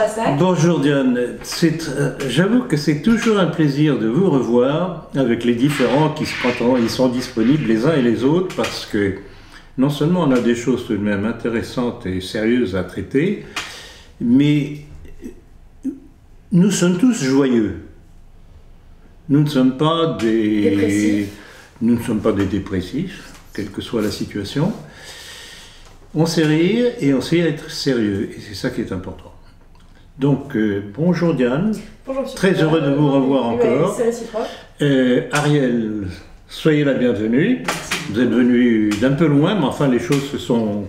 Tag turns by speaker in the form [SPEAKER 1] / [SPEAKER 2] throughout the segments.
[SPEAKER 1] Charassat.
[SPEAKER 2] Bonjour Diane, j'avoue que c'est toujours un plaisir de vous revoir avec les différents qui ils sont disponibles les uns et les autres parce que non seulement on a des choses tout de même intéressantes et sérieuses à traiter, mais nous sommes tous joyeux. Nous ne sommes pas des dépressifs, quelle que soit la situation. On sait rire et on sait être sérieux, et c'est ça qui est important. Donc, bonjour Diane.
[SPEAKER 1] Bonjour monsieur.
[SPEAKER 2] Très heureux de vous revoir encore.
[SPEAKER 1] C'est réciproque.
[SPEAKER 2] Ariel, soyez la bienvenue.
[SPEAKER 1] Merci.
[SPEAKER 2] Vous êtes venu d'un peu loin, mais enfin les choses se sont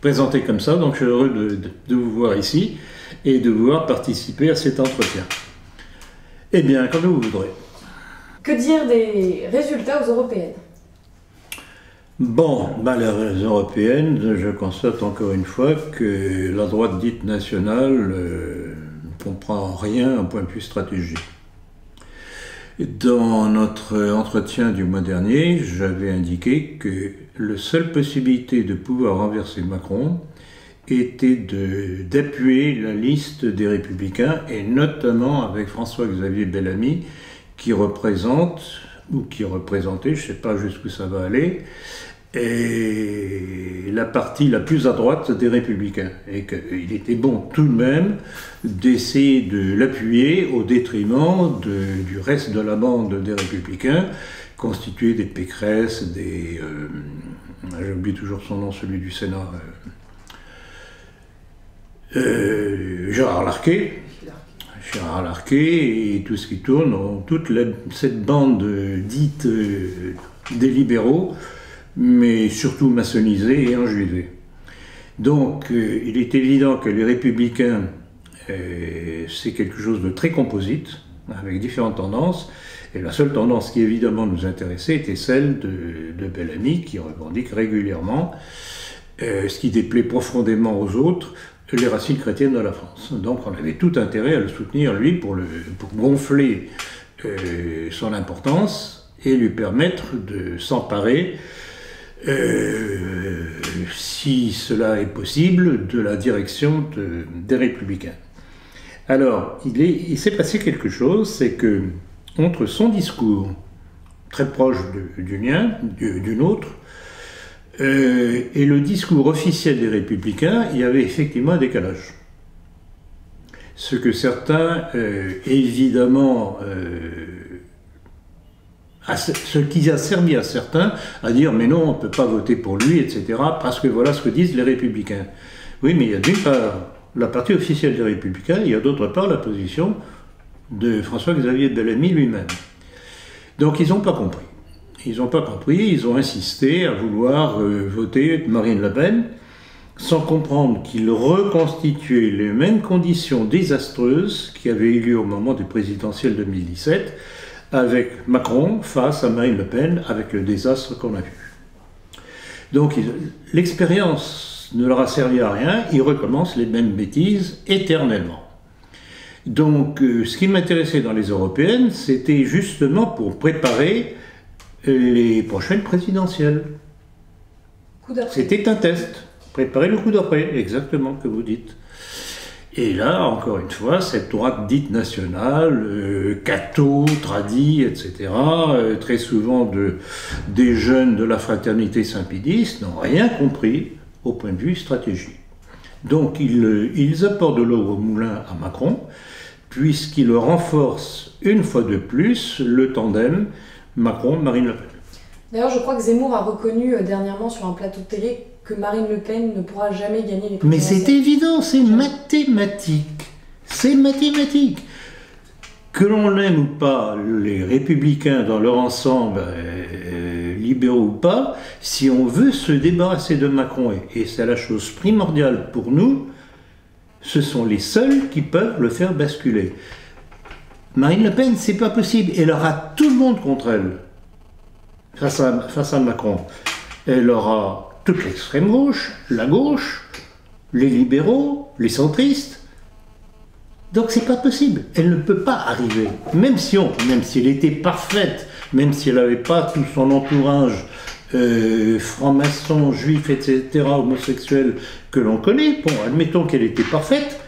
[SPEAKER 2] présentées comme ça, donc je suis heureux de vous voir ici et de vous voir participer à cet entretien. Eh bien, comme vous voudrez.
[SPEAKER 1] Que dire des résultats aux européennes?
[SPEAKER 2] Bon, les européennes, je constate encore une fois que la droite dite nationale ne comprend rien au point de vue stratégique. Dans notre entretien du mois dernier, j'avais indiqué que la seule possibilité de pouvoir renverser Macron était d'appuyer la liste des Républicains, et notamment avec François-Xavier Bellamy, qui représente, ou qui représentait, je ne sais pas jusqu'où ça va aller, et la partie la plus à droite des Républicains. Et qu'il était bon tout de même d'essayer de l'appuyer au détriment du reste de la bande des Républicains, constituée des Pécresse, j'oublie toujours son nom, celui du Sénat, Gérard Larquet. Gérard Larquet et tout ce qui tourne, cette bande dite des libéraux, mais surtout maçonnisée et enjuivée. Donc il est évident que les Républicains, c'est quelque chose de très composite, avec différentes tendances, et la seule tendance qui évidemment nous intéressait était celle de Bellamy, qui revendique régulièrement, ce qui déplaît profondément aux autres, les racines chrétiennes de la France. Donc on avait tout intérêt à le soutenir, lui, pour gonfler son importance et lui permettre de s'emparer, si cela est possible, de la direction des Républicains. Alors, il s'est passé quelque chose, c'est que, entre son discours, très proche du mien, du nôtre, et le discours officiel des Républicains, il y avait effectivement un décalage. Ce que certains, évidemment, ce qui a servi à certains à dire « mais non, on ne peut pas voter pour lui, etc. » parce que voilà ce que disent les Républicains. Oui, mais il y a d'une part la partie officielle des Républicains, il y a d'autre part la position de François-Xavier Bellamy lui-même. Donc ils n'ont pas compris. Ils n'ont pas compris, ils ont insisté à vouloir voter Marine Le Pen, sans comprendre qu'ils reconstituaient les mêmes conditions désastreuses qui avaient eu lieu au moment des présidentielles 2017, avec Macron face à Marine Le Pen, avec le désastre qu'on a vu. Donc l'expérience ne leur a servi à rien, ils recommencent les mêmes bêtises éternellement. Donc ce qui m'intéressait dans les européennes, c'était justement pour préparer les prochaines présidentielles. C'était un test. Préparer le coup d'après, exactement, que vous dites. Et là, encore une fois, cette droite dite nationale, catho, tradie, etc., très souvent des jeunes de la fraternité saint-pédiste, n'ont rien compris au point de vue stratégique. Donc ils apportent de l'eau au moulin à Macron, puisqu'ils renforcent une fois de plus le tandem Macron-Marine Le Pen.
[SPEAKER 1] D'ailleurs, je crois que Zemmour a reconnu dernièrement sur un plateau de télé que Marine Le Pen ne pourra jamais gagner les présidentielles.
[SPEAKER 2] Mais c'est évident, c'est mathématique. C'est mathématique. Que l'on l'aime ou pas, les Républicains dans leur ensemble, libéraux ou pas, si on veut se débarrasser de Macron, et c'est la chose primordiale pour nous, ce sont les seuls qui peuvent le faire basculer. Marine Le Pen, c'est pas possible. Elle aura tout le monde contre elle, face à Macron. Elle aura toute l'extrême gauche, la gauche, les libéraux, les centristes. Donc c'est pas possible. Elle ne peut pas arriver. Même si elle était parfaite, même si elle n'avait pas tout son entourage franc-maçon, juif, etc., homosexuel, que l'on connaît, bon, admettons qu'elle était parfaite,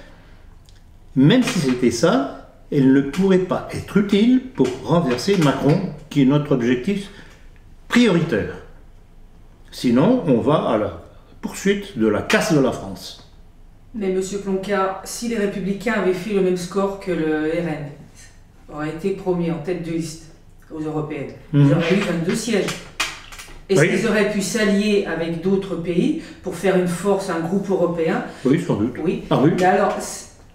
[SPEAKER 2] Même si c'était ça, elle ne pourrait pas être utile pour renverser Macron, qui est notre objectif prioritaire. Sinon, on va à la poursuite de la casse de la France.
[SPEAKER 3] Mais Monsieur Plonka, si les Républicains avaient fait le même score que le RN, aurait été premier en tête de liste aux européennes, ils auraient eu 22 sièges. Est-ce qu'ils auraient pu s'allier avec d'autres pays pour faire une force, un groupe européen?
[SPEAKER 2] Oui, sans doute.
[SPEAKER 3] Oui.
[SPEAKER 2] Ah oui.
[SPEAKER 3] Mais alors,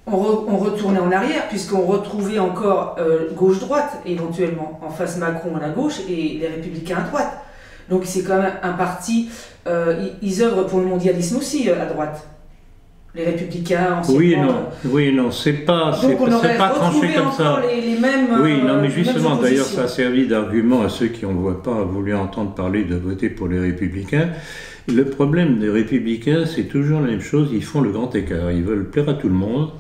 [SPEAKER 3] on retournait en arrière, puisqu'on retrouvait encore gauche-droite, éventuellement, en face Macron à la gauche et les Républicains à droite. Donc c'est quand même un parti, ils œuvrent pour le mondialisme aussi à droite. Les Républicains, anciennement.
[SPEAKER 2] Oui, non, c'est pas tranché comme ça.
[SPEAKER 3] Les mêmes.
[SPEAKER 2] Oui, non, mais justement, d'ailleurs, ça a servi d'argument à ceux qui n'ont pas voulu entendre parler de voter pour les Républicains. Le problème des Républicains, c'est toujours la même chose, ils font le grand écart, ils veulent plaire à tout le monde,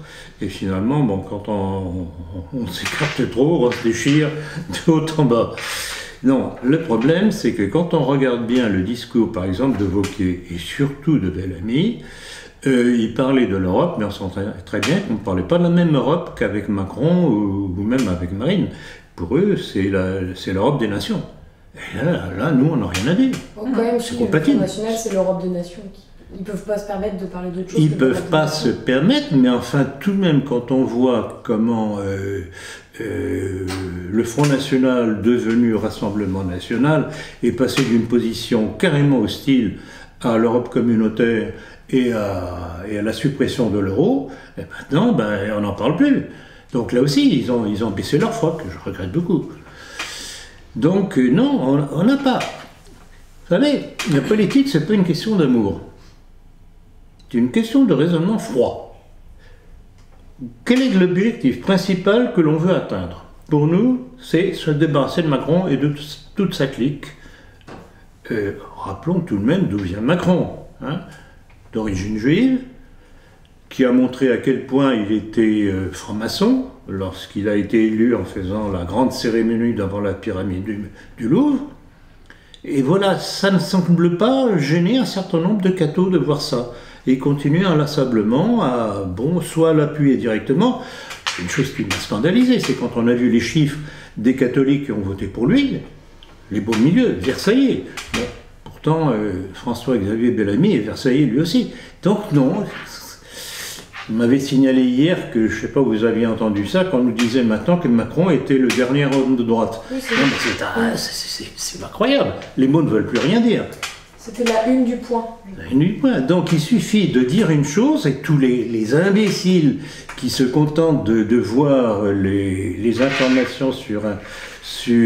[SPEAKER 2] et finalement, bon, quand on s'écarte trop, on se déchire de haut en bas. Non, le problème, c'est que quand on regarde bien le discours, par exemple, de Wauquiez, et surtout de Bellamy, ils parlaient de l'Europe, mais on sent très bien qu'on ne parlait pas de la même Europe qu'avec Macron ou même avec Marine. Pour eux, c'est l'Europe des nations. Et là, nous, on n'a rien à dire.
[SPEAKER 1] Quand même,
[SPEAKER 2] c'est
[SPEAKER 1] si
[SPEAKER 2] compatible.
[SPEAKER 1] le Front National, c'est l'Europe des nations. Ils ne peuvent pas se permettre de parler d'autre chose.
[SPEAKER 2] Ils ne peuvent pas se permettre, mais enfin, tout de même, quand on voit comment le Front National, devenu Rassemblement National, est passé d'une position carrément hostile à l'Europe communautaire et à la suppression de l'euro, et maintenant, on n'en parle plus. Donc là aussi, ils ont baissé leur foi, que je regrette beaucoup. Donc non, on n'a pas. Vous savez, la politique, c'est pas une question d'amour. C'est une question de raisonnement froid. Quel est l'objectif principal que l'on veut atteindre? Pour nous, c'est se débarrasser de Macron et de toute sa clique. Rappelons tout de même d'où vient Macron, hein, d'origine juive, qui a montré à quel point il était franc-maçon lorsqu'il a été élu en faisant la grande cérémonie devant la pyramide du Louvre. Et voilà, ça ne semble pas gêner un certain nombre de cathos de voir ça. Et continuer inlassablement à, soit l'appuyer directement. Une chose qui m'a scandalisé, c'est quand on a vu les chiffres des catholiques qui ont voté pour lui, les beaux milieux, Versaillais. Bon, pourtant, François-Xavier Bellamy est Versaillais lui aussi. Donc non, vous m'avez signalé hier que, je ne sais pas, vous aviez entendu ça, quand on nous disait maintenant que Macron était le dernier homme de droite. Oui, c'est incroyable. Les mots ne veulent plus rien dire.
[SPEAKER 1] C'était la une du point.
[SPEAKER 2] La une du point. Donc il suffit de dire une chose et tous les imbéciles qui se contentent de voir les informations sur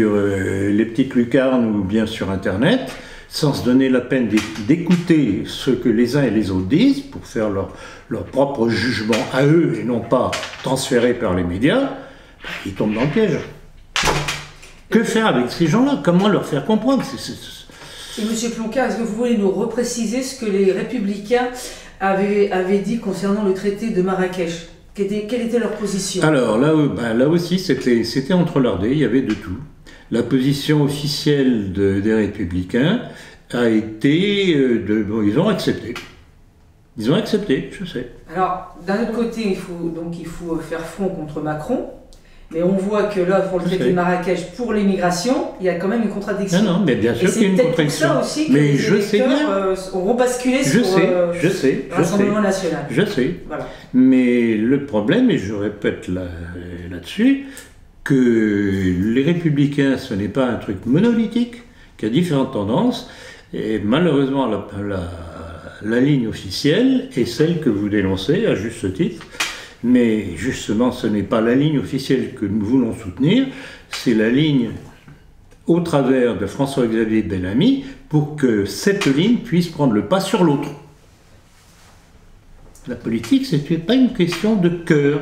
[SPEAKER 2] les petites lucarnes ou bien sur Internet, sans se donner la peine d'écouter ce que les uns et les autres disent pour faire leur propre jugement à eux et non pas transféré par les médias, ils tombent dans le piège. Que faire avec ces gens-là? Comment leur faire comprendre?
[SPEAKER 3] Et M. Plonka, est-ce que vous voulez nous repréciser ce que les Républicains avaient dit concernant le traité de Marrakech? Quelle était leur position?
[SPEAKER 2] Alors là aussi, c'était entrelardé, il y avait de tout. La position officielle des Républicains a été ils ont accepté. Ils ont accepté, je sais.
[SPEAKER 3] Alors, d'un autre côté, il faut faire front contre Macron. Mais on voit que là, pour le traité de Marrakech, pour l'immigration, il y a quand même une contradiction.
[SPEAKER 2] Non, mais bien sûr qu'il y a une contradiction.
[SPEAKER 3] C'est pour ça aussi que
[SPEAKER 2] mais
[SPEAKER 3] les
[SPEAKER 2] je sais bien.
[SPEAKER 3] Ont rebasculé sur le Rassemblement national.
[SPEAKER 2] Je sais.
[SPEAKER 3] Voilà.
[SPEAKER 2] Mais le problème, et je répète là-dessus, que les Républicains, ce n'est pas un truc monolithique, qui a différentes tendances, et malheureusement, la ligne officielle est celle que vous dénoncez, à juste titre. Mais justement, ce n'est pas la ligne officielle que nous voulons soutenir, c'est la ligne au travers de François-Xavier Bellamy pour que cette ligne puisse prendre le pas sur l'autre. La politique, ce n'est pas une question de cœur,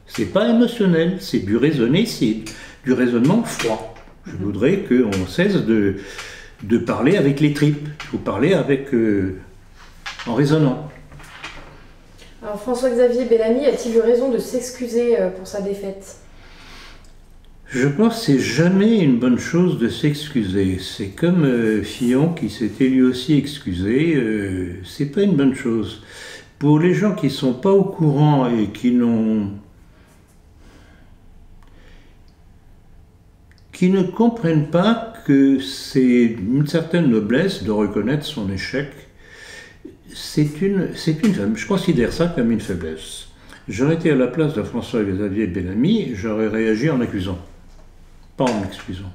[SPEAKER 2] c'est pas émotionnel, c'est du raisonné, c'est du raisonnement froid. Je voudrais qu'on cesse de parler avec les tripes, il faut parler en raisonnant.
[SPEAKER 1] Alors François-Xavier Bellamy a-t-il eu raison de s'excuser pour sa défaite?
[SPEAKER 2] Je pense que c'est jamais une bonne chose de s'excuser. C'est comme Fillon qui s'était lui aussi excusé, c'est pas une bonne chose. Pour les gens qui ne sont pas au courant et qui n'ont qui ne comprennent pas que c'est une certaine noblesse de reconnaître son échec. Je considère ça comme une faiblesse. J'aurais été à la place de François-Xavier Bellamy, j'aurais réagi en accusant, pas en m'excusant.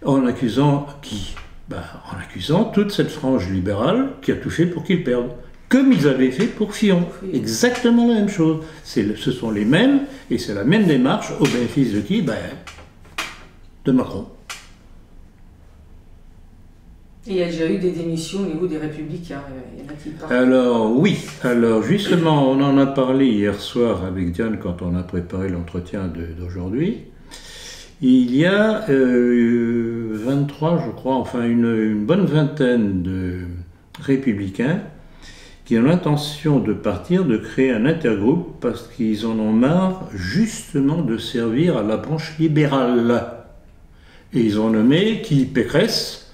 [SPEAKER 2] En accusant qui? En accusant toute cette frange libérale qui a tout fait pour qu'il perde. Comme ils avaient fait pour Fillon. Exactement la même chose. Ce sont les mêmes, et c'est la même démarche au bénéfice de qui? De Macron.
[SPEAKER 3] Et il y a déjà eu des démissions au niveau des Républicains. Il y en a qui partent.
[SPEAKER 2] Alors oui, justement, on en a parlé hier soir avec Diane quand on a préparé l'entretien d'aujourd'hui. Il y a 23, je crois, enfin une bonne vingtaine de Républicains qui ont l'intention de partir, de créer un intergroupe parce qu'ils en ont marre justement de servir à la branche libérale. Et ils ont nommé qui? Pécresse,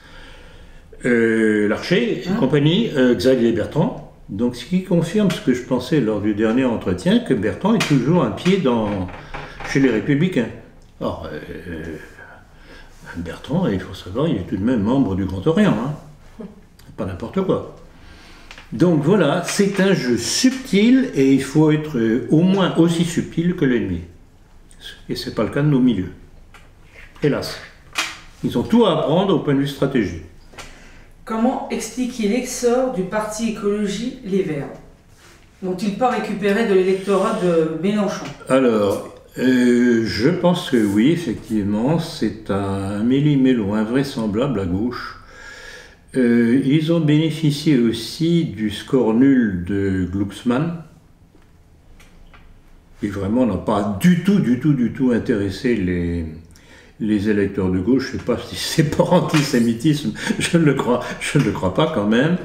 [SPEAKER 2] Larcher et compagnie, Xavier Bertrand. Donc ce qui confirme ce que je pensais lors du dernier entretien, que Bertrand est toujours un pied chez les Républicains. Or, Bertrand, il faut savoir, il est tout de même membre du Grand Orient. Pas n'importe quoi. Donc voilà, c'est un jeu subtil et il faut être au moins aussi subtil que l'ennemi. Et ce n'est pas le cas de nos milieux. Hélas. Ils ont tout à apprendre au point de vue stratégique.
[SPEAKER 3] Comment expliquer l'essor du parti écologie Les Verts, dont il part récupérer de l'électorat de Mélenchon?
[SPEAKER 2] Alors, je pense que oui, effectivement, c'est un méli-mélo invraisemblable à gauche. Ils ont bénéficié aussi du score nul de Glucksmann, qui vraiment n'a pas du tout intéressé les électeurs de gauche. Je ne sais pas si c'est par antisémitisme, je ne le crois pas quand même.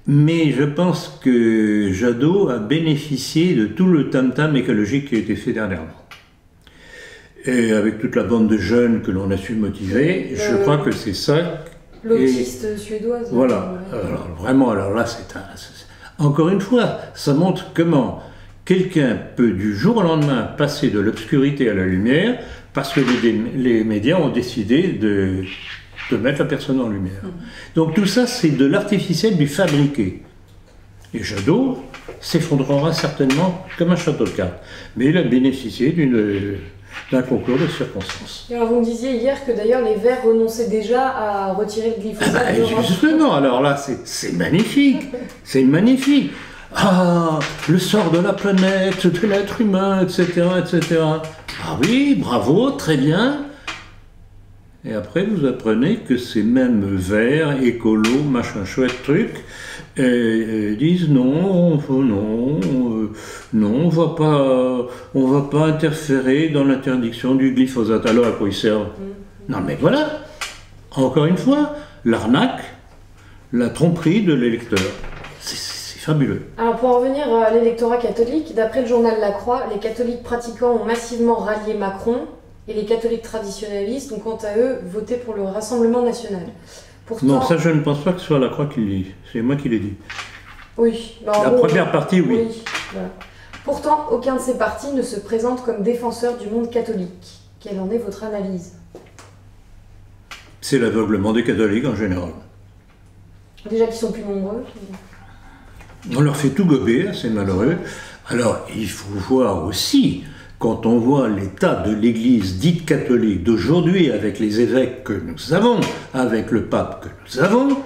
[SPEAKER 2] Mais je pense que Jadot a bénéficié de tout le tam-tam écologique qui a été fait dernièrement. Et avec toute la bande de jeunes que l'on a su motiver, je crois que c'est ça.
[SPEAKER 1] L'autiste suédoise.
[SPEAKER 2] Voilà. Alors là, encore une fois, ça montre comment quelqu'un peut du jour au lendemain passer de l'obscurité à la lumière parce que les médias ont décidé de mettre la personne en lumière. Donc tout ça, c'est de l'artificiel, du fabriqué. Et Jadot s'effondrera certainement comme un château de cartes. Mais il a bénéficié d'un concours de circonstances.
[SPEAKER 1] Et alors vous me disiez hier que d'ailleurs les Verts renonçaient déjà à retirer le glyphosate.
[SPEAKER 2] Justement, alors là, c'est magnifique. C'est magnifique. Ah, le sort de la planète, de l'être humain, etc., etc. Ah oui, bravo, très bien. Et après, vous apprenez que ces mêmes verts, écolos, machin chouette truc, disent non, on va pas interférer dans l'interdiction du glyphosate. Alors à quoi ils servent? Non mais voilà, encore une fois, l'arnaque, la tromperie de l'électeur. C'est fabuleux.
[SPEAKER 1] Alors pour en revenir à l'électorat catholique, d'après le journal La Croix, les catholiques pratiquants ont massivement rallié Macron et les catholiques traditionnalistes ont quant à eux voté pour le Rassemblement national. Pourtant,
[SPEAKER 2] non, ça je ne pense pas que ce soit La Croix qui le dit, c'est moi qui l'ai dit.
[SPEAKER 1] Oui.
[SPEAKER 2] La première partie, oui.
[SPEAKER 1] Voilà. Pourtant, aucun de ces partis ne se présente comme défenseur du monde catholique. Quelle en est votre analyse?
[SPEAKER 2] C'est l'aveuglement des catholiques en général.
[SPEAKER 1] Déjà qu'ils sont plus nombreux.
[SPEAKER 2] On leur fait tout gober, c'est malheureux. Alors, il faut voir aussi, quand on voit l'état de l'Église dite catholique d'aujourd'hui, avec les évêques que nous avons, avec le pape que nous avons,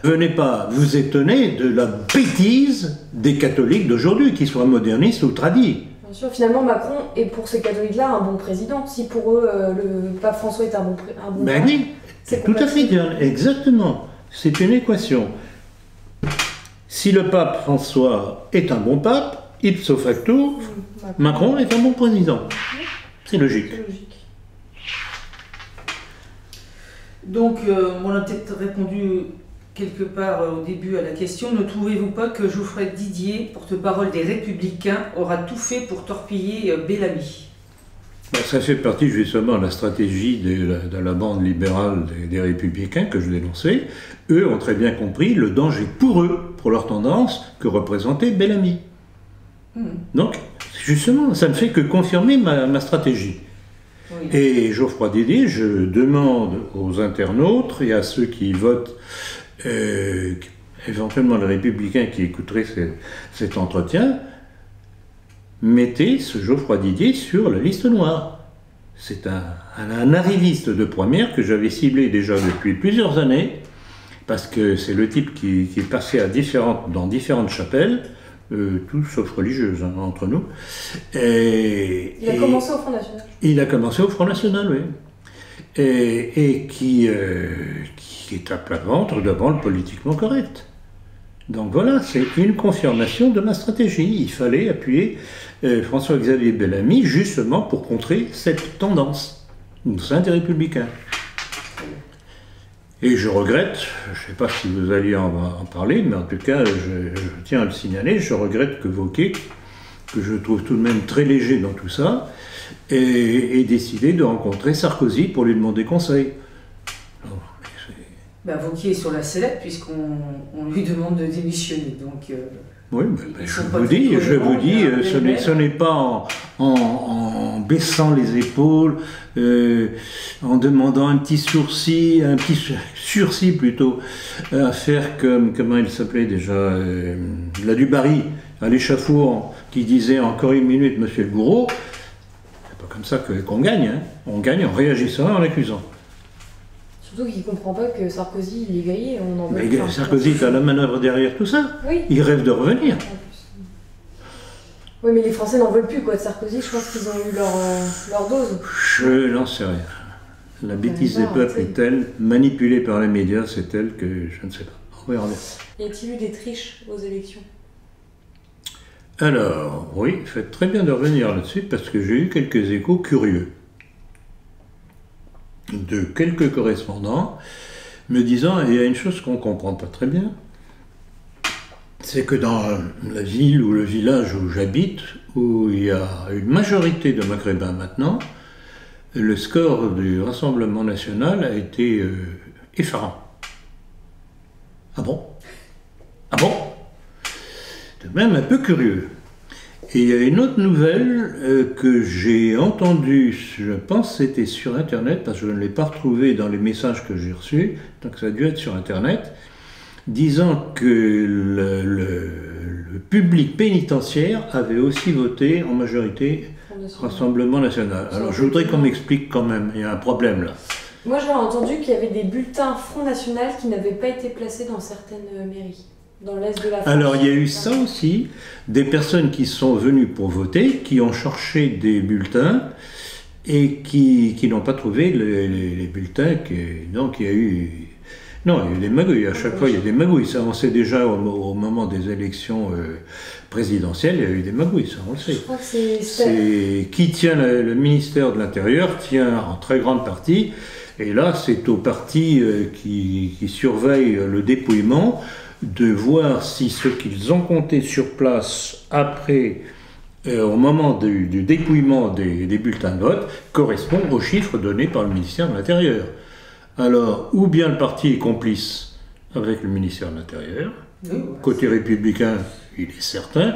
[SPEAKER 2] venez pas vous étonner de la bêtise des catholiques d'aujourd'hui, qu'ils soient modernistes ou tradis.
[SPEAKER 1] Bien sûr, finalement, Macron est pour ces catholiques-là un bon président. Si pour eux, le pape François est un bon
[SPEAKER 2] ben pape, oui, c'est tout à fait bien, exactement. C'est une équation. Si le pape François est un bon pape, ipso facto, Macron est un bon président. C'est logique.
[SPEAKER 3] Donc, on a peut-être répondu quelque part au début à la question. Ne trouvez-vous pas que Geoffroy Didier, porte-parole des Républicains, aura tout fait pour torpiller Bellamy?
[SPEAKER 2] Ça fait partie justement de la stratégie de la bande libérale des Républicains que je dénonçais. Eux ont très bien compris le danger pour eux, pour leur tendance, que représentait Donc, justement, ça ne fait que confirmer ma stratégie.
[SPEAKER 3] Oui. Oui.
[SPEAKER 2] Et Geoffroy Didier, je demande aux internautes et à ceux qui votent, éventuellement les républicains qui écouteraient cet entretien, mettez ce Geoffroy Didier sur la liste noire. C'est un arriviste de première que j'avais ciblé déjà depuis plusieurs années, parce que c'est le type qui est passé dans différentes chapelles, tout sauf religieuses, hein, entre nous.
[SPEAKER 1] Il a commencé au Front National.
[SPEAKER 2] Il a commencé au Front National, oui. Et qui est à plat ventre devant le politiquement correct. Donc voilà, c'est une confirmation de ma stratégie. Il fallait appuyer François-Xavier Bellamy justement pour contrer cette tendance au sein des Républicains. Et je regrette, je ne sais pas si vous alliez en parler, mais en tout cas, je tiens à le signaler, je regrette que Wauquiez, que je trouve tout de même très léger dans tout ça, ait décidé de rencontrer Sarkozy pour lui demander conseil.
[SPEAKER 3] Wauquiez est sur la sellette puisqu'on lui demande de démissionner. Donc,
[SPEAKER 2] oui, je vous dis, ce n'est pas en baissant les épaules, en demandant un petit sursis plutôt, à faire comme, comment il s'appelait déjà, la Dubarry, à l'échafaud, qui disait encore une minute, monsieur le bourreau. C'est pas comme ça qu'on gagne, hein. On gagne en réagissant et en accusant.
[SPEAKER 1] Surtout qu'il ne comprend pas que Sarkozy il est grillé.
[SPEAKER 2] Mais Sarkozy est à la manœuvre derrière tout ça.
[SPEAKER 1] Oui.
[SPEAKER 2] Il rêve de revenir.
[SPEAKER 1] Oui, mais les Français n'en veulent plus de Sarkozy. Je pense qu'ils ont eu leur dose.
[SPEAKER 2] Je n'en sais rien. La bêtise des peuples est telle, manipulée par les médias, c'est telle que je ne sais pas. Regardez.
[SPEAKER 1] Y a-t-il eu des triches aux élections?
[SPEAKER 2] Alors, oui, faites très bien de revenir là-dessus parce que j'ai eu quelques échos curieux de quelques correspondants me disant, et il y a une chose qu'on ne comprend pas très bien, c'est que dans la ville ou le village où j'habite, où il y a une majorité de Maghrébins maintenant, le score du Rassemblement national a été effarant. Ah bon? Ah bon? C'est même un peu curieux. Et il y a une autre nouvelle que j'ai entendue, je pense que c'était sur Internet, parce que je ne l'ai pas retrouvée dans les messages que j'ai reçus, donc ça a dû être sur Internet, disant que le public pénitentiaire avait aussi voté en majorité Rassemblement national. Alors je voudrais qu'on m'explique quand même, il y a un problème là.
[SPEAKER 1] Moi j'avais entendu qu'il y avait des bulletins Front National qui n'avaient pas été placés dans certaines mairies. Dans l'est de la France.
[SPEAKER 2] Alors il y a eu ça aussi, des personnes qui sont venues pour voter, qui ont cherché des bulletins et qui n'ont pas trouvé les bulletins. Donc il y a eu des magouilles, à chaque fois il y a des magouilles. Ça on sait déjà au moment des élections présidentielles, il y a eu des magouilles, ça on le sait.
[SPEAKER 1] Je crois que c'est
[SPEAKER 2] qui tient le ministère de l'Intérieur, tient en très grande partie, et là c'est au parti qui surveille le dépouillement, de voir si ce qu'ils ont compté sur place après, au moment du dépouillement des bulletins de vote, correspond aux chiffres donnés par le ministère de l'Intérieur. Alors, ou bien le parti est complice avec le ministère de l'Intérieur, côté républicain, il est certain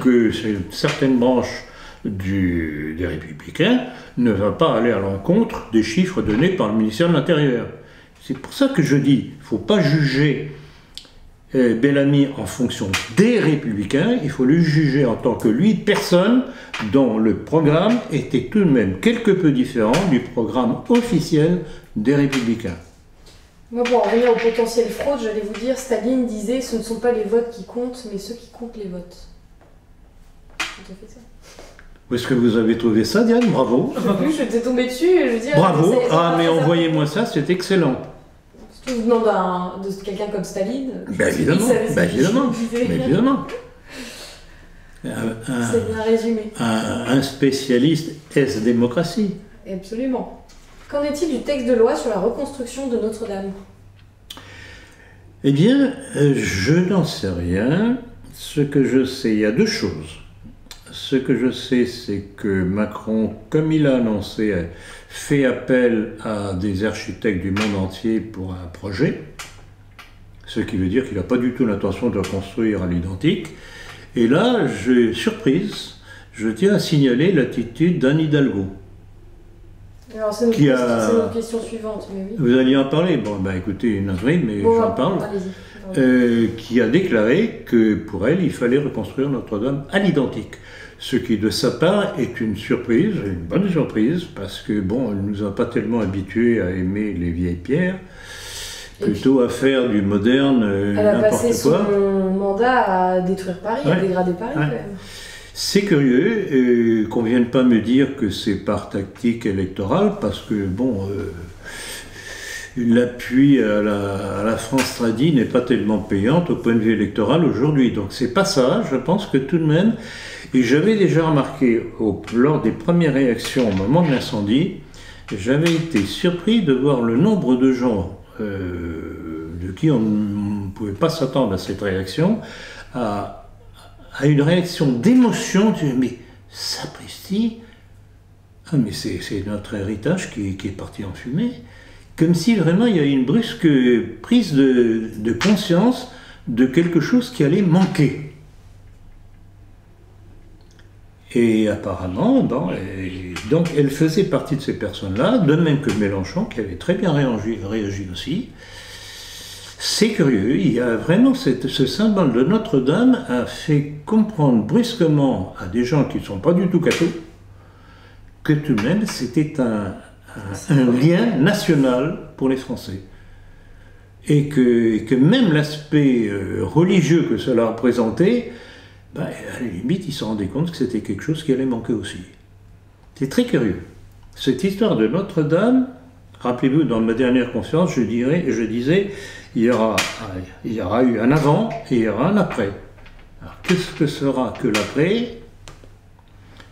[SPEAKER 2] que certaines branches des Républicains ne va pas aller à l'encontre des chiffres donnés par le ministère de l'Intérieur. C'est pour ça que je dis, il ne faut pas juger Bellamy en fonction des Républicains, il faut le juger en tant que lui, personne dont le programme était tout de même quelque peu différent du programme officiel des Républicains.
[SPEAKER 1] Moi, pour en revenir au potentiel fraude, j'allais vous dire, Staline disait, ce ne sont pas les votes qui comptent, mais ceux qui comptent les votes. Tout à fait ça.
[SPEAKER 2] Où est-ce que vous avez trouvé ça, Diane? Bravo.
[SPEAKER 1] Je sais plus, je t'ai tombé dessus et je dis...
[SPEAKER 2] Bravo. Mais envoyez-moi ça, c'est excellent.
[SPEAKER 1] Surtout venant de quelqu'un comme Staline.
[SPEAKER 2] Ben évidemment, évidemment.
[SPEAKER 1] C'est bien résumé.
[SPEAKER 2] Un spécialiste est-ce-démocratie.
[SPEAKER 1] Absolument. Qu'en est-il du texte de loi sur la reconstruction de Notre-Dame?
[SPEAKER 2] Eh bien, je n'en sais rien. Ce que je sais, il y a deux choses. Ce que je sais, c'est que Macron, comme il a annoncé, fait appel à des architectes du monde entier pour un projet, ce qui veut dire qu'il n'a pas du tout l'intention de reconstruire à l'identique. Et là, surprise, je tiens à signaler l'attitude d'Anne Hidalgo.
[SPEAKER 1] Alors c'est notre question suivante, mais oui.
[SPEAKER 2] Vous alliez en parler, bon ben écoutez, navré, mais
[SPEAKER 1] Bon,
[SPEAKER 2] j'en parle. Qui a déclaré que pour elle, il fallait reconstruire Notre-Dame à l'identique. Ce qui, de sa part, est une surprise, une bonne surprise, parce que, bon, elle ne nous a pas tellement habitués à aimer les vieilles pierres, plutôt à faire du moderne n'importe quoi.
[SPEAKER 1] Elle a passé son mandat à détruire Paris, à dégrader Paris, quand même.
[SPEAKER 2] C'est curieux qu'on ne vienne pas me dire que c'est par tactique électorale, parce que, bon, l'appui à la France tradie n'est pas tellement payante au point de vue électoral aujourd'hui. Donc c'est pas ça, je pense que tout de même, et j'avais déjà remarqué lors des premières réactions au moment de l'incendie, j'avais été surpris de voir le nombre de gens de qui on ne pouvait pas s'attendre à cette réaction, à une réaction d'émotion, mais sapristi, ah mais c'est notre héritage qui est parti en fumée. Comme si vraiment il y a eu une brusque prise de conscience de quelque chose qui allait manquer. Et apparemment, bon, donc elle faisait partie de ces personnes-là, de même que Mélenchon, qui avait très bien réagi aussi. C'est curieux, il y a vraiment ce symbole de Notre-Dame a fait comprendre brusquement à des gens qui ne sont pas du tout cathos que tout de même c'était un lien national pour les Français. Et que même l'aspect religieux que cela représentait, ben, à la limite, ils se rendaient compte que c'était quelque chose qui allait manquer aussi. C'est très curieux. Cette histoire de Notre-Dame, rappelez-vous, dans ma dernière conférence, je disais, il y aura eu un avant et il y aura un après. Alors, qu'est-ce que sera que l'après?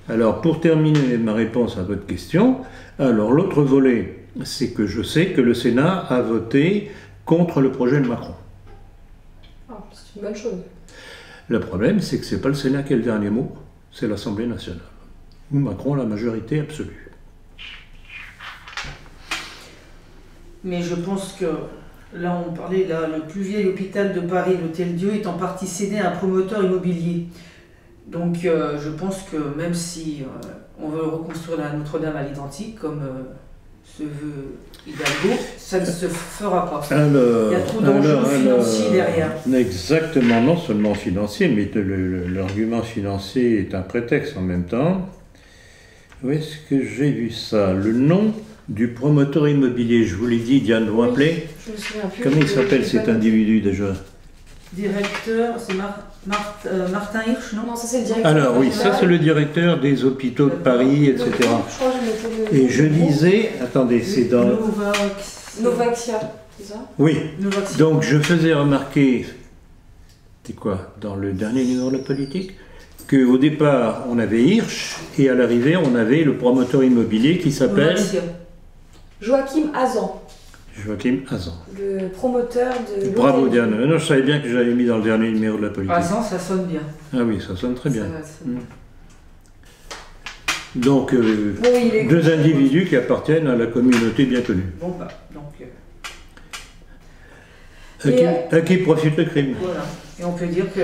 [SPEAKER 2] Alors, pour terminer ma réponse à votre question, alors l'autre volet, c'est que je sais que le Sénat a voté contre le projet de Macron.
[SPEAKER 1] Ah, c'est une bonne chose.
[SPEAKER 2] Le problème, c'est que ce n'est pas le Sénat qui a le dernier mot, c'est l'Assemblée nationale, où Macron a la majorité absolue.
[SPEAKER 3] Mais je pense que, là on parlait, le plus vieil hôpital de Paris, l'Hôtel Dieu, est en partie cédé à un promoteur immobilier. Donc je pense que même si on veut reconstruire la Notre-Dame à l'identique, comme se veut Hidalgo, ça ne se fera pas.
[SPEAKER 2] Alors,
[SPEAKER 3] il y a trop d'enjeux financiers derrière.
[SPEAKER 2] Exactement, non seulement financier, mais l'argument financier est un prétexte en même temps. Où est-ce que j'ai vu ça? Le nom du promoteur immobilier, je vous l'ai dit, Diane, vous vous rappelez?
[SPEAKER 1] Je me souviens plus.
[SPEAKER 2] Comment il s'appelle cet individu déjà?
[SPEAKER 3] Directeur, c'est Martin Hirsch, non?
[SPEAKER 1] Non, ça c'est le directeur.
[SPEAKER 2] Alors oui, ça c'est le directeur des hôpitaux de Paris, etc.
[SPEAKER 1] Je crois que je mettais
[SPEAKER 2] Et je disais, attendez, c'est dans...
[SPEAKER 1] Novaxia, c'est ça?
[SPEAKER 2] Oui,
[SPEAKER 3] Novaxia.
[SPEAKER 2] donc je faisais remarquer, c'était quoi, dans le dernier numéro de la politique, qu'au départ on avait Hirsch et à l'arrivée on avait le promoteur immobilier qui s'appelle...
[SPEAKER 1] Joachim Hazan.
[SPEAKER 2] Joachim Hazan.
[SPEAKER 1] Le promoteur de...
[SPEAKER 2] Bravo Diane. Non, je savais bien que j'avais mis dans le dernier numéro de la politique.
[SPEAKER 3] Hazan, ça sonne bien.
[SPEAKER 2] Ah oui, ça sonne très bien.
[SPEAKER 3] Ça.
[SPEAKER 2] Donc, deux individus qui appartiennent à la communauté bien connue.
[SPEAKER 3] Bon, bah, donc...
[SPEAKER 2] À qui profite le crime.
[SPEAKER 3] Voilà. Et on peut dire que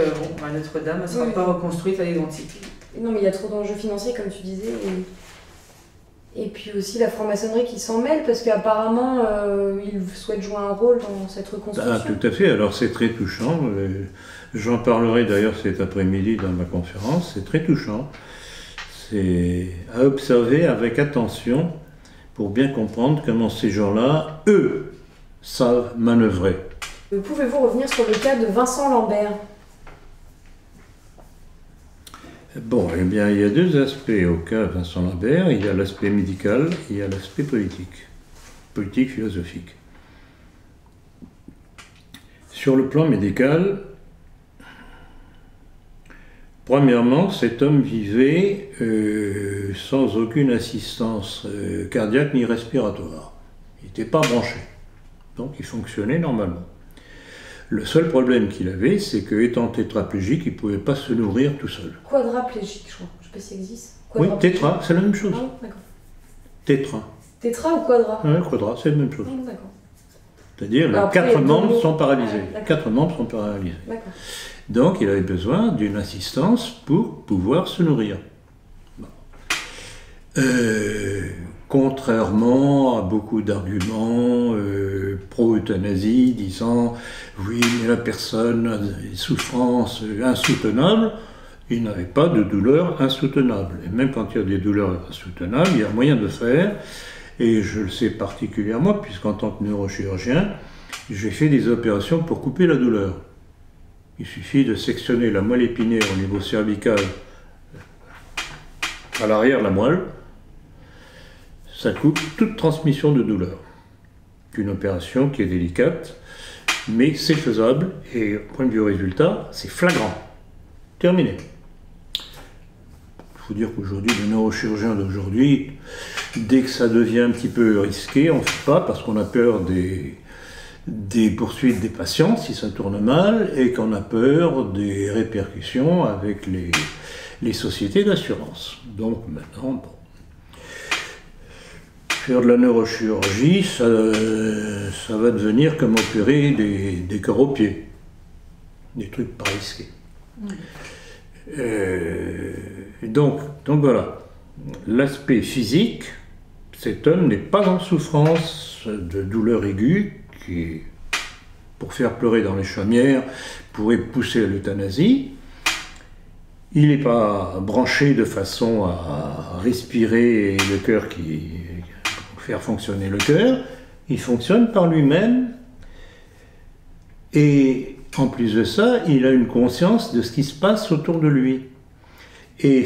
[SPEAKER 3] Notre-Dame ne sera pas reconstruite à l'identique.
[SPEAKER 1] Non, mais il y a trop d'enjeux financiers, comme tu disais. Et puis aussi la franc-maçonnerie qui s'en mêle, parce qu'apparemment, ils souhaitent jouer un rôle dans cette reconstruction.
[SPEAKER 2] Ah, tout à fait. Alors, c'est très touchant. J'en parlerai d'ailleurs cet après-midi dans ma conférence. C'est très touchant. C'est à observer avec attention pour bien comprendre comment ces gens-là, eux, savent manœuvrer.
[SPEAKER 1] Pouvez-vous revenir sur le cas de Vincent Lambert?
[SPEAKER 2] Bon, eh bien, il y a deux aspects au cas de Vincent Lambert. Il y a l'aspect médical, il y a l'aspect politique philosophique. Sur le plan médical, premièrement, cet homme vivait sans aucune assistance cardiaque ni respiratoire. Il n'était pas branché, donc il fonctionnait normalement. Le seul problème qu'il avait, c'est qu'étant tétraplégique, il ne pouvait pas se nourrir tout seul.
[SPEAKER 1] Quadraplégique, je crois. Je ne sais pas si ça existe.
[SPEAKER 2] Oui, tétra, c'est la même chose.
[SPEAKER 1] Ah, d'accord.
[SPEAKER 2] Tétra.
[SPEAKER 1] Tétra ou quadra?
[SPEAKER 2] Oui, quadra, c'est la même chose.
[SPEAKER 1] Ah, d'accord.
[SPEAKER 2] C'est-à-dire les quatre membres sont paralysés.
[SPEAKER 1] Ah,
[SPEAKER 2] 4 membres sont paralysés.
[SPEAKER 1] D'accord.
[SPEAKER 2] Donc il avait besoin d'une assistance pour pouvoir se nourrir. Bon. contrairement à beaucoup d'arguments pro-euthanasie disant oui, mais la personne a des souffrances insoutenables. Il n'avait pas de douleur insoutenable. Et même quand il y a des douleurs insoutenables, il y a moyen de faire. Et je le sais particulièrement, puisqu'en tant que neurochirurgien, j'ai fait des opérations pour couper la douleur. Il suffit de sectionner la moelle épinière au niveau cervical, à l'arrière de la moelle. Ça coupe toute transmission de douleur. C'est une opération qui est délicate, mais c'est faisable. Et au point de vue résultat, c'est flagrant. Terminé. Il faut dire qu'aujourd'hui, les neurochirurgiens d'aujourd'hui, dès que ça devient un petit peu risqué, on ne fait pas parce qu'on a peur des poursuites des patients si ça tourne mal et qu'on a peur des répercussions avec les sociétés d'assurance. Donc maintenant, bon, faire de la neurochirurgie, ça va devenir comme opérer des corps aux pieds. Des trucs pas risqués. Donc voilà, l'aspect physique, cet homme n'est pas en souffrance de douleur aiguë qui, pour faire pleurer dans les chaumières, pourrait pousser à l'euthanasie. Il n'est pas branché de façon à respirer et le cœur pour faire fonctionner le cœur. Il fonctionne par lui-même et en plus de ça, il a une conscience de ce qui se passe autour de lui. Et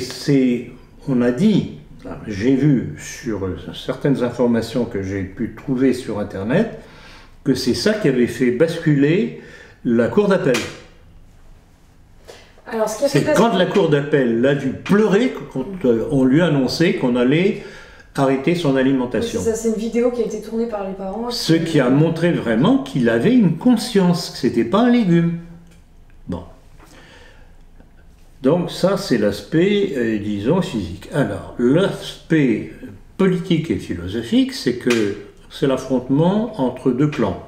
[SPEAKER 2] on a dit, j'ai vu sur certaines informations que j'ai pu trouver sur Internet, que c'est ça qui avait fait basculer la cour d'appel. C'est quand la cour d'appel l'a dû pleurer quand on lui a annoncé qu'on allait arrêter son alimentation.
[SPEAKER 1] Oui, c'est une vidéo qui a été tournée par les parents.
[SPEAKER 2] Ce qui a montré vraiment qu'il avait une conscience, que ce n'était pas un légume. Bon. Donc ça, c'est l'aspect, disons, physique. Alors, l'aspect politique et philosophique, c'est que c'est l'affrontement entre deux clans.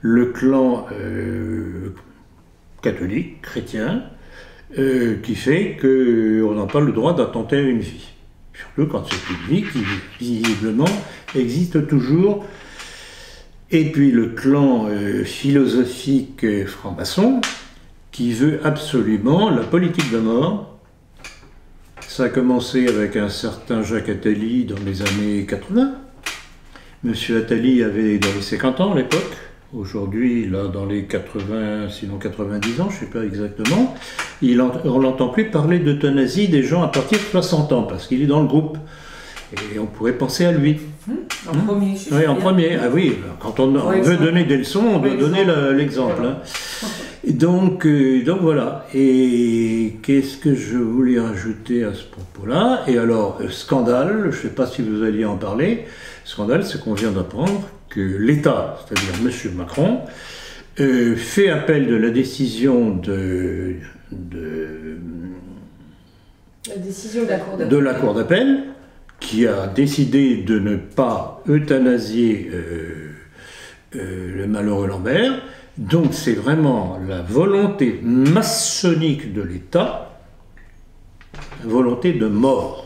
[SPEAKER 2] Le clan catholique, chrétien, qui fait qu'on n'a pas le droit d'attenter à une vie. Surtout quand c'est une vie qui, visiblement, existe toujours. Et puis le clan philosophique franc-maçon, qui veut absolument la politique de mort. Ça a commencé avec un certain Jacques Attali dans les années 80. Monsieur Attali avait dans les 50 ans à l'époque. Aujourd'hui, là, dans les 80, sinon 90 ans, je ne sais pas exactement, on n'entend plus parler d'euthanasie des gens à partir de 60 ans, parce qu'il est dans le groupe. Et on pourrait penser à lui.
[SPEAKER 3] En premier, je
[SPEAKER 2] Oui, en premier. Ah oui, quand on veut donner des leçons, on doit donner l'exemple. Voilà. Hein. Donc voilà. Et qu'est-ce que je voulais rajouter à ce propos-là? Et alors, scandale, je ne sais pas si vous alliez en parler, scandale, c'est qu'on vient d'apprendre que l'État, c'est-à-dire M. Macron, fait appel de la décision de la Cour d'appel, qui a décidé de ne pas euthanasier le malheureux Lambert. Donc c'est vraiment la volonté maçonnique de l'État, la volonté de mort.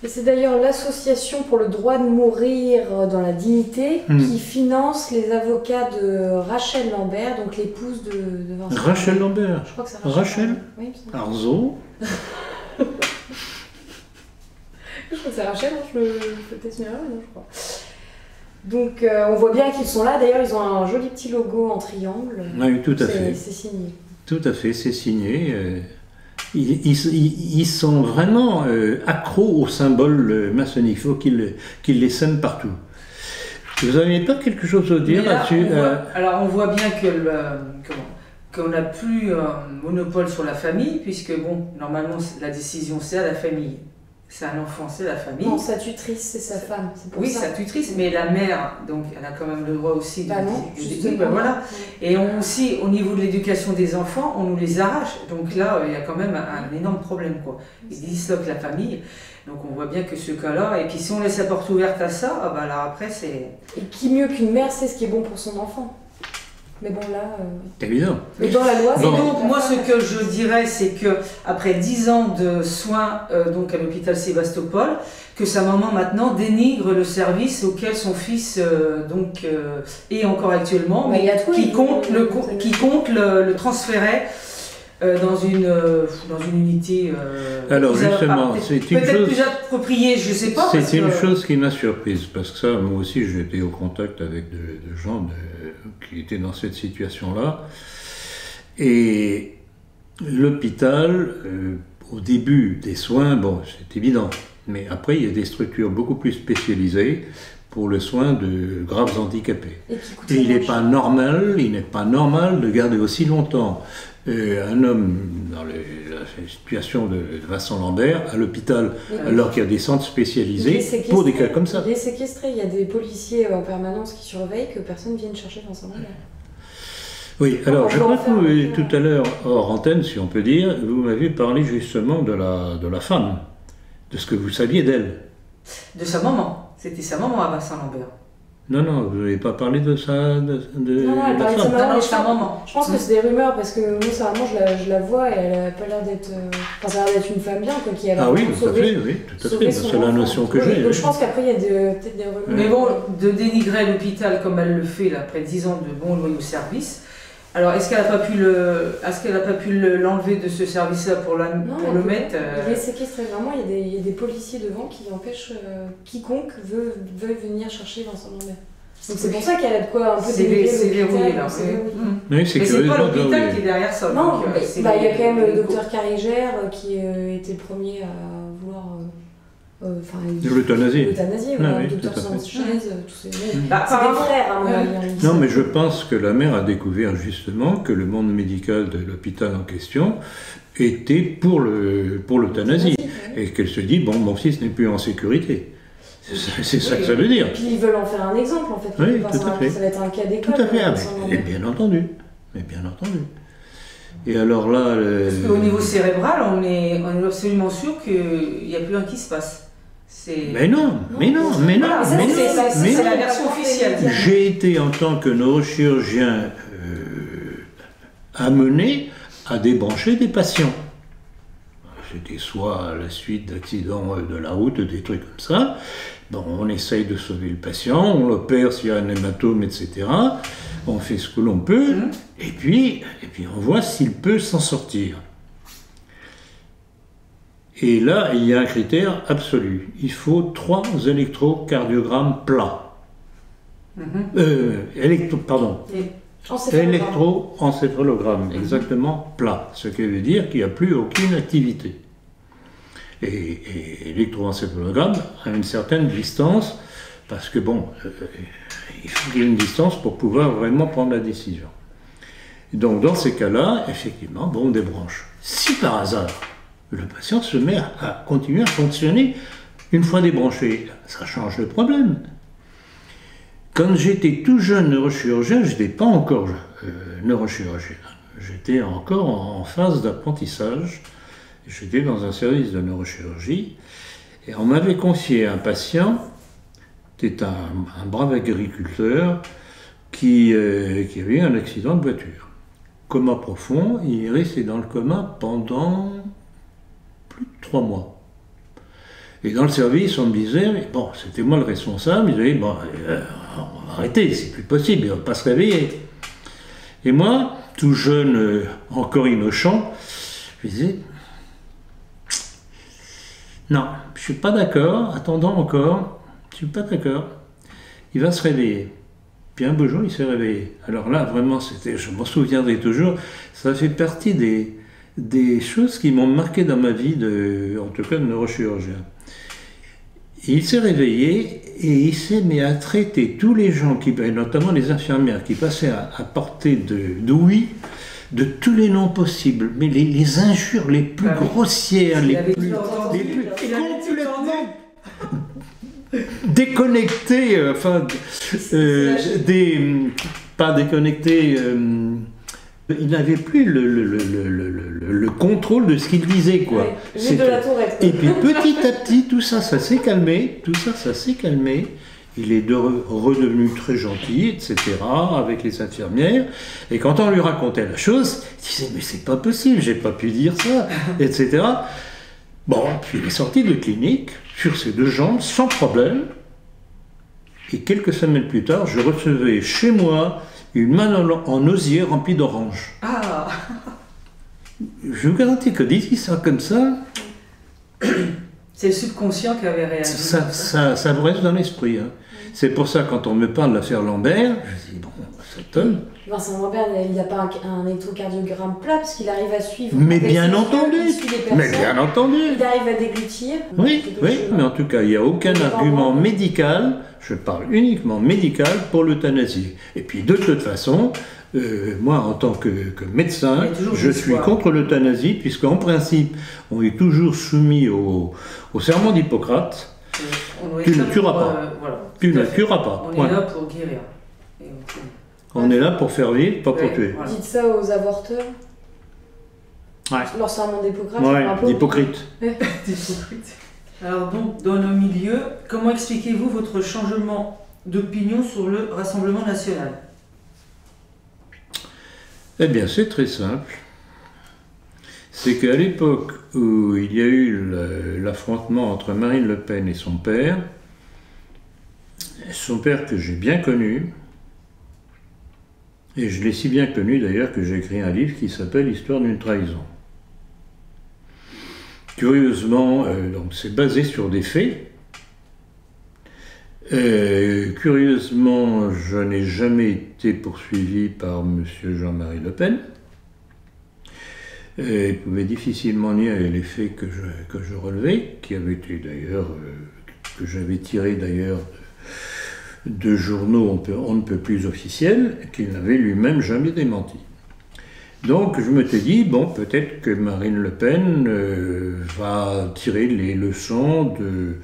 [SPEAKER 1] Et c'est d'ailleurs l'association pour le droit de mourir dans la dignité qui finance les avocats de Rachel Lambert, donc l'épouse de Vincent.
[SPEAKER 2] Rachel Lambert.
[SPEAKER 1] Je crois que c'est
[SPEAKER 2] Rachel.
[SPEAKER 1] Oui,
[SPEAKER 2] Arzo.
[SPEAKER 1] Je crois que c'est Rachel, je peut-être une erreur, mais non, je crois. Donc on voit bien qu'ils sont là, d'ailleurs ils ont un joli petit logo en triangle.
[SPEAKER 2] Oui, tout à fait.
[SPEAKER 1] C'est signé.
[SPEAKER 2] Tout à fait, c'est signé. Ils sont vraiment accros au symbole maçonnique, il faut qu'ils les sèment partout. Vous n'avez pas quelque chose à dire là-dessus?
[SPEAKER 3] Alors on voit bien que qu'on n'a plus monopole sur la famille, puisque bon, normalement la décision c'est à la famille. C'est un enfant, c'est la famille.
[SPEAKER 1] Non, sa tutrice, c'est sa femme.
[SPEAKER 3] Oui, sa tutrice, mais la mère, donc elle a quand même le droit aussi de... voilà. Et aussi, au niveau de l'éducation des enfants, on nous les arrache. Donc là, il y a quand même un énorme problème, quoi. Ils disloquent la famille. Donc on voit bien que ce cas-là, et puis si on laisse la porte ouverte à ça, ah bah là après c'est...
[SPEAKER 1] Et qui mieux qu'une mère sait ce qui est bon pour son enfant? Mais bon, là.
[SPEAKER 2] C'est évident.
[SPEAKER 1] Mais dans la loi,
[SPEAKER 3] Et donc, moi, ce que je dirais, c'est que après 10 ans de soins donc à l'hôpital Sébastopol, que sa maman maintenant dénigre le service auquel son fils est encore actuellement, mais qui compte le transférer dans une unité
[SPEAKER 2] alors justement, c'est une
[SPEAKER 3] peut-être
[SPEAKER 2] chose
[SPEAKER 3] plus appropriée, je sais pas.
[SPEAKER 2] C'est une chose qui m'a surprise, parce que ça, moi aussi, j'étais au contact avec de gens qui étaient dans cette situation-là. Et l'hôpital, au début des soins, bon, c'est évident, mais après, il y a des structures beaucoup plus spécialisées pour le soin de graves handicapés. Et il n'est pas normal de garder aussi longtemps un homme dans la situation de Vincent Lambert à l'hôpital, alors qu'il y a des centres spécialisés pour des cas comme ça.
[SPEAKER 1] Il est séquestré, il y a des policiers en permanence qui surveillent que personne ne vienne chercher Vincent Lambert.
[SPEAKER 2] Oui, alors je crois que tout à l'heure, hors antenne, si on peut dire, vous m'avez parlé justement de la femme, de ce que vous saviez d'elle.
[SPEAKER 3] De sa maman, c'était sa maman à Vincent Lambert.
[SPEAKER 2] Non, vous n'avez pas parlé de ça,
[SPEAKER 1] non, elle parlait de sa maman. Je pense que c'est des rumeurs, parce que moi, sa maman, je la vois, et elle n'a pas l'air d'être... ça a l'air d'être une femme bien, quoi, qui a
[SPEAKER 2] oui, tout à fait, c'est la notion que j'ai.
[SPEAKER 1] Donc je pense qu'après, il y a peut-être des rumeurs.
[SPEAKER 3] Mais bon, de dénigrer l'hôpital comme elle le fait, là, après 10 ans de bons loyaux services, alors est-ce qu'elle n'a pas pu l'enlever de ce service-là pour le mettre
[SPEAKER 1] Il est séquestré, vraiment, il y a des policiers devant qui empêchent quiconque veuille venir chercher Vincent Lambert. Donc c'est pour ça qu'elle a de quoi un peu délier
[SPEAKER 3] c'est verrouillé là.
[SPEAKER 2] Mais c'est
[SPEAKER 3] pas l'hôpital qui est derrière ça.
[SPEAKER 1] Non, il y a quand même le docteur Carrégère qui était le premier à vouloir...
[SPEAKER 2] l'euthanasie,
[SPEAKER 1] le docteur Sanchez, tous ces c'est des frères à mon avis.
[SPEAKER 2] Non, mais je pense que la mère a découvert justement que le monde médical de l'hôpital en question était pour l'euthanasie, et qu'elle se dit, bon, mon fils n'est plus en sécurité. C'est ça que ça veut dire.
[SPEAKER 1] Et puis ils veulent en faire un exemple, en fait.
[SPEAKER 2] Oui, tout à fait.
[SPEAKER 1] Ça va être un cas d'école.
[SPEAKER 2] Tout à fait, mais bien entendu. Et alors là...
[SPEAKER 3] Parce qu'au niveau cérébral, on est absolument sûr qu'il n'y a plus rien qui se passe.
[SPEAKER 2] Mais non.
[SPEAKER 3] C'est la version officielle.
[SPEAKER 2] J'ai été en tant que neurochirurgien amené à débrancher des patients. C'était soit à la suite d'accidents de la route, des trucs comme ça. Bon, on essaye de sauver le patient, on l'opère s'il y a un hématome, etc. On fait ce que l'on peut, et puis on voit s'il peut s'en sortir. Et là, il y a un critère absolu. Il faut 3 électrocardiogrammes plats. Électroencéphalogramme, exactement plat. Ce qui veut dire qu'il n'y a plus aucune activité. Et l'électroencéphalogramme a une certaine distance, parce que bon, il faut qu'il y ait une distance pour pouvoir vraiment prendre la décision. Donc dans ces cas-là, effectivement, on débranche. Si par hasard, le patient se met à continuer à fonctionner une fois débranché, ça change le problème. Quand j'étais tout jeune neurochirurgien, je n'étais pas encore neurochirurgien. J'étais encore en phase d'apprentissage. J'étais dans un service de neurochirurgie et on m'avait confié un patient, c'était un brave agriculteur qui avait eu un accident de voiture. Coma profond, il est resté dans le coma pendant plus de 3 mois. Et dans le service, on me disait, mais bon, c'était moi le responsable, il disait, bon, on va arrêter, c'est plus possible, il ne va pas se réveiller. Et moi, tout jeune, encore innocent, je disais, non, je ne suis pas d'accord, attendons encore, je ne suis pas d'accord, il va se réveiller. Puis un beau jour, il s'est réveillé. Alors là, vraiment, je m'en souviendrai toujours, ça fait partie des choses qui m'ont marqué dans ma vie, en tout cas de neurochirurgien. Il s'est réveillé et il s'est mis à traiter tous les gens, notamment les infirmières, qui passaient à portée d'ouïe, de tous les noms possibles, mais les injures les plus grossières, les plus complètement déconnectées, pas déconnectées, il n'avait plus le contrôle de ce qu'il disait, quoi.
[SPEAKER 1] Ouais, de la tourette.
[SPEAKER 2] Et puis petit à petit, tout ça s'est calmé, il est redevenu très gentil, etc., avec les infirmières. Et quand on lui racontait la chose, il disait « mais c'est pas possible, j'ai pas pu dire ça », etc. Bon, puis il est sorti de clinique sur ses 2 jambes, sans problème. Et quelques semaines plus tard, je recevais chez moi une main en osier remplie d'oranges.
[SPEAKER 3] Ah.
[SPEAKER 2] Je vous garantis que dit ça comme ça,
[SPEAKER 3] c'est le subconscient qui avait réagi.
[SPEAKER 2] Ça vous reste dans l'esprit. Hein. C'est pour ça, quand on me parle de l'affaire Lambert, je dis, bon, ça tombe.
[SPEAKER 1] Vincent Lambert, il n'a pas un électrocardiogramme plat, parce qu'il arrive à suivre.
[SPEAKER 2] Mais bien entendu. Mais bien entendu.
[SPEAKER 1] Il arrive à déglutir.
[SPEAKER 2] Oui, mais en tout cas, il n'y a aucun argument médical, je parle uniquement médical, pour l'euthanasie. Et puis, de toute façon, moi, en tant que médecin, je suis contre l'euthanasie, puisqu'en principe, on est toujours soumis au serment d'Hippocrate. Tu ne tueras pas.
[SPEAKER 3] Voilà,
[SPEAKER 2] tu ne tueras pas.
[SPEAKER 3] On est là pour guérir.
[SPEAKER 2] On est là pour faire vivre, pas pour tuer.
[SPEAKER 1] Voilà. Dites ça aux avorteurs.
[SPEAKER 2] Ouais.
[SPEAKER 1] Leur serment d'Hippocrate.
[SPEAKER 2] Ouais, d'Hippocrate.
[SPEAKER 3] Alors donc, dans nos milieux, comment expliquez-vous votre changement d'opinion sur le Rassemblement national?
[SPEAKER 2] Eh bien, c'est très simple. C'est qu'à l'époque où il y a eu l'affrontement entre Marine Le Pen et son père que j'ai bien connu, et je l'ai si bien connu d'ailleurs que j'ai écrit un livre qui s'appelle « Histoire d'une trahison ». Curieusement, donc c'est basé sur des faits. Curieusement, je n'ai jamais été poursuivi par M. Jean-Marie Le Pen. Il pouvait difficilement nier les faits que je relevais, qui avaient été d'ailleurs, que j'avais tirés d'ailleurs de journaux on ne peut plus officiels, qu'il n'avait lui-même jamais démenti. Donc je me suis dit, bon, peut-être que Marine Le Pen va tirer les leçons de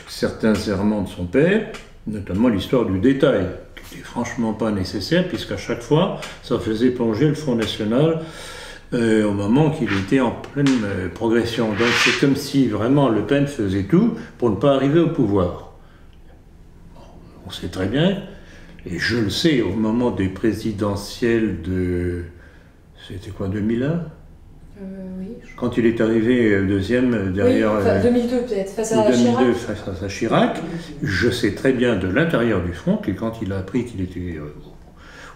[SPEAKER 2] certains errements de son père, notamment l'histoire du détail, qui n'était franchement pas nécessaire, puisqu'à chaque fois, ça faisait plonger le Front National au moment qu'il était en pleine progression. Donc c'est comme si vraiment Le Pen faisait tout pour ne pas arriver au pouvoir. Bon, on sait très bien, et je le sais, au moment des présidentielles de... C'était quoi, 2001
[SPEAKER 1] oui.
[SPEAKER 2] Quand il est arrivé deuxième derrière...
[SPEAKER 1] Oui, enfin, 2002 peut-être, face à
[SPEAKER 2] 2002,
[SPEAKER 1] Chirac.
[SPEAKER 2] face à Chirac. Je sais très bien de l'intérieur du front que quand il a appris qu'il était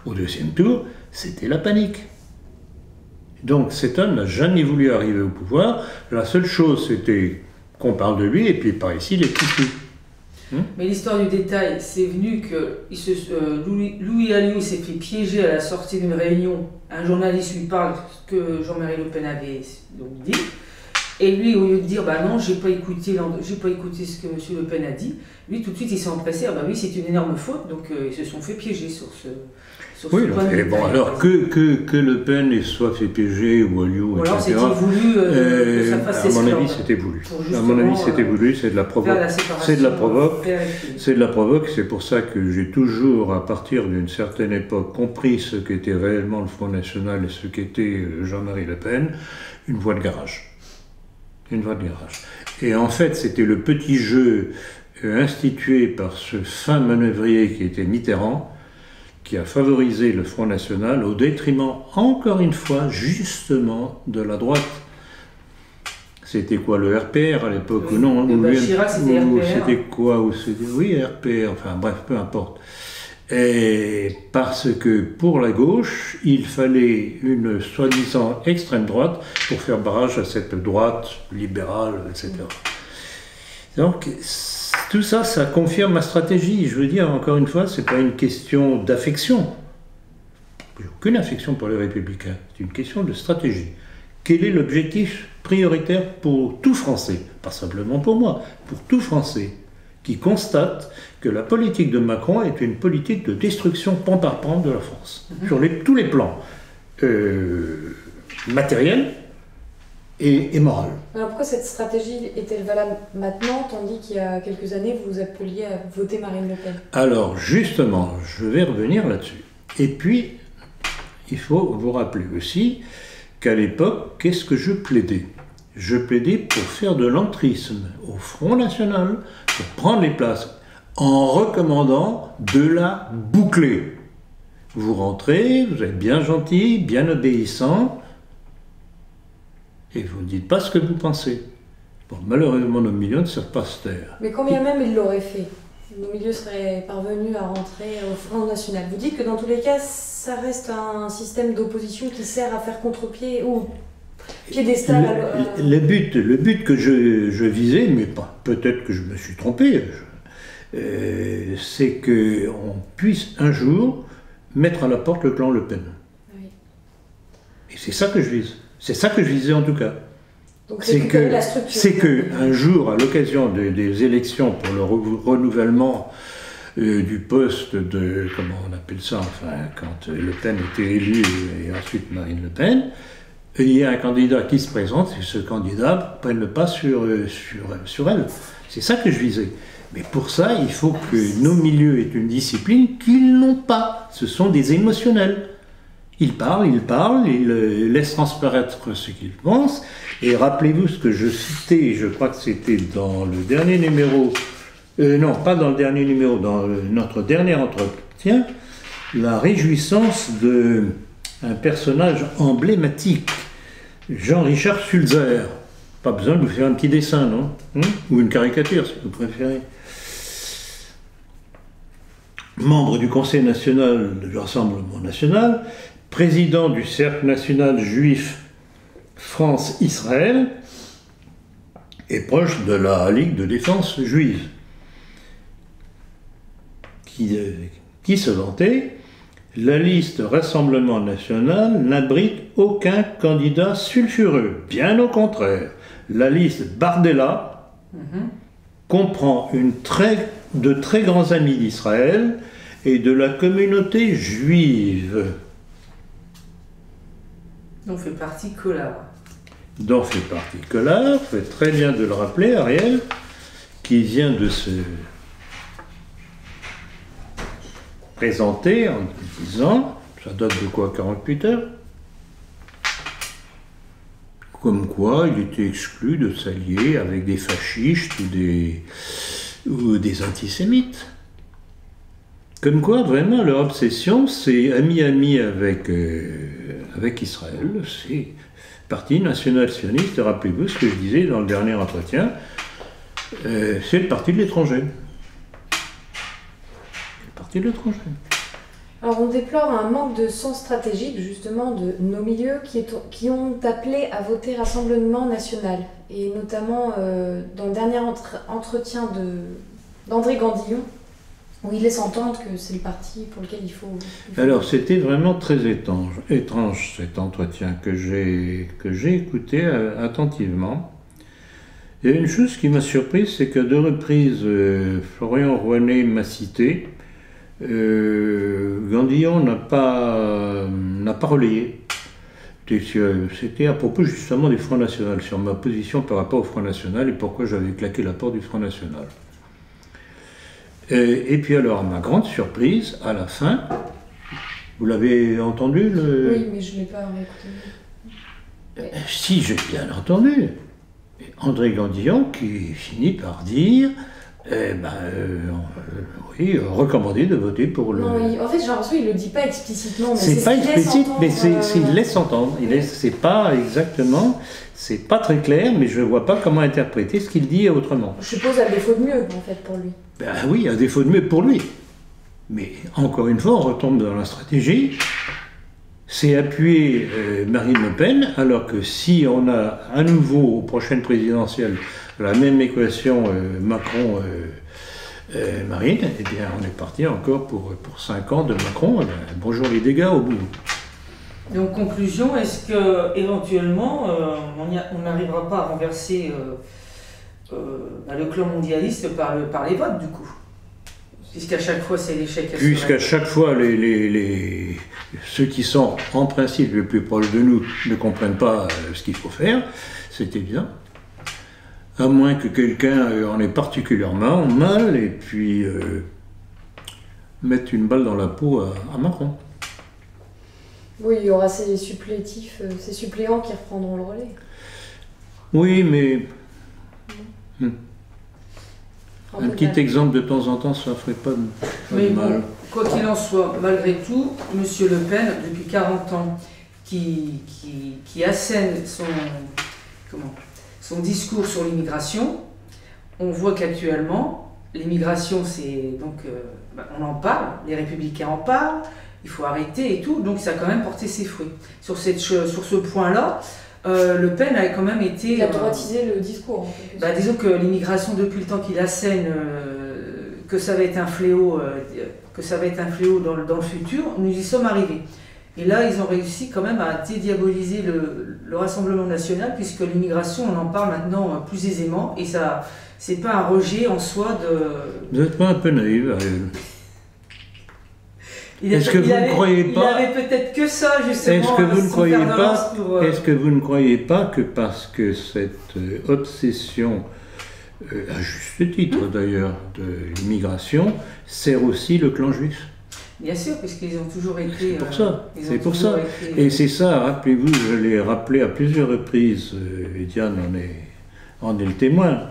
[SPEAKER 2] au deuxième tour, c'était la panique. Donc cet homme n'a jamais voulu arriver au pouvoir. La seule chose, c'était qu'on parle de lui, et puis par ici, les petits coups.
[SPEAKER 3] Mais l'histoire du détail, c'est venu que Louis Alliot s'est fait piéger à la sortie d'une réunion. Un journaliste lui parle que Jean-Marie Le Pen avait donc dit. Et lui, au lieu de dire « bah non, j'ai pas écouté ce que M. Le Pen a dit », lui, tout de suite, il s'est empressé « ah bah oui, c'est une énorme faute », donc ils se sont fait piéger sur ce
[SPEAKER 2] oui, et bon, alors que Le Pen soit fait piéger ou Alliot, etc.
[SPEAKER 3] C'était voulu que ça fasse
[SPEAKER 2] à mon avis, c'était voulu. À mon avis, c'était voulu, c'est de la provoque. C'est de la provoque. C'est de la provoque, c'est pour ça que j'ai toujours, à partir d'une certaine époque, compris ce qu'était réellement le Front National et ce qu'était Jean-Marie Le Pen, une voie de garage. Une voie de garage. Et en fait, c'était le petit jeu institué par ce fin manœuvrier qui était Mitterrand, qui a favorisé le Front National au détriment, encore une fois, justement, de la droite. C'était quoi, le RPR à l'époque ou non
[SPEAKER 3] Chirac, c'était RPR.
[SPEAKER 2] C'était quoi oui, RPR, enfin bref, peu importe. Et parce que pour la gauche, il fallait une soi-disant extrême droite pour faire barrage à cette droite libérale, etc. Donc, tout ça, ça confirme ma stratégie. Je veux dire, encore une fois, ce n'est pas une question d'affection. J'ai aucune affection pour les Républicains. C'est une question de stratégie. Quel est l'objectif prioritaire pour tout Français? Pas simplement pour moi, pour tout Français qui constate que la politique de Macron est une politique de destruction pan par pan de la France, sur tous les plans matériels et moral.
[SPEAKER 1] Alors pourquoi cette stratégie est-elle valable maintenant, tandis qu'il y a quelques années, vous vous appeliez à voter Marine Le Pen? Alors
[SPEAKER 2] justement, je vais revenir là-dessus. Et puis, il faut vous rappeler aussi qu'à l'époque, qu'est-ce que je plaidais? Je plaidais pour faire de l'entrisme au Front National, pour prendre les places en recommandant de la boucler. Vous rentrez, vous êtes bien gentil, bien obéissant, et vous ne dites pas ce que vous pensez. Bon, malheureusement, nos milieux ne savent pas se taire.
[SPEAKER 1] Mais combien même ils l'auraient fait, nos milieux seraient parvenus à rentrer au Front National. Vous dites que dans tous les cas, ça reste un système d'opposition qui sert à faire contre-pied ou piédestal.
[SPEAKER 2] Le but que je visais, mais peut-être que je me suis trompé, c'est qu'on puisse un jour mettre à la porte le clan Le Pen.
[SPEAKER 1] Oui.
[SPEAKER 2] Et c'est ça que je vise. C'est ça que je visais en tout cas.
[SPEAKER 1] Donc c'est
[SPEAKER 2] qu'un jour, à l'occasion des élections pour le renouvellement du poste de, comment on appelle ça, enfin, quand Le Pen était élu et ensuite Marine Le Pen, il y a un candidat qui se présente et ce candidat prenne le pas sur elle. C'est ça que je visais. Mais pour ça, il faut que nos milieux aient une discipline qu'ils n'ont pas. Ce sont des émotionnels. Ils parlent, ils laissent transparaître ce qu'ils pensent. Et rappelez-vous ce que je citais, je crois que c'était dans le dernier numéro, non, pas dans le dernier numéro, dans notre dernier entretien, la réjouissance d'un personnage emblématique, Jean-Richard Sulzer. Pas besoin de vous faire un petit dessin, non? Ou une caricature, si vous préférez. Membre du Conseil national du Rassemblement national, président du Cercle national juif France-Israël et proche de la Ligue de défense juive, qui se vantait: la liste Rassemblement national n'abrite aucun candidat sulfureux. Bien au contraire, la liste Bardella comprend de très grands amis d'Israël et de la communauté juive.
[SPEAKER 3] Dont fait partie Collard.
[SPEAKER 2] Dont fait partie Collard, fait très bien de le rappeler, Ariel, qui vient de se présenter en disant, ça date de quoi, 48 heures? Comme quoi il était exclu de s'allier avec des fascistes ou des antisémites. Comme quoi, vraiment, leur obsession, c'est ami-ami avec Israël, c'est parti national sioniste, rappelez-vous ce que je disais dans le dernier entretien, c'est le parti de l'étranger. Le parti de l'étranger.
[SPEAKER 1] Alors on déplore un manque de sens stratégique justement de nos milieux qui ont appelé à voter Rassemblement national. Et notamment dans le dernier entretien d'André Gandillon, où il laisse entendre que c'est le parti pour lequel il faut...
[SPEAKER 2] Alors c'était vraiment très étrange cet entretien que j'ai écouté attentivement. Et une chose qui m'a surpris, c'est qu'à 2 reprises, Florian Rouanet m'a cité, Gandillon n'a pas relayé. C'était à propos justement du Front National, sur ma position par rapport au Front National et pourquoi j'avais claqué la porte du Front National. Et puis alors, à ma grande surprise, à la fin, vous l'avez entendu
[SPEAKER 1] Oui, mais je ne l'ai pas écouté.
[SPEAKER 2] Si, j'ai bien entendu. André Gandillon qui finit par dire, oui, recommander de voter pour le...
[SPEAKER 1] Non, en fait, j'ai l'impression qu'il ne le dit pas explicitement.
[SPEAKER 2] C'est pas explicite, mais il laisse entendre. C'est pas exactement, c'est pas très clair, mais je ne vois pas comment interpréter ce qu'il dit autrement.
[SPEAKER 1] Je suppose à défaut de mieux, en fait, pour lui.
[SPEAKER 2] Ben oui, à défaut de mieux pour lui. Mais encore une fois, on retombe dans la stratégie. C'est appuyer Marine Le Pen, alors que si on a à nouveau aux prochaines présidentielles la même équation Macron-Marine, eh bien on est parti encore pour 5 ans de Macron. Eh bien, bonjour les dégâts au bout.
[SPEAKER 3] Donc conclusion, est-ce que éventuellement on n'arrivera pas à renverser le clan mondialiste par les votes du coup? Puisqu'à chaque fois c'est l'échec.
[SPEAKER 2] Puisqu'à chaque fois ceux qui sont en principe les plus proches de nous ne comprennent pas ce qu'il faut faire, c'était bien. À moins que quelqu'un en ait particulièrement mal et puis mette une balle dans la peau à Macron.
[SPEAKER 1] Oui, il y aura ces supplétifs, ces suppléants qui reprendront le relais.
[SPEAKER 2] Oui, mais... Un petit exemple de temps en temps, ça ne ferait pas de mal.
[SPEAKER 3] Bon, quoi qu'il en soit, malgré tout, M. Le Pen, depuis 40 ans, qui assène son discours sur l'immigration, on voit qu'actuellement, l'immigration, c'est donc, on en parle, les Républicains en parlent, il faut arrêter et tout, donc ça a quand même porté ses fruits. Sur ce point-là, Le Pen a quand même été...
[SPEAKER 1] Il a droitisé le discours. En fait.
[SPEAKER 3] Disons que l'immigration, depuis le temps qu'il assène, que ça va être un fléau, dans le futur, nous y sommes arrivés. Et là, ils ont réussi quand même à dédiaboliser le Rassemblement national, puisque l'immigration, on en parle maintenant plus aisément, et ça, c'est pas un rejet en soi de...
[SPEAKER 2] Vous n'êtes pas un peu naïf, Ariel?
[SPEAKER 3] Est-ce que vous ne croyez pas... Il avait peut-être que ça, justement.
[SPEAKER 2] Est-ce que vous ne croyez pas que parce que cette obsession, à juste titre d'ailleurs, de l'immigration, sert aussi le clan juif?
[SPEAKER 3] Bien sûr, puisqu'ils ont toujours été...
[SPEAKER 2] C'est pour ça. C'est pour ça. Et c'est ça, rappelez-vous, je l'ai rappelé à plusieurs reprises, et Diane en est le témoin.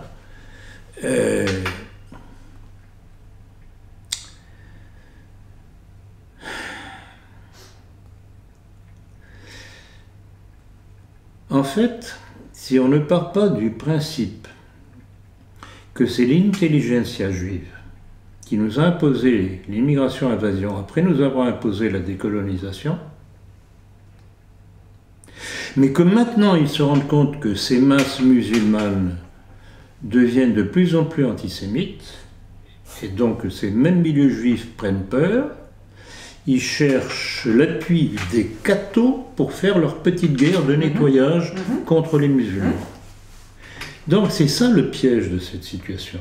[SPEAKER 2] En fait, si on ne part pas du principe que c'est l'intelligentsia juive qui nous a imposé l'immigration-invasion après nous avoir imposé la décolonisation, mais que maintenant ils se rendent compte que ces masses musulmanes deviennent de plus en plus antisémites, et donc que ces mêmes milieux juifs prennent peur, ils cherchent l'appui des cathos pour faire leur petite guerre de nettoyage contre les musulmans. Donc c'est ça le piège de cette situation.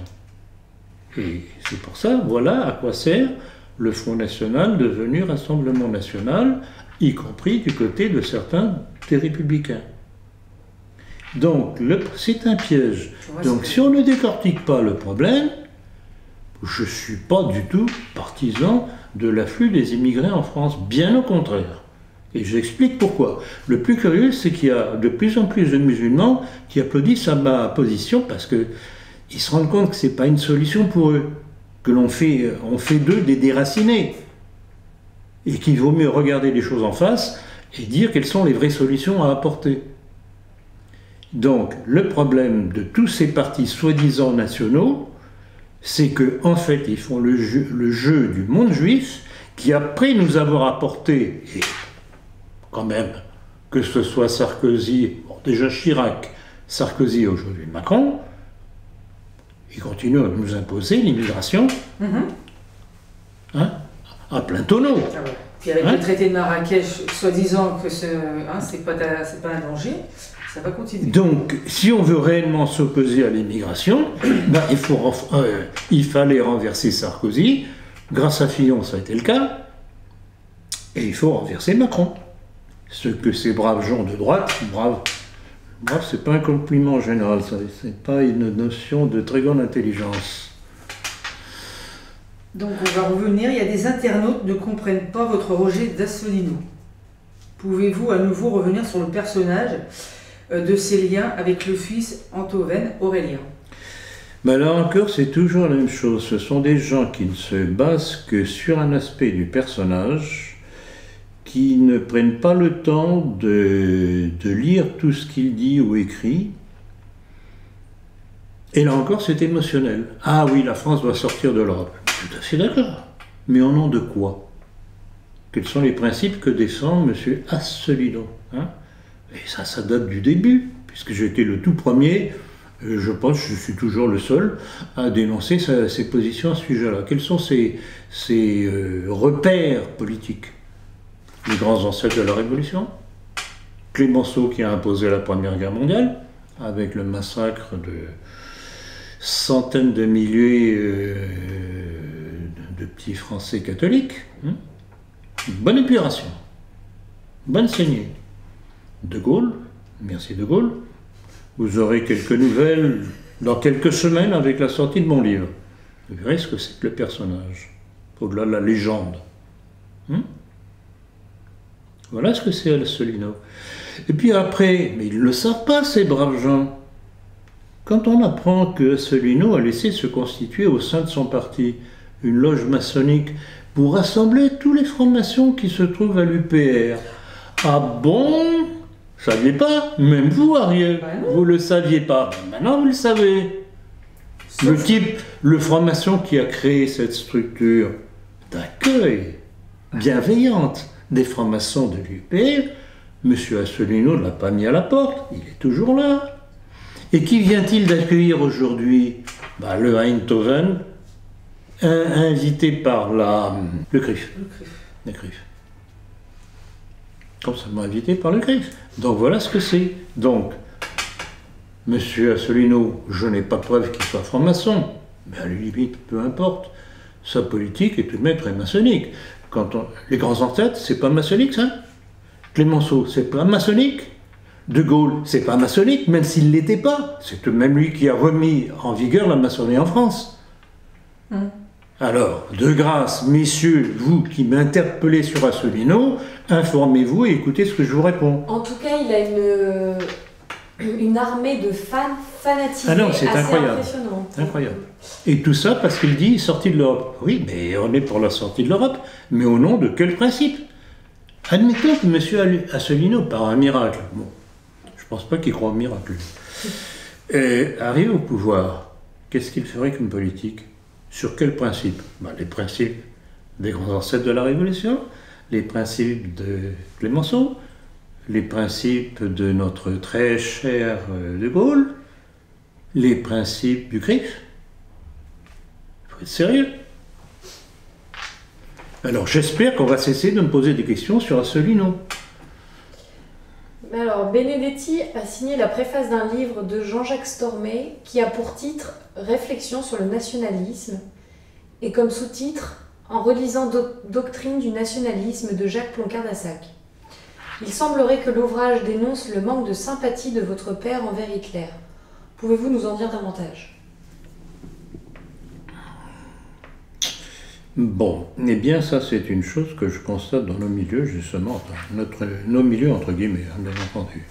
[SPEAKER 2] Et c'est pour ça, voilà à quoi sert le Front National devenu Rassemblement National, y compris du côté de certains des Républicains. Donc c'est un piège. Donc si on ne décortique pas le problème, je ne suis pas du tout partisan de l'afflux des immigrés en France, bien au contraire. Et j'explique pourquoi. Le plus curieux, c'est qu'il y a de plus en plus de musulmans qui applaudissent à ma position parce qu'ils se rendent compte que ce n'est pas une solution pour eux, que on fait d'eux des déracinés, et qu'il vaut mieux regarder les choses en face et dire quelles sont les vraies solutions à apporter. Donc, le problème de tous ces partis soi-disant nationaux, c'est qu'en fait, ils font le jeu du monde juif, qui après nous avoir apporté, et quand même, que ce soit Sarkozy, bon, déjà Chirac, Sarkozy, aujourd'hui Macron, ils continuent à nous imposer l'immigration à plein tonneau.
[SPEAKER 3] Ah ouais. Puis avec le traité de Marrakech, soi-disant que c'est pas un danger, ça va continuer.
[SPEAKER 2] Donc, si on veut réellement s'opposer à l'immigration, il fallait renverser Sarkozy. Grâce à Fillon, ça a été le cas. Et il faut renverser Macron. Ce que ces braves gens de droite, brave, c'est pas un compliment général, ça, c'est pas une notion de très grande intelligence.
[SPEAKER 3] Donc on va revenir, il y a des internautes qui ne comprennent pas votre rejet d'Assolino. Pouvez-vous à nouveau revenir sur le personnage de ses liens avec le fils Antoven Aurélien?
[SPEAKER 2] Ben là encore, c'est toujours la même chose. Ce sont des gens qui ne se basent que sur un aspect du personnage, qui ne prennent pas le temps de lire tout ce qu'il dit ou écrit. Et là encore, c'est émotionnel. Ah oui, la France doit sortir de l'Europe. Tout à fait d'accord. Mais au nom de quoi? Quels sont les principes que défend M. Asselineau, Et ça date du début, puisque j'étais le tout premier, je pense que je suis toujours le seul, à dénoncer ses positions à ce sujet-là. Quels sont ses repères politiques? Les grands ancêtres de la Révolution, Clémenceau qui a imposé la Première Guerre mondiale, avec le massacre de centaines de milliers de petits Français catholiques. Bonne épuration, bonne saignée. De Gaulle, merci De Gaulle, vous aurez quelques nouvelles dans quelques semaines avec la sortie de mon livre. Vous verrez ce que c'est que le personnage, au-delà de la légende. Voilà ce que c'est Asselineau. Et puis après, mais ils ne le savent pas, ces braves gens. Quand on apprend que Asselineau a laissé se constituer au sein de son parti une loge maçonnique pour rassembler tous les francs-maçons qui se trouvent à l'UPR, ah bon? Vous ne saviez pas? Même vous, Ariel, vous ne le saviez pas. Mais maintenant, vous le savez. Le type, le franc-maçon qui a créé cette structure d'accueil bienveillante des francs-maçons de l'UPR, M. Asselineau ne l'a pas mis à la porte, il est toujours là. Et qui vient-il d'accueillir aujourd'hui? Le Eindhoven, invité par le CRIF. Le CRIF. Constamment invité par le CRIF. Donc voilà ce que c'est. Donc, M. Asselineau, je n'ai pas de preuve qu'il soit franc-maçon, mais à la limite, peu importe. Sa politique est tout de même très maçonnique. Les grands en tête, c'est pas maçonnique, ça? Clémenceau, c'est pas maçonnique? De Gaulle, c'est pas maçonnique, même s'il ne l'était pas. C'est tout de même lui qui a remis en vigueur la maçonnerie en France. Alors, de grâce, messieurs, vous qui m'interpellez sur Asselineau, informez-vous et écoutez ce que je vous réponds.
[SPEAKER 1] En tout cas, il a une armée de fans fanatisés.
[SPEAKER 2] Ah non, c'est
[SPEAKER 1] assez
[SPEAKER 2] incroyable.
[SPEAKER 1] Impressionnante.
[SPEAKER 2] Incroyable. Et tout ça parce qu'il dit sortie de l'Europe. Oui, mais on est pour la sortie de l'Europe, mais au nom de quel principe? Admettons que M. Asselineau, par un miracle, bon, je ne pense pas qu'il croit au miracle, arrive au pouvoir, qu'est-ce qu'il ferait comme politique? Sur quels principes? Les principes des grands ancêtres de la Révolution, les principes de Clémenceau, les principes de notre très cher De Gaulle, les principes du CRIF. Il faut être sérieux. Alors j'espère qu'on va cesser de me poser des questions sur Asselineau.
[SPEAKER 1] Alors, Benedetti a signé la préface d'un livre de Jean-Jacques Stormé qui a pour titre « Réflexion sur le nationalisme » et comme sous-titre « En relisant Doctrine du nationalisme » de Jacques Ploncart-d'Assac. Il semblerait que l'ouvrage dénonce le manque de sympathie de votre père envers Hitler. Pouvez-vous nous en dire davantage?
[SPEAKER 2] Bon, eh bien ça c'est une chose que je constate dans nos milieux justement, nos milieux entre guillemets, bien entendu.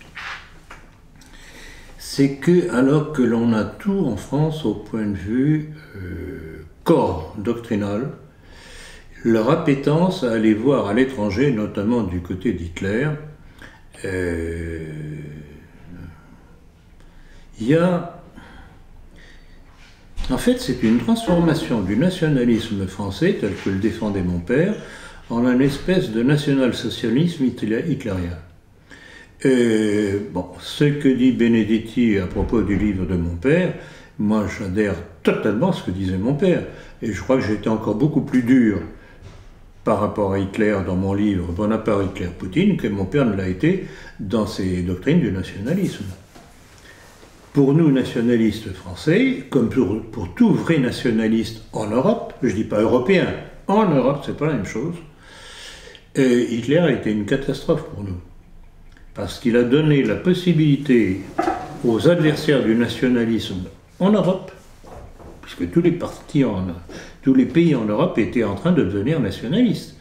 [SPEAKER 2] C'est que alors que l'on a tout en France au point de vue corps doctrinal, leur appétence à aller voir à l'étranger, notamment du côté d'Hitler, il y a... En fait, c'est une transformation du nationalisme français, tel que le défendait mon père, en une espèce de national-socialisme hitlérien. Ce que dit Benedetti à propos du livre de mon père, moi j'adhère totalement à ce que disait mon père, et je crois que j'étais encore beaucoup plus dur par rapport à Hitler dans mon livre Bonaparte, Hitler, Poutine, que mon père ne l'a été dans ses doctrines du nationalisme. Pour nous, nationalistes français, comme pour tout vrai nationaliste en Europe, je ne dis pas européen, en Europe, c'est pas la même chose, Hitler a été une catastrophe pour nous. Parce qu'il a donné la possibilité aux adversaires du nationalisme en Europe, puisque tous les pays en Europe étaient en train de devenir nationalistes.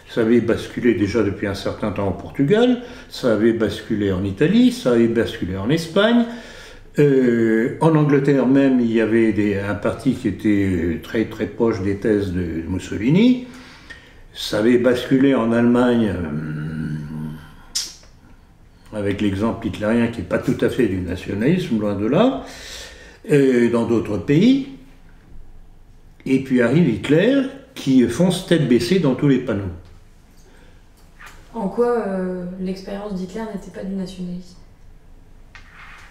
[SPEAKER 2] Ça avait basculé déjà depuis un certain temps au Portugal, ça avait basculé en Italie, ça avait basculé en Espagne. En Angleterre même, il y avait un parti qui était très très proche des thèses de Mussolini. Ça avait basculé en Allemagne avec l'exemple hitlérien qui n'est pas tout à fait du nationalisme, loin de là, dans d'autres pays. Et puis arrive Hitler qui fonce tête baissée dans tous les panneaux.
[SPEAKER 1] En quoi l'expérience d'Hitler n'était pas du nationalisme?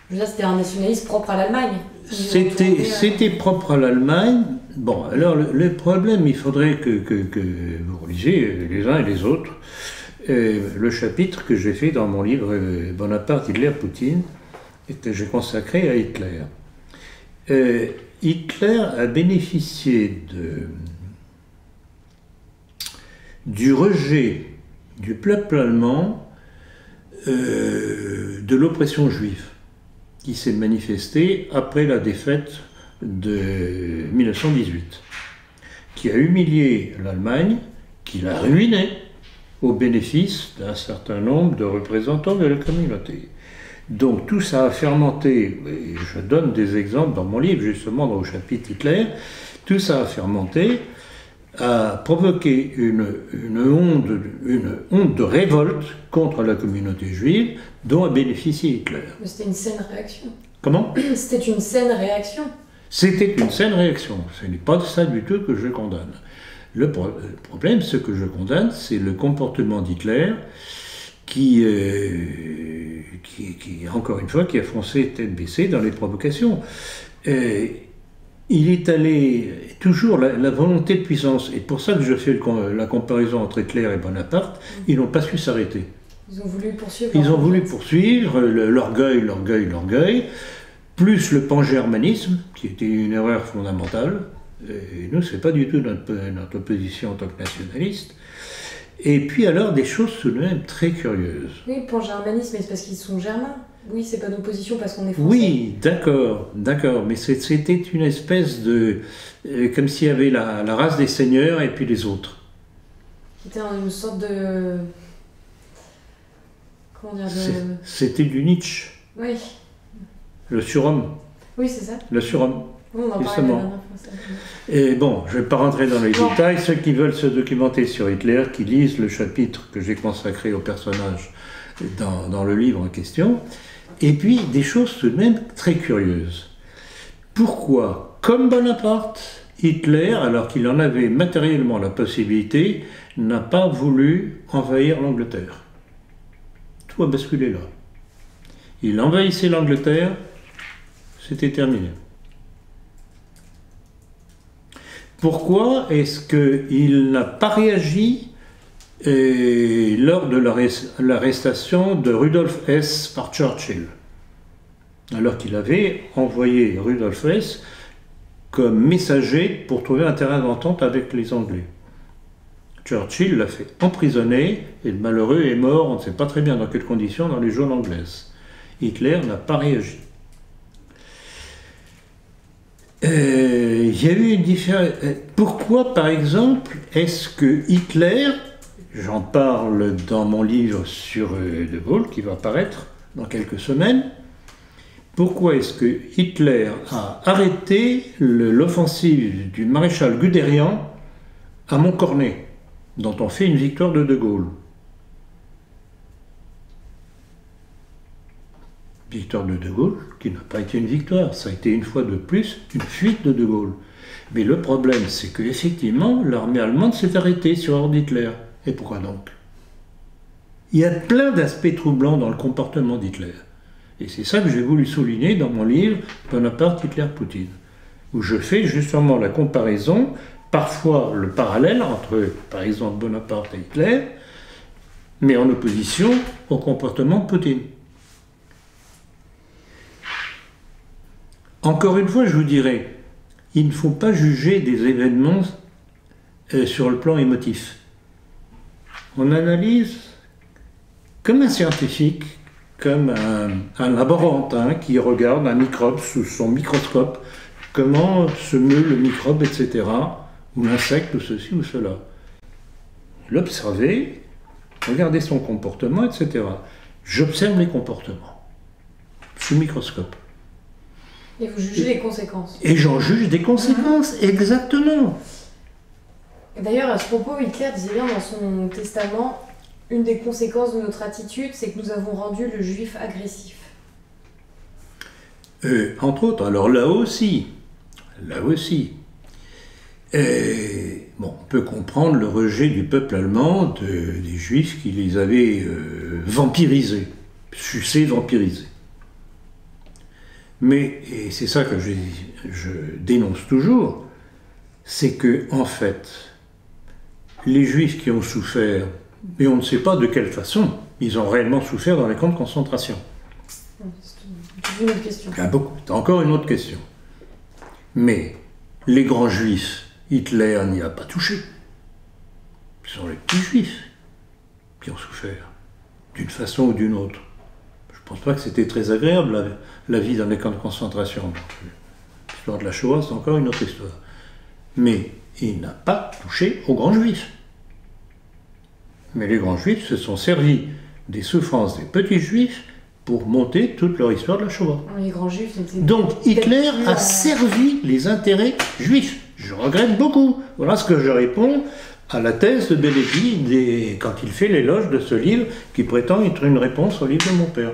[SPEAKER 1] Je veux dire, c'était un nationalisme propre à l'Allemagne.
[SPEAKER 2] C'était propre à l'Allemagne. Bon, alors le problème, il faudrait que vous relisiez les uns et les autres le chapitre que j'ai fait dans mon livre Bonaparte, Hitler, Poutine, et que j'ai consacré à Hitler. Hitler a bénéficié du rejet du peuple allemand de l'oppression juive, qui s'est manifestée après la défaite de 1918, qui a humilié l'Allemagne, qui l'a ruinée au bénéfice d'un certain nombre de représentants de la communauté. Donc tout ça a fermenté, et je donne des exemples dans mon livre, justement, dans le chapitre Hitler, tout ça a fermenté, a provoqué une onde de révolte contre la communauté juive dont a bénéficié Hitler.
[SPEAKER 1] Mais c'était une saine réaction.
[SPEAKER 2] Comment ?
[SPEAKER 1] C'était une saine réaction.
[SPEAKER 2] C'était une saine réaction. Ce n'est pas ça du tout que je condamne. Le problème, ce que je condamne, c'est le comportement d'Hitler qui, encore une fois, qui a foncé tête baissée dans les provocations. Il est allé toujours la volonté de puissance. Et pour ça que je fais la comparaison entre Hitler et Bonaparte, ils n'ont pas su s'arrêter.
[SPEAKER 1] Ils ont voulu poursuivre.
[SPEAKER 2] Ils ont voulu poursuivre l'orgueil, plus le pan-germanisme, qui était une erreur fondamentale. Et nous, c'est pas du tout notre position en tant que nationaliste. Et puis alors, des choses tout de même très curieuses.
[SPEAKER 1] Oui, le pan-germanisme, mais c'est parce qu'ils sont germains. Oui, c'est pas nos positions parce qu'on est français.
[SPEAKER 2] Oui, d'accord, mais c'était une espèce de... comme s'il y avait la race des seigneurs et puis les autres.
[SPEAKER 1] C'était une sorte de... Comment dire
[SPEAKER 2] C'était du Nietzsche.
[SPEAKER 1] Oui.
[SPEAKER 2] Le surhomme.
[SPEAKER 1] Oui, c'est ça.
[SPEAKER 2] Le surhomme.
[SPEAKER 1] Oui, on en parlait la dernière fois.
[SPEAKER 2] Et bon, je ne vais pas rentrer dans les détails. Ceux qui veulent se documenter sur Hitler, qui lisent le chapitre que j'ai consacré au personnage dans le livre en question. Et puis, des choses tout de même très curieuses. Pourquoi, comme Bonaparte, Hitler, alors qu'il en avait matériellement la possibilité, n'a pas voulu envahir l'Angleterre? Tout a basculé là. Il envahissait l'Angleterre, c'était terminé. Pourquoi est-ce qu'il n'a pas réagi lors de l'arrestation de Rudolf Hess par Churchill, alors qu'il avait envoyé Rudolf Hess comme messager pour trouver un terrain d'entente avec les Anglais? Churchill l'a fait emprisonner et le malheureux est mort, on ne sait pas très bien dans quelles conditions, dans les geôles anglaises. Hitler n'a pas réagi. Il y a eu une différence. Pourquoi, par exemple, est-ce que Hitler, j'en parle dans mon livre sur De Gaulle, qui va paraître dans quelques semaines, pourquoi est-ce que Hitler a arrêté l'offensive du maréchal Guderian à Montcornet, dont on fait une victoire de Gaulle? Victoire de Gaulle, qui n'a pas été une victoire, ça a été une fois de plus une fuite de Gaulle. Mais le problème, c'est qu'effectivement, l'armée allemande s'est arrêtée sur ordre d'Hitler. Et pourquoi donc? Il y a plein d'aspects troublants dans le comportement d'Hitler. Et c'est ça que j'ai voulu souligner dans mon livre Bonaparte, Hitler, Poutine, où je fais justement la comparaison, parfois le parallèle entre, par exemple, Bonaparte et Hitler, mais en opposition au comportement de Poutine. Encore une fois, je vous dirais, il ne faut pas juger des événements sur le plan émotif. On analyse comme un scientifique, comme un laborantin qui regarde un microbe sous son microscope, comment se meut le microbe, etc., ou l'insecte, ou ceci ou cela. L'observer, regarder son comportement, etc. J'observe les comportements sous microscope.
[SPEAKER 1] Et vous jugez les conséquences.
[SPEAKER 2] Et j'en juge des conséquences, exactement.
[SPEAKER 1] D'ailleurs, à ce propos, Hitler disait bien dans son testament, une des conséquences de notre attitude, c'est que nous avons rendu le juif agressif.
[SPEAKER 2] Entre autres, alors là aussi. Bon, on peut comprendre le rejet du peuple allemand des juifs qui les avaient vampirisés, sucés, vampirisés. Mais, et c'est ça que je dénonce toujours, c'est que, en fait, les Juifs qui ont souffert, mais on ne sait pas de quelle façon, ils ont réellement souffert dans les camps de concentration.
[SPEAKER 1] C'est une autre question.
[SPEAKER 2] C'est encore une autre question. Mais les grands Juifs, Hitler n'y a pas touché. Ce sont les petits Juifs qui ont souffert, d'une façon ou d'une autre. Je ne pense pas que c'était très agréable, la vie dans les camps de concentration. L'histoire de la Shoah, c'est encore une autre histoire. Mais il n'a pas touché aux grands juifs. Mais les grands juifs se sont servis des souffrances des petits juifs pour monter toute leur histoire de la Shoah.
[SPEAKER 1] Les grands juifs étaient...
[SPEAKER 2] Donc Hitler a servi les intérêts juifs. Je regrette beaucoup. Voilà ce que je réponds à la thèse de Bellamy quand il fait l'éloge de ce livre qui prétend être une réponse au livre de mon père.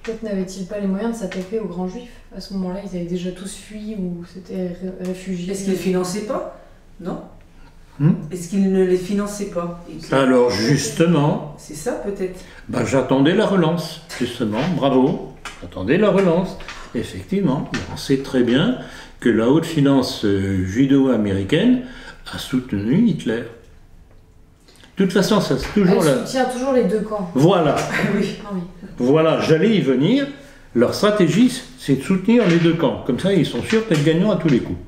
[SPEAKER 1] Peut-être n'avaient-ils pas les moyens de s'attaquer aux grands juifs? À ce moment-là, ils avaient déjà tous fui ou s'étaient réfugiés.
[SPEAKER 3] Est-ce qu'ils ne finançaient pas? Non. Est-ce qu'ils ne les finançaient pas?
[SPEAKER 2] Alors justement...
[SPEAKER 3] C'est ça peut-être.
[SPEAKER 2] Ben, j'attendais la relance, justement, bravo. J'attendais la relance. Effectivement, on sait très bien que la haute finance judo-américaine a soutenu Hitler. De toute façon, ça c'est toujours
[SPEAKER 1] Elle soutient toujours les deux camps.
[SPEAKER 2] Voilà.
[SPEAKER 3] Oui.
[SPEAKER 1] Ah oui.
[SPEAKER 2] Voilà, j'allais y venir. Leur stratégie, c'est de soutenir les deux camps. Comme ça, ils sont sûrs d'être gagnants à tous les coups.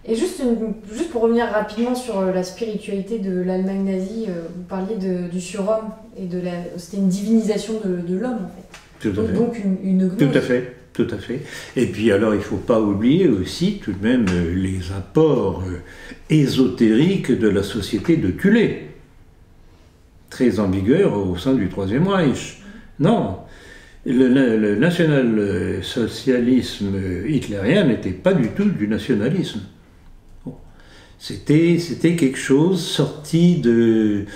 [SPEAKER 1] Et juste pour revenir rapidement sur la spiritualité de l'Allemagne nazie, vous parliez du surhomme et c'était une divinisation de l'homme en fait.
[SPEAKER 2] Tout à fait.
[SPEAKER 1] Donc une gnose.
[SPEAKER 2] Tout à fait. Tout à fait. Et puis alors, il ne faut pas oublier aussi tout de même les apports ésotériques de la société de Thulé, très ambigueur au sein du Troisième Reich. Non, le national-socialisme hitlérien n'était pas du tout du nationalisme. Bon. C'était quelque chose sorti de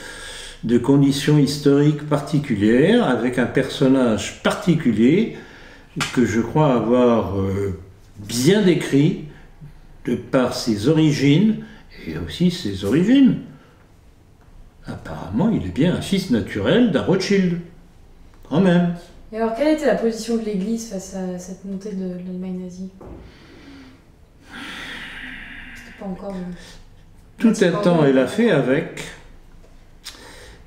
[SPEAKER 2] conditions historiques particulières, avec un personnage particulier, que je crois avoir bien décrit de par ses origines et aussi ses origines. Apparemment, il est bien un fils naturel d'un Rothschild, quand même.
[SPEAKER 1] Et alors, quelle était la position de l'Église face à cette montée de l'Allemagne nazie? C'était pas encore...
[SPEAKER 2] Tout un temps, elle a fait avec...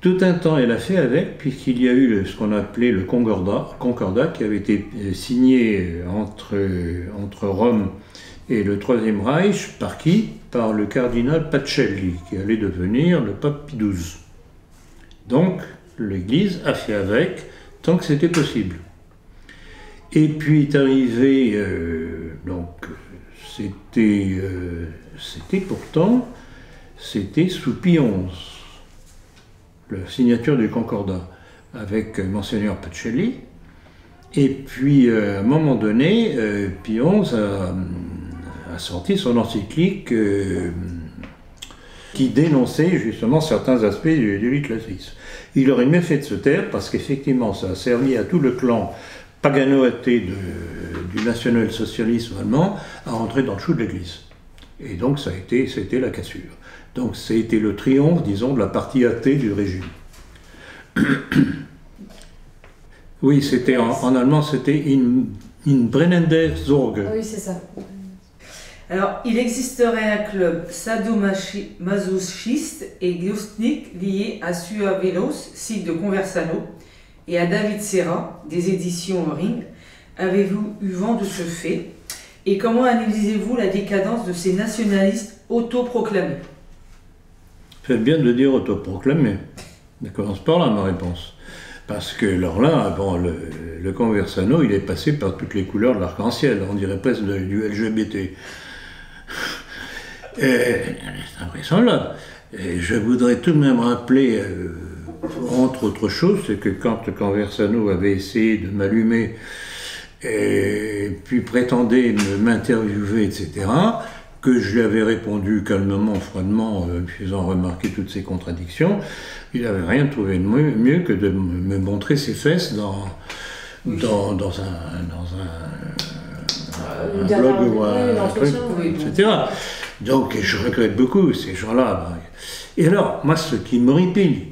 [SPEAKER 2] Tout un temps, elle a fait avec, puisqu'il y a eu ce qu'on appelait le Concordat, qui avait été signé entre Rome et le Troisième Reich, par qui? Par le cardinal Pacelli, qui allait devenir le pape Pie XII. Donc, l'Église a fait avec, tant que c'était possible. Et puis est arrivé, c'était sous Pie XI. La signature du Concordat avec Monseigneur Pacelli. Et puis, à un moment donné, Pie XI a sorti son encyclique qui dénonçait justement certains aspects du l'hitlérisme. Il aurait mieux fait de se taire parce qu'effectivement, ça a servi à tout le clan pagano-athée du national-socialisme allemand à rentrer dans le chou de l'Église. Et donc, c'était la cassure. Donc, ça a été le triomphe, disons, de la partie athée du régime. Oui, c'était en allemand, c'était in brennender Sorge.
[SPEAKER 1] Oui, c'est ça.
[SPEAKER 3] Alors, il existerait un club sadomasochiste et gnostique lié à Suavelos, site de Conversano, et à David Serra, des éditions Ring. Avez-vous eu vent de ce fait? Et comment analysez-vous la décadence de ces nationalistes autoproclamés?
[SPEAKER 2] Faites bien de dire autoproclamé. Ça commence par là ma réponse. Parce que alors là, bon, le Conversano, il est passé par toutes les couleurs de l'arc-en-ciel, on dirait presque du LGBT. C'est invraisemblable. Et je voudrais tout de même rappeler, entre autres choses, c'est que quand le Conversano avait essayé de m'allumer, et puis prétendait m'interviewer, etc., que je lui avais répondu calmement, froidement, faisant remarquer toutes ces contradictions, il n'avait rien trouvé de mieux que de me montrer ses fesses dans un blog ou un truc, etc. Donc je regrette beaucoup ces gens-là. Et alors, moi, ce qui m'horripile,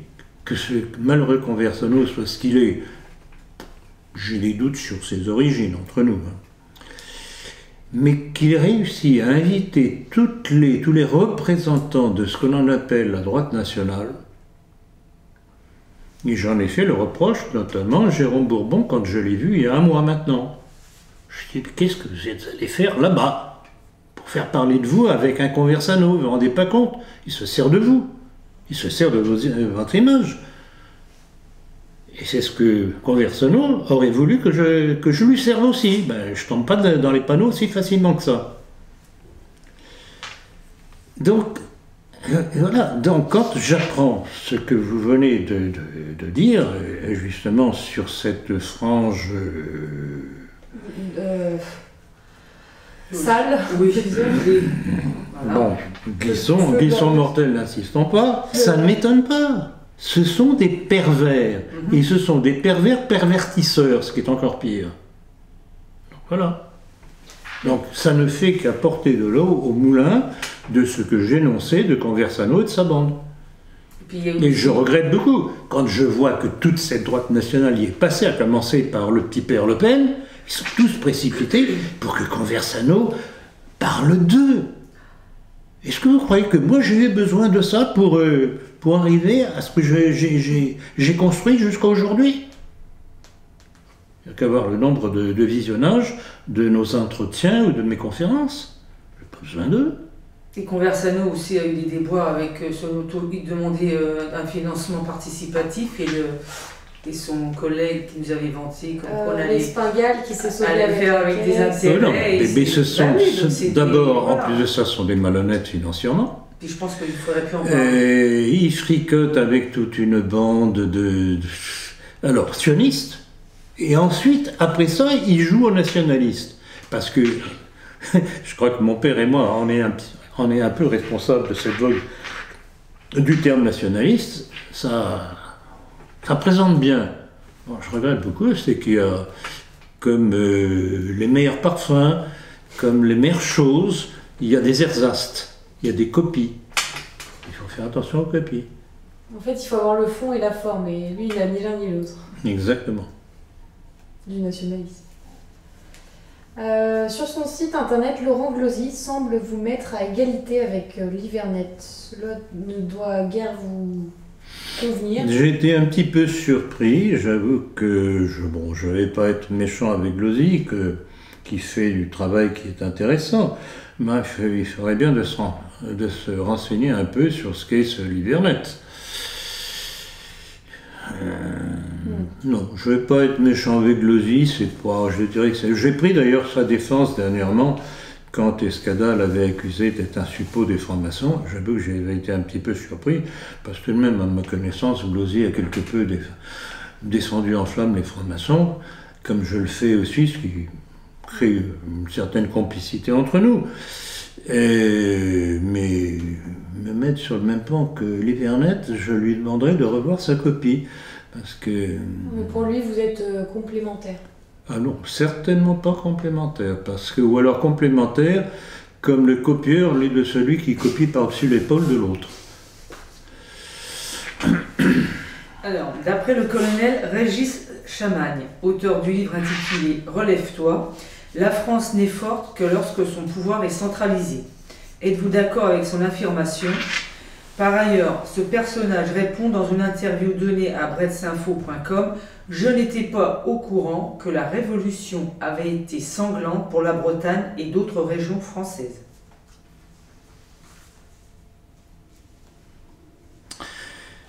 [SPEAKER 2] que ce malheureux Conversano soit ce qu'il est, j'ai des doutes sur ses origines entre nous, mais qu'il réussit à inviter tous les représentants de ce que l'on appelle la droite nationale. Et j'en ai fait le reproche, notamment Jérôme Bourbon, quand je l'ai vu il y a un mois maintenant. Je dis, qu'est-ce que vous êtes allé faire là-bas pour faire parler de vous avec un Conversano? Vous ne vous rendez pas compte? Il se sert de vous. Il se sert de votre image. Et c'est ce que Conversano aurait voulu que je lui serve aussi. Ben, je ne tombe pas dans les panneaux aussi facilement que ça. Donc, Et voilà, donc quand j'apprends ce que vous venez de dire, justement sur cette frange
[SPEAKER 1] sale,
[SPEAKER 3] Oui.
[SPEAKER 1] Voilà.
[SPEAKER 2] bon, glissons mortels, n'insistons pas, ça ne m'étonne pas. Ce sont des pervers, et ce sont des pervers pervertisseurs, ce qui est encore pire. Donc voilà. Donc ça ne fait qu'apporter de l'eau au moulin de ce que j'énonçais de Conversano et de sa bande. Et je regrette beaucoup, quand je vois que toute cette droite nationale y est passée, à commencer par le petit père Le Pen, ils sont tous précipités pour que Conversano parle d'eux. Est-ce que vous croyez que moi j'ai eu besoin de ça pour arriver à ce que j'ai construit jusqu'à aujourd'hui? Il n'y a qu'à voir le nombre de visionnages de nos entretiens ou de mes conférences. Je n'ai pas besoin d'eux.
[SPEAKER 3] Et Conversano aussi a eu des déboires avec il demandait un financement participatif et son collègue qui nous avait vanté comme on allait
[SPEAKER 1] Espingale qui s'est sauvé
[SPEAKER 3] avec des intérêts.
[SPEAKER 2] Non, mais ce sont d'abord,
[SPEAKER 3] voilà.
[SPEAKER 2] En plus de ça, ce sont des malhonnêtes financièrement.
[SPEAKER 3] Puis je pense qu'il ne faudrait plus en parler.
[SPEAKER 2] Ils fricotent avec toute une bande alors, sionistes. Et ensuite, après ça, ils jouent aux nationalistes. Parce que je crois que mon père et moi, on est un peu responsables de cette vogue du terme nationaliste. Ça présente bien. Bon, je regrette beaucoup, c'est qu'il y a comme les meilleurs parfums, comme les meilleures choses, il y a des ersatz, il y a des copies. Il faut faire attention aux copies.
[SPEAKER 1] En fait, il faut avoir le fond et la forme, et lui, il n'a ni l'un ni l'autre.
[SPEAKER 2] Exactement.
[SPEAKER 1] Du nationalisme. Sur son site internet, Laurent Glosy semble vous mettre à égalité avec l'Hivernet. Cela ne doit guère vous convenir.
[SPEAKER 2] J'ai été un petit peu surpris. J'avoue que je ne vais pas être méchant avec Glosy, qui fait du travail qui est intéressant. Mais il faudrait bien de se renseigner un peu sur ce qu'est ce l'Hivernet. Non, je ne vais pas être méchant avec Glosy, c'est pas. Je dirais que c'est. J'ai pris d'ailleurs sa défense dernièrement quand Escada l'avait accusé d'être un suppôt des francs-maçons. J'avoue que j'avais été un petit peu surpris, parce que même à ma connaissance, Glosy a quelque peu descendu en flammes les francs-maçons, comme je le fais aussi, ce qui crée une certaine complicité entre nous. Mais me mettre sur le même plan que l'Hivernet, je lui demanderai de revoir sa copie. Parce que...
[SPEAKER 1] Mais pour lui, vous êtes complémentaire.
[SPEAKER 2] Ah non, certainement pas complémentaire. Ou alors complémentaire, comme le copieur l'est de celui qui copie par-dessus l'épaule de l'autre.
[SPEAKER 3] Alors, d'après le colonel Régis Chamagne, auteur du livre intitulé « Relève-toi », la France n'est forte que lorsque son pouvoir est centralisé. Êtes-vous d'accord avec son affirmation ? Par ailleurs, ce personnage répond dans une interview donnée à bretsinfo.com « Je n'étais pas au courant que la révolution avait été sanglante pour la Bretagne et d'autres régions françaises. »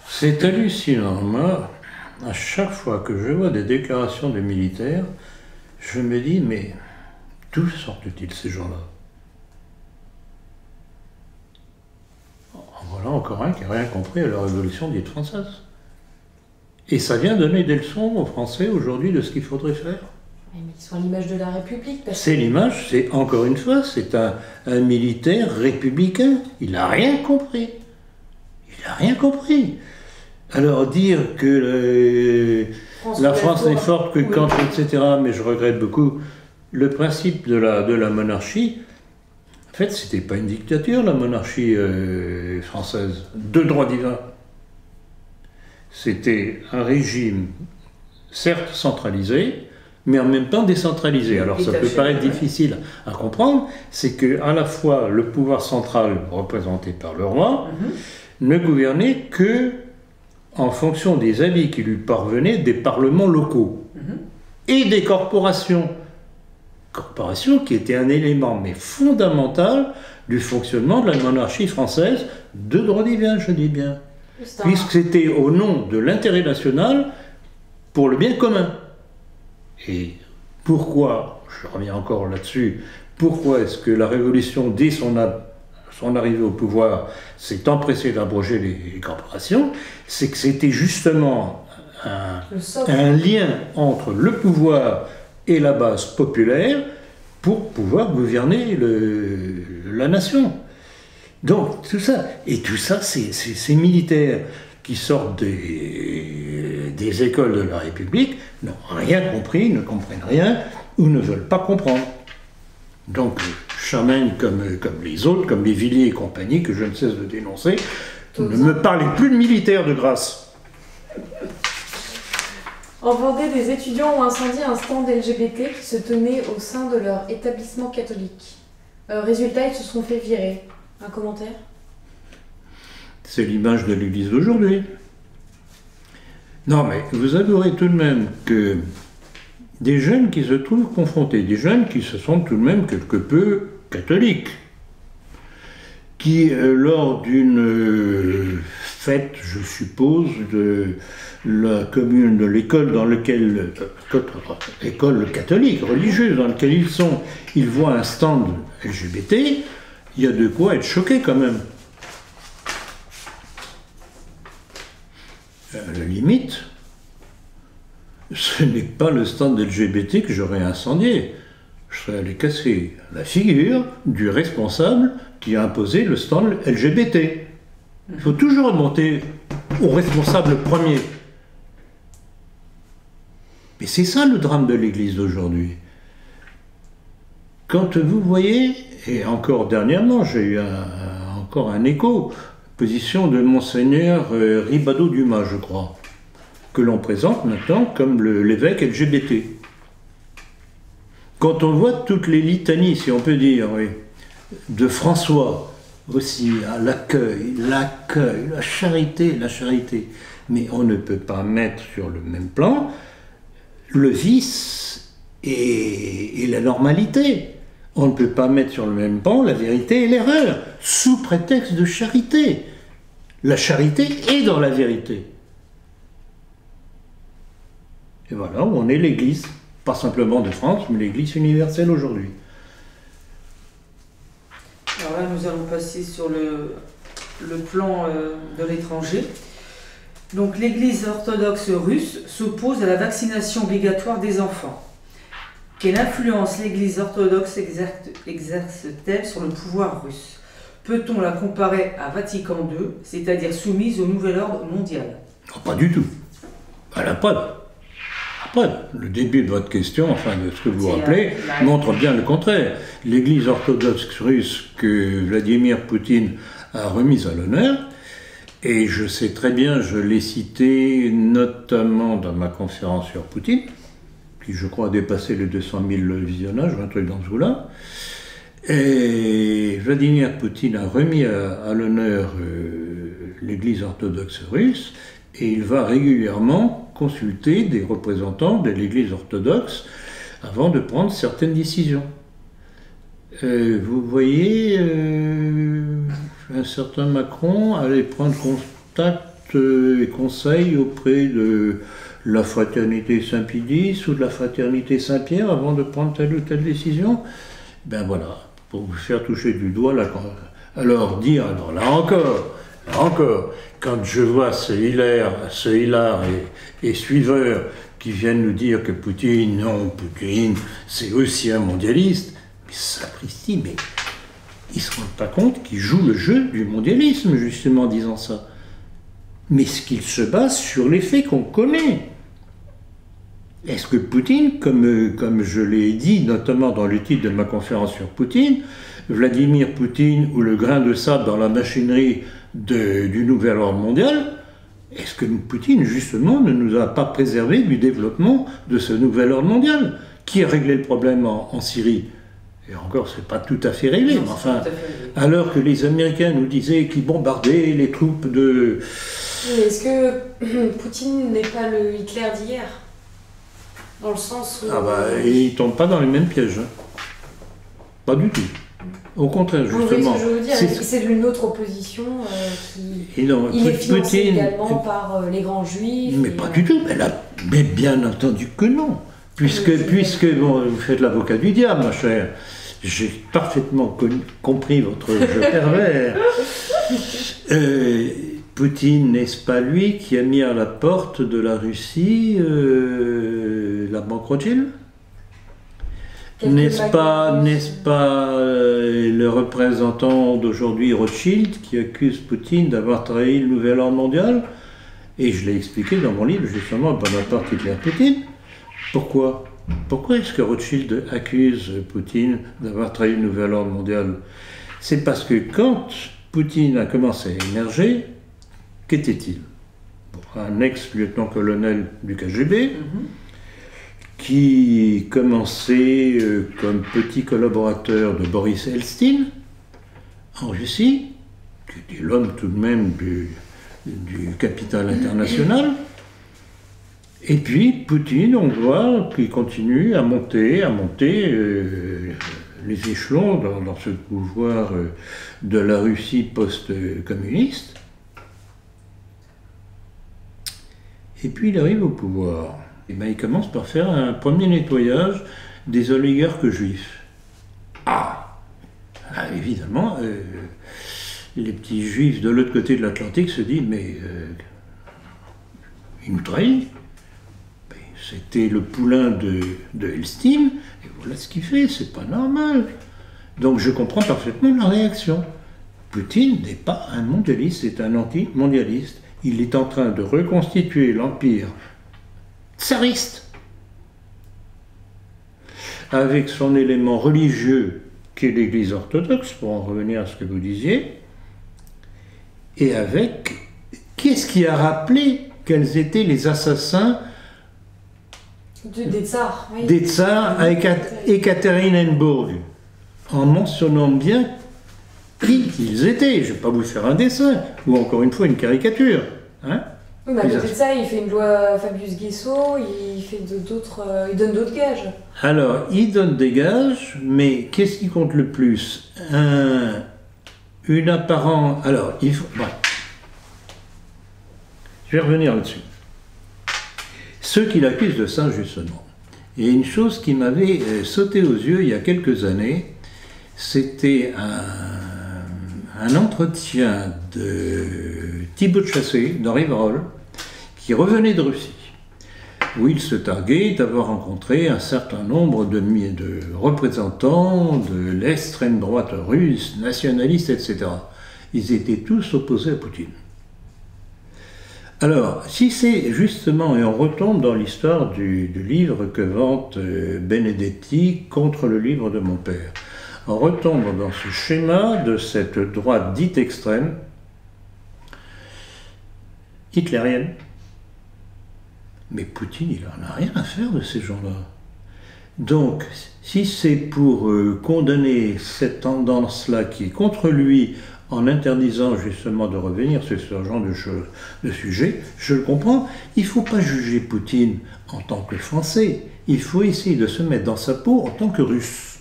[SPEAKER 2] C'est hallucinant. Moi, à chaque fois que je vois des déclarations de militaires, je me dis, mais d'où sortent-ils ces gens-là? Voilà encore un qui n'a rien compris à la Révolution dite française. Et ça vient donner des leçons aux Français aujourd'hui de ce qu'il faudrait faire.
[SPEAKER 1] Mais ils sont à l'image de la République.
[SPEAKER 2] C'est l'image, c'est encore une fois, c'est un militaire républicain. Il n'a rien compris. Il n'a rien compris. Alors dire que la France n'est forte que quand, etc., mais je regrette beaucoup, le principe de la monarchie, en fait, c'était pas une dictature, la monarchie française, de droit divin. C'était un régime, certes centralisé, mais en même temps décentralisé. Alors ça peut paraître difficile à comprendre, c'est que à la fois le pouvoir central, représenté par le roi, ne gouvernait que en fonction des avis qui lui parvenaient des parlements locaux et des corporations. Corporation qui était un élément mais fondamental du fonctionnement de la monarchie française de droit divin, je dis bien. Puisque c'était au nom de l'intérêt national pour le bien commun. Et pourquoi, je reviens encore là-dessus, pourquoi est-ce que la Révolution, dès son son arrivée au pouvoir s'est empressé d'abroger les corporations, c'est que c'était justement un lien entre le pouvoir et la base populaire pour pouvoir gouverner la nation. Donc tout ça, c'est ces militaires qui sortent des écoles de la République n'ont rien compris, ne comprennent rien ou ne veulent pas comprendre. Donc Chamaine comme les autres, comme les Villiers et compagnie, que je ne cesse de dénoncer, ne me parlez plus de militaires de grâce.
[SPEAKER 1] En Vendée, des étudiants ont incendié un stand LGBT qui se tenait au sein de leur établissement catholique. Résultat, ils se sont fait virer. Un commentaire ?
[SPEAKER 2] C'est l'image de l'Église d'aujourd'hui. Non, mais vous avouerez tout de même que des jeunes qui se trouvent confrontés, des jeunes qui se sentent tout de même quelque peu catholiques, qui, lors d'une fête, je suppose, de la commune, de l'école dans laquelle, école catholique, religieuse, dans laquelle ils voient un stand LGBT, il y a de quoi être choqué quand même. À la limite, ce n'est pas le stand LGBT que j'aurais incendié. Je serais allé casser la figure du responsable qui a imposé le stand LGBT. Il faut toujours remonter au responsable premier. Mais c'est ça le drame de l'Église d'aujourd'hui. Quand vous voyez, et encore dernièrement, j'ai eu encore un écho, position de Monseigneur Ribado-Dumas, je crois, que l'on présente maintenant comme l'évêque LGBT. Quand on voit toutes les litanies, si on peut dire, oui, de François aussi, à l'accueil, la charité, mais on ne peut pas mettre sur le même plan le vice et la normalité. On ne peut pas mettre sur le même plan la vérité et l'erreur, sous prétexte de charité. La charité est dans la vérité. Et voilà, on est l'Église, pas simplement de France, mais l'Église universelle aujourd'hui.
[SPEAKER 3] Alors là, nous allons passer sur le plan de l'étranger. Donc, l'Église orthodoxe russe s'oppose à la vaccination obligatoire des enfants. Quelle influence l'Église orthodoxe exerce-t-elle sur le pouvoir russe? Peut-on la comparer à Vatican II, c'est-à-dire soumise au nouvel ordre mondial?
[SPEAKER 2] Oh, pas du tout. À la preuve. Le début de votre question, enfin de ce que vous rappelez, montre bien le contraire. L'Église orthodoxe russe que Vladimir Poutine a remise à l'honneur, et je sais très bien, je l'ai cité notamment dans ma conférence sur Poutine, qui je crois a dépassé les 200 000 visionnages, un truc dans ce goût-là. Et Vladimir Poutine a remis à l'honneur l'Église orthodoxe russe, et il va régulièrement consulter des représentants de l'Église orthodoxe avant de prendre certaines décisions. Vous voyez, un certain Macron allait prendre contact et conseil auprès de la fraternité Saint-Pédis ou de la fraternité Saint-Pierre avant de prendre telle ou telle décision. Ben voilà, pour vous faire toucher du doigt, alors là encore, quand je vois ce Hilaire et suiveurs qui viennent nous dire que Poutine, c'est aussi un mondialiste, mais sapristi, mais ils ne se rendent pas compte qu'ils jouent le jeu du mondialisme, justement, en disant ça. Mais ce qu'il se base sur les faits qu'on connaît. Est-ce que Poutine, comme je l'ai dit, notamment dans le titre de ma conférence sur Poutine, Vladimir Poutine ou le grain de sable dans la machinerie du nouvel ordre mondial, est-ce que Poutine, justement, ne nous a pas préservé du développement de ce nouvel ordre mondial? Qui a réglé le problème en Syrie? Et encore, c'est pas tout à fait réglé, mais enfin, alors que les Américains nous disaient qu'ils bombardaient les troupes de...
[SPEAKER 1] Mais est-ce que Poutine n'est pas le Hitler d'hier? Dans le sens où...
[SPEAKER 2] Ah bah, il tombe pas dans les mêmes pièges. Hein. Pas du tout. Au contraire, justement.
[SPEAKER 1] Oui, ce que je veux dire, c'est d'une autre opposition qui...
[SPEAKER 2] Non,
[SPEAKER 1] il est financé également par les grands juifs.
[SPEAKER 2] Mais pas du tout. Mais bien entendu que non. Puisque bon, vous faites l'avocat du diable, ma chère. J'ai parfaitement compris votre jeu pervers. Poutine, n'est-ce pas lui qui a mis à la porte de la Russie la banque Rothschild? N'est-ce pas le représentant d'aujourd'hui Rothschild qui accuse Poutine d'avoir trahi le nouvel ordre mondial? Et je l'ai expliqué dans mon livre justement Bonaparte, Hitler, Poutine. Pourquoi est-ce que Rothschild accuse Poutine d'avoir trahi le nouvel ordre mondial? C'est parce que quand Poutine a commencé à émerger, qu'était-il? Un ex-lieutenant-colonel du KGB qui commençait comme petit collaborateur de Boris Eltsine en Russie, qui était l'homme tout de même du capital international. Et puis Poutine, on voit qu'il continue à monter les échelons dans ce pouvoir de la Russie post-communiste. Et puis il arrive au pouvoir. Et ben, il commence par faire un premier nettoyage des oligarques juifs. Évidemment, les petits juifs de l'autre côté de l'Atlantique se disent, mais il nous trahit. C'était le poulain de Eltsine, et voilà ce qu'il fait, c'est pas normal. Donc je comprends parfaitement la réaction. Poutine n'est pas un mondialiste, c'est un anti-mondialiste. Il est en train de reconstituer l'empire tsariste avec son élément religieux qui est l'Église orthodoxe, pour en revenir à ce que vous disiez, et avec qu'est-ce qui a rappelé quels étaient les assassins
[SPEAKER 1] des tsars, oui.
[SPEAKER 2] Des tsars à Ekaterinbourg, en mentionnant bien qui ils étaient. Je ne vais pas vous faire un dessin, ou encore une fois une caricature. Hein?
[SPEAKER 1] Oui, mais à côté de ça, il fait une loi Fabius Guessot, il donne d'autres gages.
[SPEAKER 2] Alors, il donne des gages, mais qu'est-ce qui compte le plus? Une apparente... Alors, il faut... Bon. Je vais revenir là-dessus. Ceux qui l'accusent de ça, justement. Et une chose qui m'avait sauté aux yeux il y a quelques années, c'était un entretien de Thibaut de Chassé, dans Rivarol, qui revenait de Russie, où il se targuait d'avoir rencontré un certain nombre de représentants de l'extrême droite russe, nationalistes, etc. Ils étaient tous opposés à Poutine. Alors, si c'est justement, et on retombe dans l'histoire du livre que vante Benedetti contre le livre de mon père, on retombe dans ce schéma de cette droite dite extrême, hitlérienne. Mais Poutine, il n'en a rien à faire de ces gens-là. Donc, si c'est pour condamner cette tendance-là qui est contre lui, en interdisant justement de revenir sur ce genre de sujet, je le comprends. Il ne faut pas juger Poutine en tant que Français. Il faut essayer de se mettre dans sa peau en tant que Russe.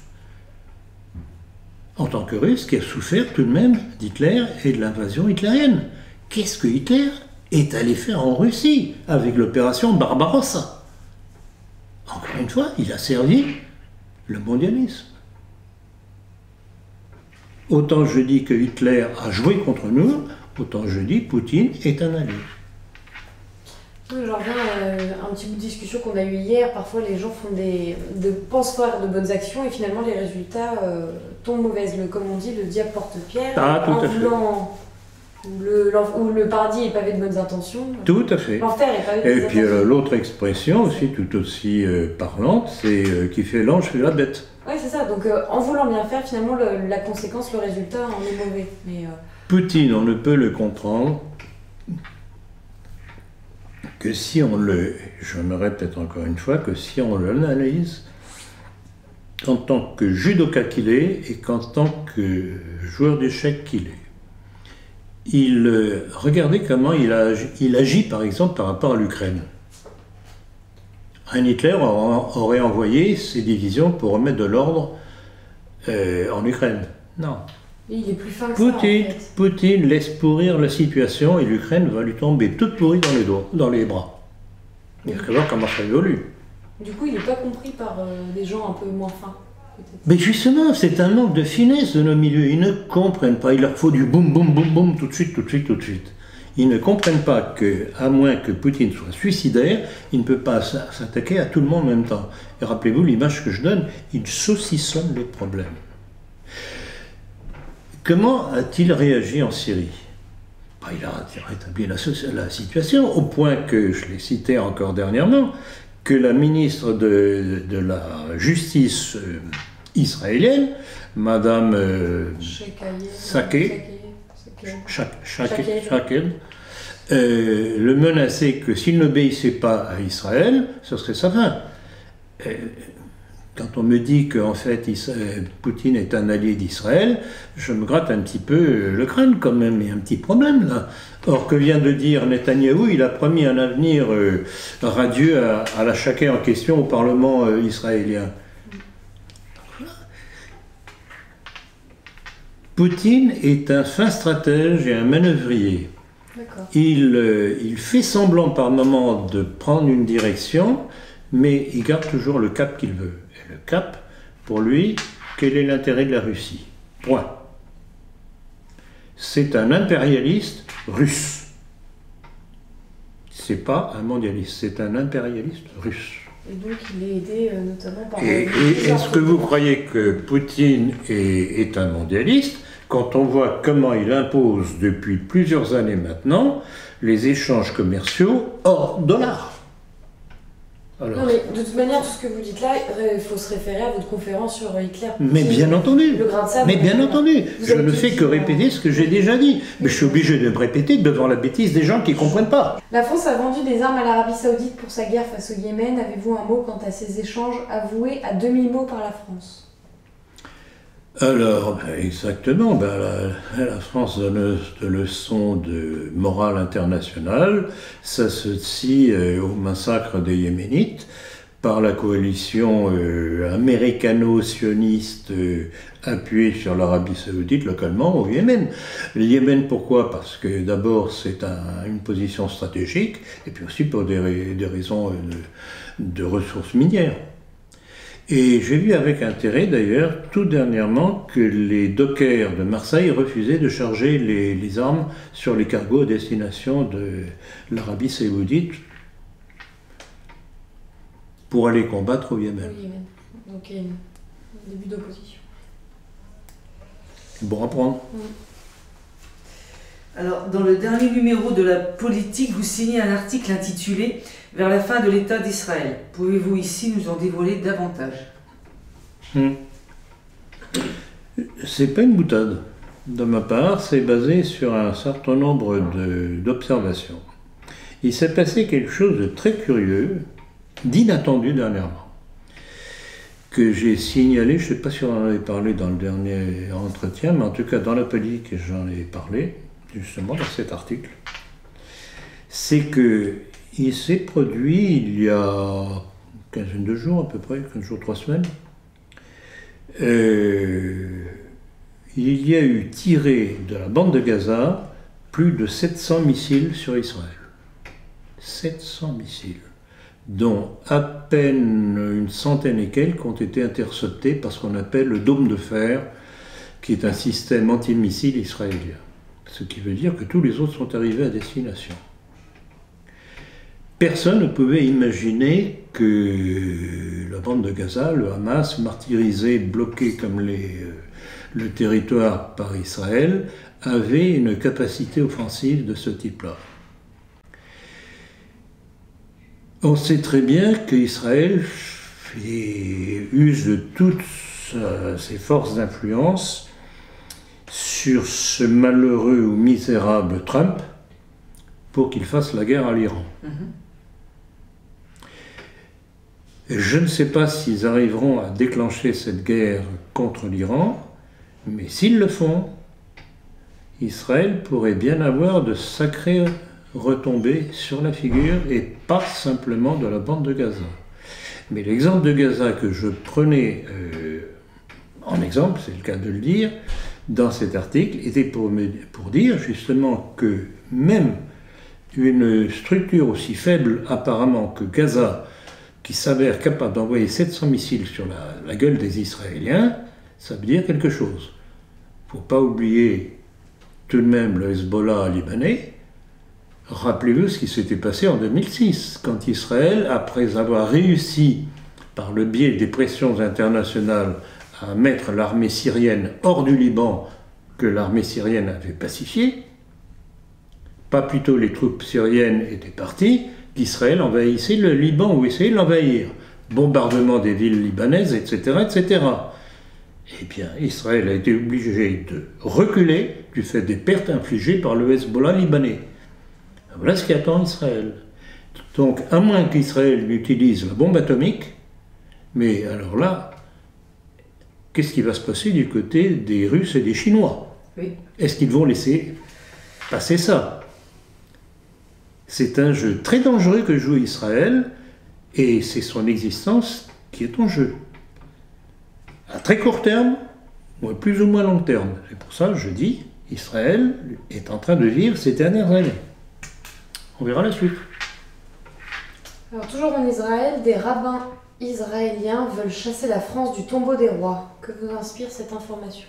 [SPEAKER 2] En tant que Russe qui a souffert tout de même d'Hitler et de l'invasion hitlérienne. Qu'est-ce que Hitler est allé faire en Russie avec l'opération Barbarossa? Encore une fois, il a servi le mondialisme. Autant je dis que Hitler a joué contre nous, autant je dis Poutine est un allié.
[SPEAKER 1] J'en reviens à un petit bout de discussion qu'on a eu hier. Parfois, les gens pensent faire de bonnes actions et finalement, les résultats tombent mauvaises. Comme on dit, le diable porte pierre.
[SPEAKER 2] Tout à fait.
[SPEAKER 1] Où le paradis est pavé de bonnes intentions.
[SPEAKER 2] Tout à fait.
[SPEAKER 1] L'enfer est pavé de bonnes intentions.
[SPEAKER 2] Et puis l'autre expression aussi, tout aussi parlante, c'est qui fait l'ange fait la bête.
[SPEAKER 1] Oui, c'est ça. Donc, en voulant bien faire, finalement, la conséquence, le résultat en est mauvais. Mais,
[SPEAKER 2] Poutine, on ne peut le comprendre que si on je me répète encore une fois, que si on l'analyse en tant que judoka qu'il est et qu'en tant que joueur d'échecs qu'il est. Regardez comment il agit, par exemple, par rapport à l'Ukraine. Un Hitler aurait envoyé ses divisions pour remettre de l'ordre en Ukraine. Non.
[SPEAKER 1] Il est plus fin que ça, en fait.
[SPEAKER 2] Poutine laisse pourrir la situation et l'Ukraine va lui tomber toute pourrie dans les bras. Il va voir comment ça évolue.
[SPEAKER 1] Du coup, il n'est pas compris par des gens un peu moins fins.
[SPEAKER 2] Mais justement, c'est un manque de finesse de nos milieux. Ils ne comprennent pas. Il leur faut du boum, boum, boum, boum, tout de suite, tout de suite, tout de suite. Ils ne comprennent pas qu'à moins que Poutine soit suicidaire, il ne peut pas s'attaquer à tout le monde en même temps. Et rappelez-vous l'image que je donne, il saucissonne les problèmes. Comment a-t-il réagi en Syrie? Il a rétabli la situation, au point que, je l'ai cité encore dernièrement, que la ministre de la Justice israélienne, Madame Shaked, le menaçait que s'il n'obéissait pas à Israël, ce serait sa fin. Quand on me dit qu'en fait Poutine est un allié d'Israël, je me gratte un petit peu le crâne quand même, il y a un petit problème là. Or, que vient de dire Netanyahou, il a promis un avenir radieux à la Shaked en question au Parlement israélien. Poutine est un fin stratège et un manœuvrier. Il fait semblant par moments de prendre une direction, mais il garde toujours le cap qu'il veut. Et le cap, pour lui, quel est l'intérêt de la Russie? Point. C'est un impérialiste russe. C'est pas un mondialiste, c'est un impérialiste russe.
[SPEAKER 1] Et donc il est aidé notamment par...
[SPEAKER 2] Et est-ce que vous croyez que Poutine est un mondialiste quand on voit comment il impose depuis plusieurs années maintenant les échanges commerciaux hors dollar? Alors,
[SPEAKER 1] non mais de toute manière, tout ce que vous dites là, il faut se référer à votre conférence sur Hitler.
[SPEAKER 2] Mais bien entendu,
[SPEAKER 1] le grain de sable,
[SPEAKER 2] mais bien entendu, je ne fais que répéter ce que j'ai déjà dit. Mais je suis obligé de me répéter devant la bêtise des gens qui ne comprennent pas.
[SPEAKER 1] La France a vendu des armes à l'Arabie Saoudite pour sa guerre face au Yémen. Avez-vous un mot quant à ces échanges avoués à demi-mot par la France?
[SPEAKER 2] Alors, exactement, la France donne de leçons de morale internationale, s'associe au massacre des Yéménites par la coalition américano-sioniste appuyée sur l'Arabie Saoudite localement au Yémen. Le Yémen, pourquoi? Parce que d'abord c'est une position stratégique, et puis aussi pour des raisons de ressources minières. Et j'ai vu avec intérêt d'ailleurs, tout dernièrement, que les dockers de Marseille refusaient de charger les armes sur les cargos à destination de l'Arabie Saoudite pour aller combattre au Yémen.
[SPEAKER 1] Au Yémen. Donc il y a un début d'opposition.
[SPEAKER 2] Bon à prendre.
[SPEAKER 3] Alors, dans le dernier numéro de la politique, vous signez un article intitulé « Vers la fin de l'État d'Israël ». Pouvez-vous ici nous en dévoiler davantage?
[SPEAKER 2] C'est pas une boutade. De ma part, c'est basé sur un certain nombre d'observations. Il s'est passé quelque chose de très curieux, d'inattendu dernièrement, que j'ai signalé, je ne sais pas si on en avait parlé dans le dernier entretien, mais en tout cas dans la politique, j'en ai parlé, justement dans cet article. C'est qu'il s'est produit il y a une quinzaine de jours, à peu près, 15 jours, 3 semaines. Il y a eu tiré de la bande de Gaza plus de 700 missiles sur Israël. 700 missiles, dont à peine une centaine et quelques ont été interceptés par ce qu'on appelle le dôme de fer, qui est un système antimissile israélien. Ce qui veut dire que tous les autres sont arrivés à destination. Personne ne pouvait imaginer que la bande de Gaza, le Hamas, martyrisé, bloqué comme le territoire par Israël, avait une capacité offensive de ce type-là. On sait très bien qu'Israël use de toutes ses forces d'influence sur ce malheureux ou misérable Trump pour qu'il fasse la guerre à l'Iran. Je ne sais pas s'ils arriveront à déclencher cette guerre contre l'Iran, mais s'ils le font, Israël pourrait bien avoir de sacrées retombées sur la figure, et pas simplement de la bande de Gaza. Mais l'exemple de Gaza que je prenais en exemple, c'est le cas de le dire, dans cet article, était pour dire justement que même une structure aussi faible apparemment que Gaza qui s'avère capable d'envoyer 700 missiles sur la gueule des Israéliens, ça veut dire quelque chose. Il ne faut pas oublier tout de même le Hezbollah libanais. Rappelez-vous ce qui s'était passé en 2006, quand Israël, après avoir réussi, par le biais des pressions internationales, à mettre l'armée syrienne hors du Liban, que l'armée syrienne avait pacifié, pas plutôt les troupes syriennes étaient parties, qu'Israël envahissait le Liban ou essayait de l'envahir. Bombardement des villes libanaises, etc., etc. Eh bien, Israël a été obligé de reculer du fait des pertes infligées par le Hezbollah libanais. Voilà ce qui attend Israël. Donc, à moins qu'Israël utilise la bombe atomique, mais alors là, qu'est-ce qui va se passer du côté des Russes et des Chinois?
[SPEAKER 3] Oui.
[SPEAKER 2] Est-ce qu'ils vont laisser passer ça? C'est un jeu très dangereux que joue Israël, et c'est son existence qui est en jeu. À très court terme, ou à plus ou moins long terme. C'est pour ça que je dis, Israël est en train de vivre ces dernières années. On verra la suite.
[SPEAKER 1] Alors toujours en Israël, des rabbins israéliens veulent chasser la France du tombeau des rois. Que vous inspire cette information?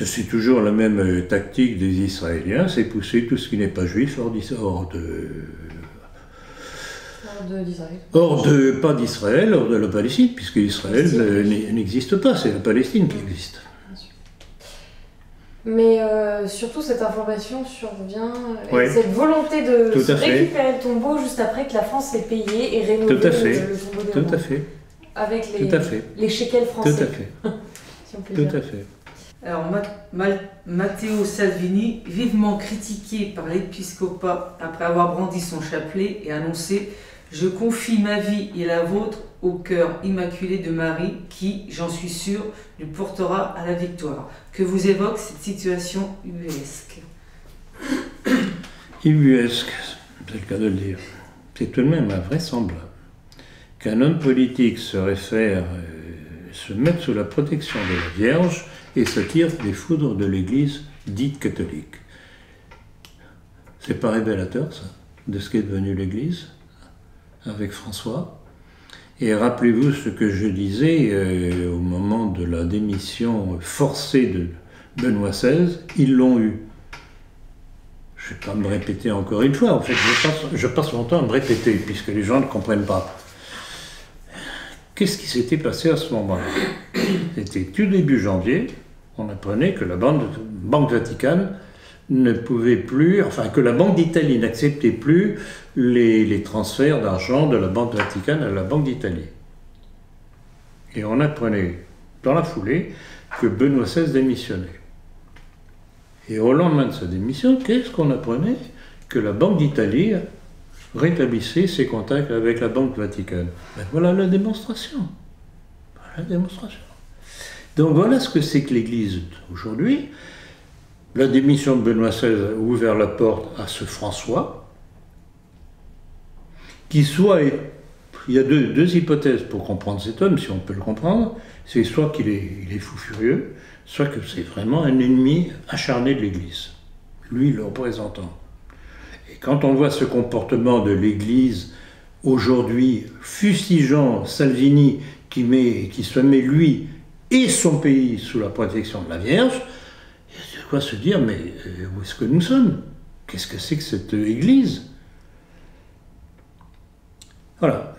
[SPEAKER 2] C'est toujours la même tactique des Israéliens, c'est pousser tout ce qui n'est pas juif pas d'Israël, hors de la Palestine, puisque Israël n'existe pas, c'est la Palestine qui existe.
[SPEAKER 1] Mais surtout cette information survient,
[SPEAKER 2] Ouais.
[SPEAKER 1] cette volonté de
[SPEAKER 2] Tout à fait.
[SPEAKER 1] récupérer le tombeau juste après que la France ait payé et rénové
[SPEAKER 2] Tout à fait.
[SPEAKER 1] le tombeau des
[SPEAKER 2] Tout
[SPEAKER 1] rois.
[SPEAKER 2] à fait,
[SPEAKER 1] Avec
[SPEAKER 2] tout à fait,
[SPEAKER 1] les shekels français.
[SPEAKER 2] tout à fait,
[SPEAKER 1] Si on peut
[SPEAKER 2] tout
[SPEAKER 1] dire.
[SPEAKER 2] à fait.
[SPEAKER 3] Alors, Matteo Salvini, vivement critiqué par l'épiscopat après avoir brandi son chapelet et annoncé « Je confie ma vie et la vôtre au cœur immaculé de Marie qui, j'en suis sûr, nous portera à la victoire ». Que vous évoque cette situation ubuesque?
[SPEAKER 2] Ubuesque, c'est le cas de le dire. C'est tout de même invraisemblable qu'un homme politique se réfère, se mette sous la protection de la Vierge et se tire des foudres de l'Église dite catholique. C'est pas révélateur, ça, de ce qu'est devenue l'Église, avec François. Et rappelez-vous ce que je disais au moment de la démission forcée de Benoît XVI, ils l'ont eu. Je ne vais pas me répéter encore une fois, en fait, je passe mon temps à me répéter, puisque les gens ne comprennent pas. Qu'est-ce qui s'était passé à ce moment-là? C'était tout début janvier, on apprenait que la Banque Vaticane ne pouvait plus, enfin que la Banque d'Italie n'acceptait plus les transferts d'argent de la Banque Vaticane à la Banque d'Italie. Et on apprenait dans la foulée que Benoît XVI démissionnait. Et au lendemain de sa démission, qu'est-ce qu'on apprenait? Que la Banque d'Italie rétablissait ses contacts avec la Banque Vaticane. Ben voilà la démonstration. Voilà la démonstration. Donc voilà ce que c'est que l'Église aujourd'hui. La démission de Benoît XVI a ouvert la porte à ce François, qui soit... Il y a deux hypothèses pour comprendre cet homme, si on peut le comprendre. C'est soit qu'il est fou furieux, soit que c'est vraiment un ennemi acharné de l'Église, lui le représentant. Et quand on voit ce comportement de l'Église aujourd'hui, fustigeant Salvini, qui se met lui et son pays sous la protection de la Vierge, il y a de quoi se dire, mais où est-ce que nous sommes? Qu'est-ce que c'est que cette Église? Voilà.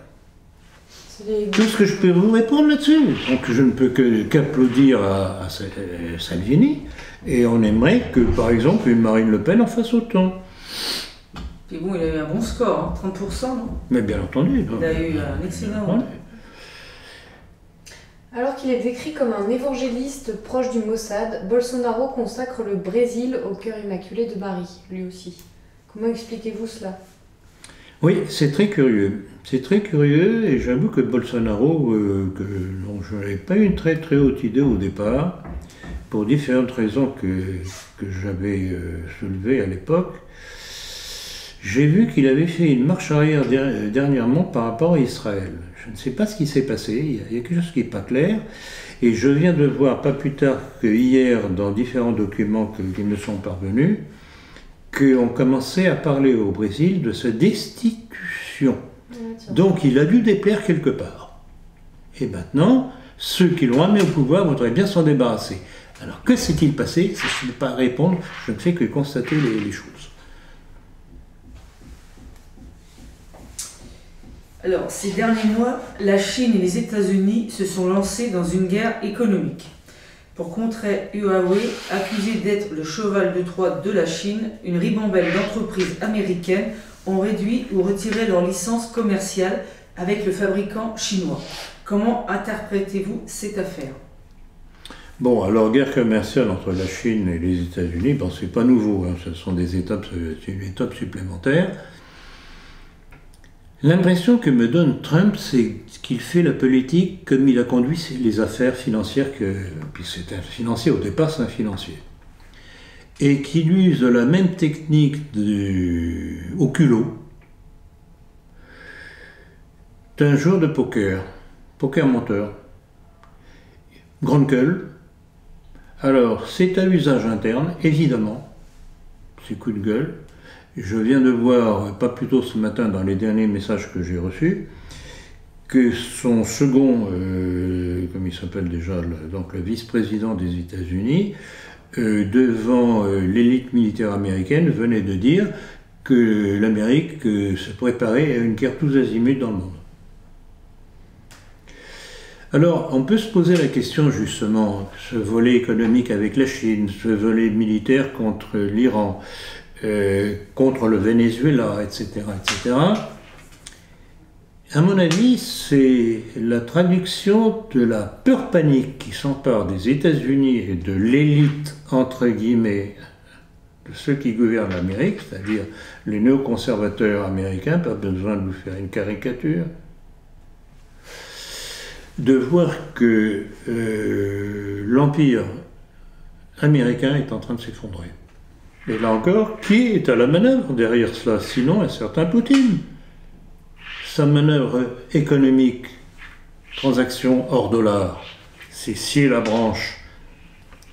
[SPEAKER 2] Tout ce que je peux vous répondre là-dessus. Donc je ne peux qu'applaudir à Salvini, et on aimerait que, par exemple, une Marine Le Pen en fasse autant.
[SPEAKER 3] Puis bon, il a eu un bon score, hein, 30%, non?
[SPEAKER 2] Mais bien entendu.
[SPEAKER 3] Il a eu un excellent...
[SPEAKER 2] Ouais.
[SPEAKER 1] Alors qu'il est décrit comme un évangéliste proche du Mossad, Bolsonaro consacre le Brésil au cœur immaculé de Marie, lui aussi. Comment expliquez-vous cela?
[SPEAKER 2] Oui, c'est très curieux. C'est très curieux, et j'avoue que Bolsonaro, dont je n'avais pas eu une très très haute idée au départ, pour différentes raisons que j'avais soulevées à l'époque, j'ai vu qu'il avait fait une marche arrière dernièrement par rapport à Israël. Je ne sais pas ce qui s'est passé, il y a quelque chose qui n'est pas clair, et je viens de voir, pas plus tard que hier, dans différents documents qui me sont parvenus, qu'on commençait à parler au Brésil de sa destitution. Donc il a dû déplaire quelque part. Et maintenant, ceux qui l'ont amené au pouvoir voudraient bien s'en débarrasser. Alors que s'est-il passé? Je ne peux pas répondre, je ne fais que constater les choses.
[SPEAKER 3] Alors, ces derniers mois, la Chine et les États-Unis se sont lancés dans une guerre économique. Pour contrer Huawei, accusé d'être le cheval de Troie de la Chine, une ribambelle d'entreprises américaines ont réduit ou retiré leur licence commerciale avec le fabricant chinois. Comment interprétez-vous cette affaire?
[SPEAKER 2] Bon, alors guerre commerciale entre la Chine et les États-Unis, bon, c'est pas nouveau, hein, ce sont des étapes, une étape supplémentaire. L'impression que me donne Trump, c'est qu'il fait la politique comme il a conduit les affaires financières, puis c'est un financier, au départ c'est un financier, et qu'il use la même technique au culot d'un joueur de poker menteur, grande gueule. Alors, c'est à usage interne, évidemment, c'est coup de gueule. Je viens de voir, pas plus tôt ce matin, dans les derniers messages que j'ai reçus, que son second, comme il s'appelle déjà, donc le vice-président des États-Unis, devant l'élite militaire américaine, venait de dire que l'Amérique se préparait à une guerre tous azimuts dans le monde. Alors, on peut se poser la question justement, ce volet économique avec la Chine, ce volet militaire contre l'Iran, contre le Venezuela, etc., etc. À mon avis, c'est la traduction de la peur panique qui s'empare des États-Unis et de l'élite, entre guillemets, de ceux qui gouvernent l'Amérique, c'est-à-dire les néoconservateurs américains, pas besoin de vous faire une caricature, de voir que l'empire américain est en train de s'effondrer. Et là encore, qui est à la manœuvre derrière cela? Sinon, un certain Poutine. Sa manœuvre économique, transaction hors dollar, c'est scier la branche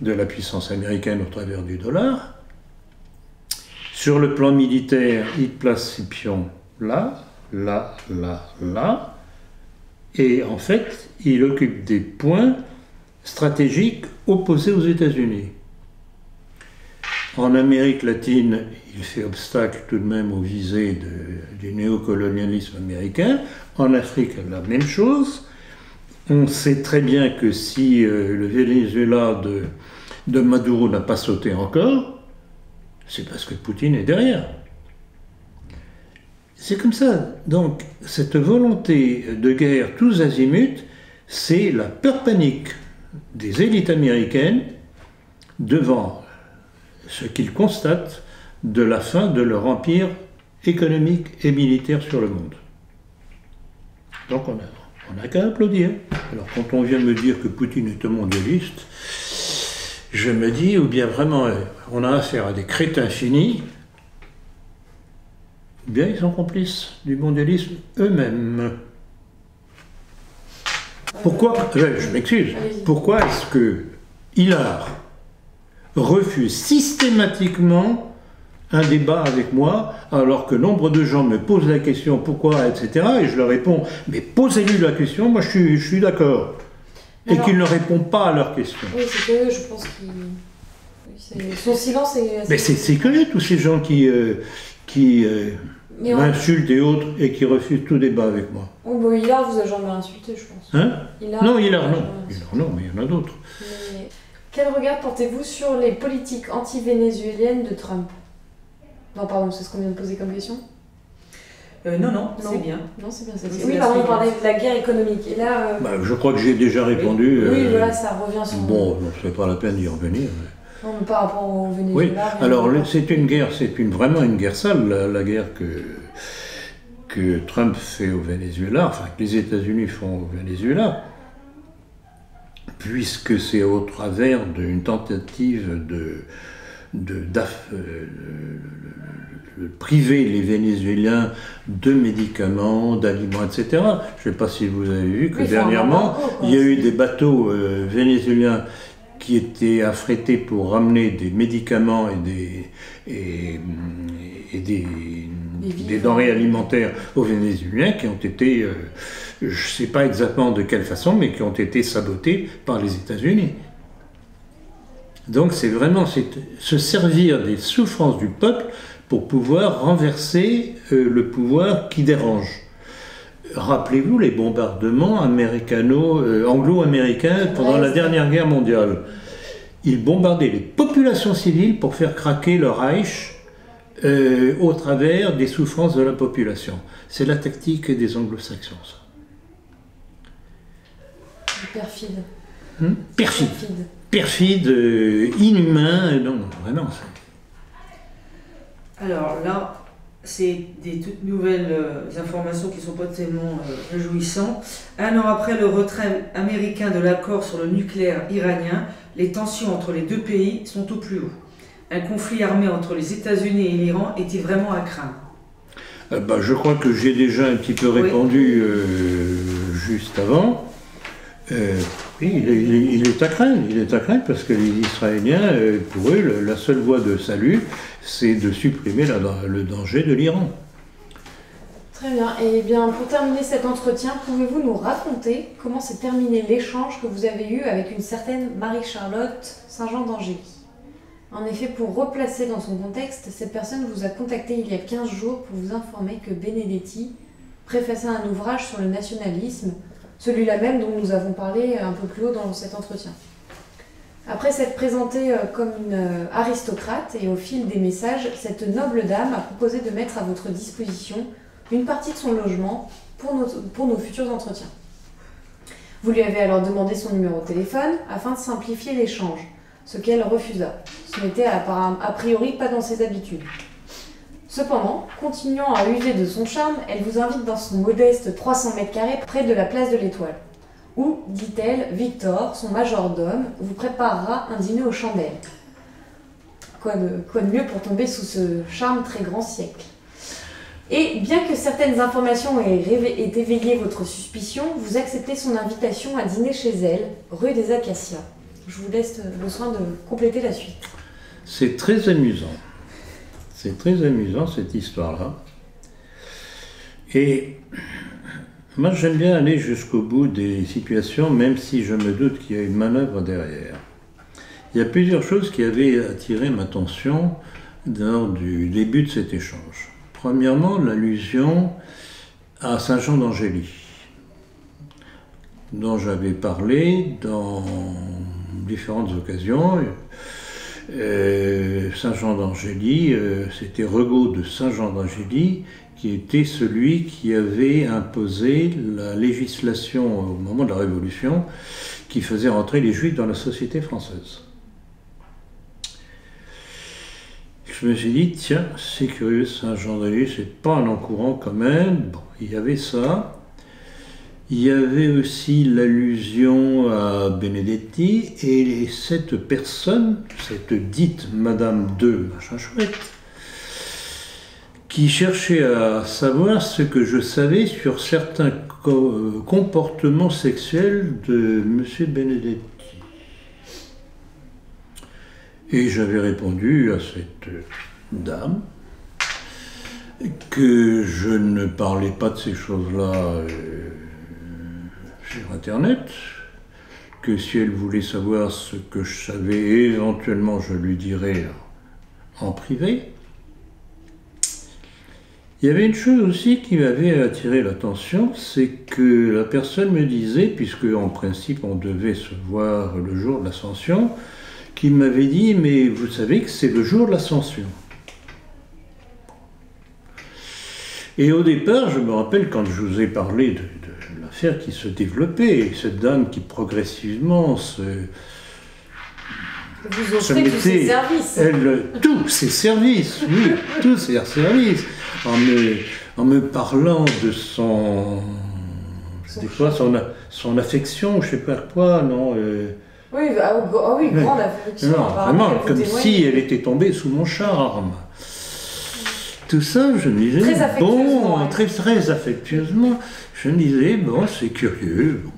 [SPEAKER 2] de la puissance américaine au travers du dollar. Sur le plan militaire, il place ses pions là, là, là, là. Et en fait, il occupe des points stratégiques opposés aux États-Unis. En Amérique latine, il fait obstacle tout de même aux visées du néocolonialisme américain. En Afrique, la même chose. On sait très bien que si le Venezuela de Maduro n'a pas sauté encore, c'est parce que Poutine est derrière. C'est comme ça. Donc, cette volonté de guerre tous azimuts, c'est la peur panique des élites américaines devant ce qu'ils constatent de la fin de leur empire économique et militaire sur le monde. Donc, on n'a qu'à applaudir. Alors, quand on vient me dire que Poutine est un mondialiste, je me dis, ou bien vraiment, on a affaire à des crétins finis, bien, ils sont complices du mondialisme eux-mêmes. Pourquoi, je m'excuse, pourquoi est-ce que Hillard refuse systématiquement un débat avec moi, alors que nombre de gens me posent la question pourquoi, etc., et je leur réponds, mais posez-lui la question, moi je suis d'accord. Et qu'il ne répond pas à leurs questions.
[SPEAKER 1] Oui, c'est que je pense qu'il... Son silence est...
[SPEAKER 2] Mais c'est que tous ces gens qui m'insultent et autres, et qui refusent tout débat avec moi.
[SPEAKER 1] Oh, bon, Hillard vous a jamais insulté, je pense.
[SPEAKER 2] Hein? Non, Hillard non, mais il y en a d'autres.
[SPEAKER 1] Mais quel regard portez-vous sur les politiques anti-vénézuéliennes de Trump? Non, pardon, c'est ce qu'on vient de poser comme question.
[SPEAKER 3] Non, c'est bien.
[SPEAKER 1] Non, c'est bien. Oui, pardon, on parlait de la guerre économique. Et là,
[SPEAKER 2] je crois que j'ai déjà répondu.
[SPEAKER 1] Oui, voilà, ça revient sur...
[SPEAKER 2] Bon, c'est pas la peine d'y revenir.
[SPEAKER 1] Non, mais par rapport au Venezuela...
[SPEAKER 2] Oui, alors c'est une guerre, vraiment une guerre sale, la guerre que Trump fait au Venezuela, enfin que les États-Unis font au Venezuela, puisque c'est au travers d'une tentative de priver les Vénézuéliens de médicaments, d'aliments, etc. Je ne sais pas si vous avez vu que dernièrement, il y a eu des bateaux vénézuéliens qui étaient affrétés pour ramener des médicaments des denrées alimentaires aux Vénézuéliens qui ont été, je ne sais pas exactement de quelle façon, mais qui ont été sabotés par les États-Unis. Donc c'est vraiment se servir des souffrances du peuple pour pouvoir renverser le pouvoir qui dérange. Rappelez-vous les bombardements anglo-américains pendant la dernière guerre mondiale. Ils bombardaient les populations civiles pour faire craquer le Reich au travers des souffrances de la population. C'est la tactique des anglo-saxons, ça.
[SPEAKER 1] Perfide.
[SPEAKER 2] Perfide, inhumain, non, vraiment.
[SPEAKER 3] Alors là, c'est des toutes nouvelles informations qui ne sont pas tellement réjouissantes. 1 an après le retrait américain de l'accord sur le nucléaire iranien, les tensions entre les deux pays sont au plus haut. Un conflit armé entre les États-Unis et l'Iran est-il vraiment à craindre?
[SPEAKER 2] Je crois que j'ai déjà un petit peu répondu juste avant. Oui, il est à craindre parce que les Israéliens, pour eux, la seule voie de salut, c'est de supprimer le danger de l'Iran.
[SPEAKER 1] Très bien. Et bien, pour terminer cet entretien, pouvez-vous nous raconter comment s'est terminé l'échange que vous avez eu avec une certaine Marie-Charlotte Saint-Jean d'Angély? En effet, pour replacer dans son contexte, cette personne vous a contacté il y a 15 jours pour vous informer que Benedetti préfaçait un ouvrage sur le nationalisme, celui-là même dont nous avons parlé un peu plus haut dans cet entretien. Après s'être présentée comme une aristocrate et au fil des messages, cette noble dame a proposé de mettre à votre disposition une partie de son logement pour nos futurs entretiens. Vous lui avez alors demandé son numéro de téléphone afin de simplifier l'échange, ce qu'elle refusa. Ce n'était a priori pas dans ses habitudes. Cependant, continuant à user de son charme, elle vous invite dans son modeste 300 mètres carrés près de la place de l'Étoile, où, dit-elle, Victor, son majordome, vous préparera un dîner aux chandelles. Quoi de mieux pour tomber sous ce charme très grand siècle. Et bien que certaines informations aient éveillé votre suspicion, vous acceptez son invitation à dîner chez elle, rue des Acacias. Je vous laisse le soin de compléter la suite.
[SPEAKER 2] C'est très amusant. C'est très amusant cette histoire-là. Et moi j'aime bien aller jusqu'au bout des situations, même si je me doute qu'il y a une manœuvre derrière. Il y a plusieurs choses qui avaient attiré ma attention lors du début de cet échange. Premièrement, l'allusion à Saint-Jean d'Angély, dont j'avais parlé dans différentes occasions. Saint-Jean d'Angély, c'était Regaud de Saint-Jean d'Angély, qui était celui qui avait imposé la législation au moment de la Révolution, qui faisait rentrer les Juifs dans la société française. Je me suis dit, tiens, c'est curieux, Saint-Jean d'Angély, c'est pas un nom courant quand même. Bon, il y avait ça. Il y avait aussi l'allusion à Benedetti, et cette personne, cette dite Madame de machin chouette, qui cherchait à savoir ce que je savais sur certains comportements sexuels de M. Benedetti. Et j'avais répondu à cette dame que je ne parlais pas de ces choses-là sur Internet, que si elle voulait savoir ce que je savais, éventuellement je lui dirais en privé. Il y avait une chose aussi qui m'avait attiré l'attention, c'est que la personne me disait, puisque en principe on devait se voir le jour de l'Ascension, qu'il m'avait dit, mais vous savez que c'est le jour de l'Ascension. Et au départ, je me rappelle quand je vous ai parlé de l'affaire qui se développait, cette dame qui progressivement
[SPEAKER 1] vous offrez tous ses services.
[SPEAKER 2] Tous ses services, oui, tous ses services. En me parlant de son affection, je ne sais pas quoi, non.
[SPEAKER 1] Oui, oui, grande affection.
[SPEAKER 2] Non, vraiment, comme si elle était tombée sous mon charme. Tout ça, je me disais,
[SPEAKER 1] très affectueusement,
[SPEAKER 2] bon, très affectueusement, je me disais, bon, c'est curieux, bon,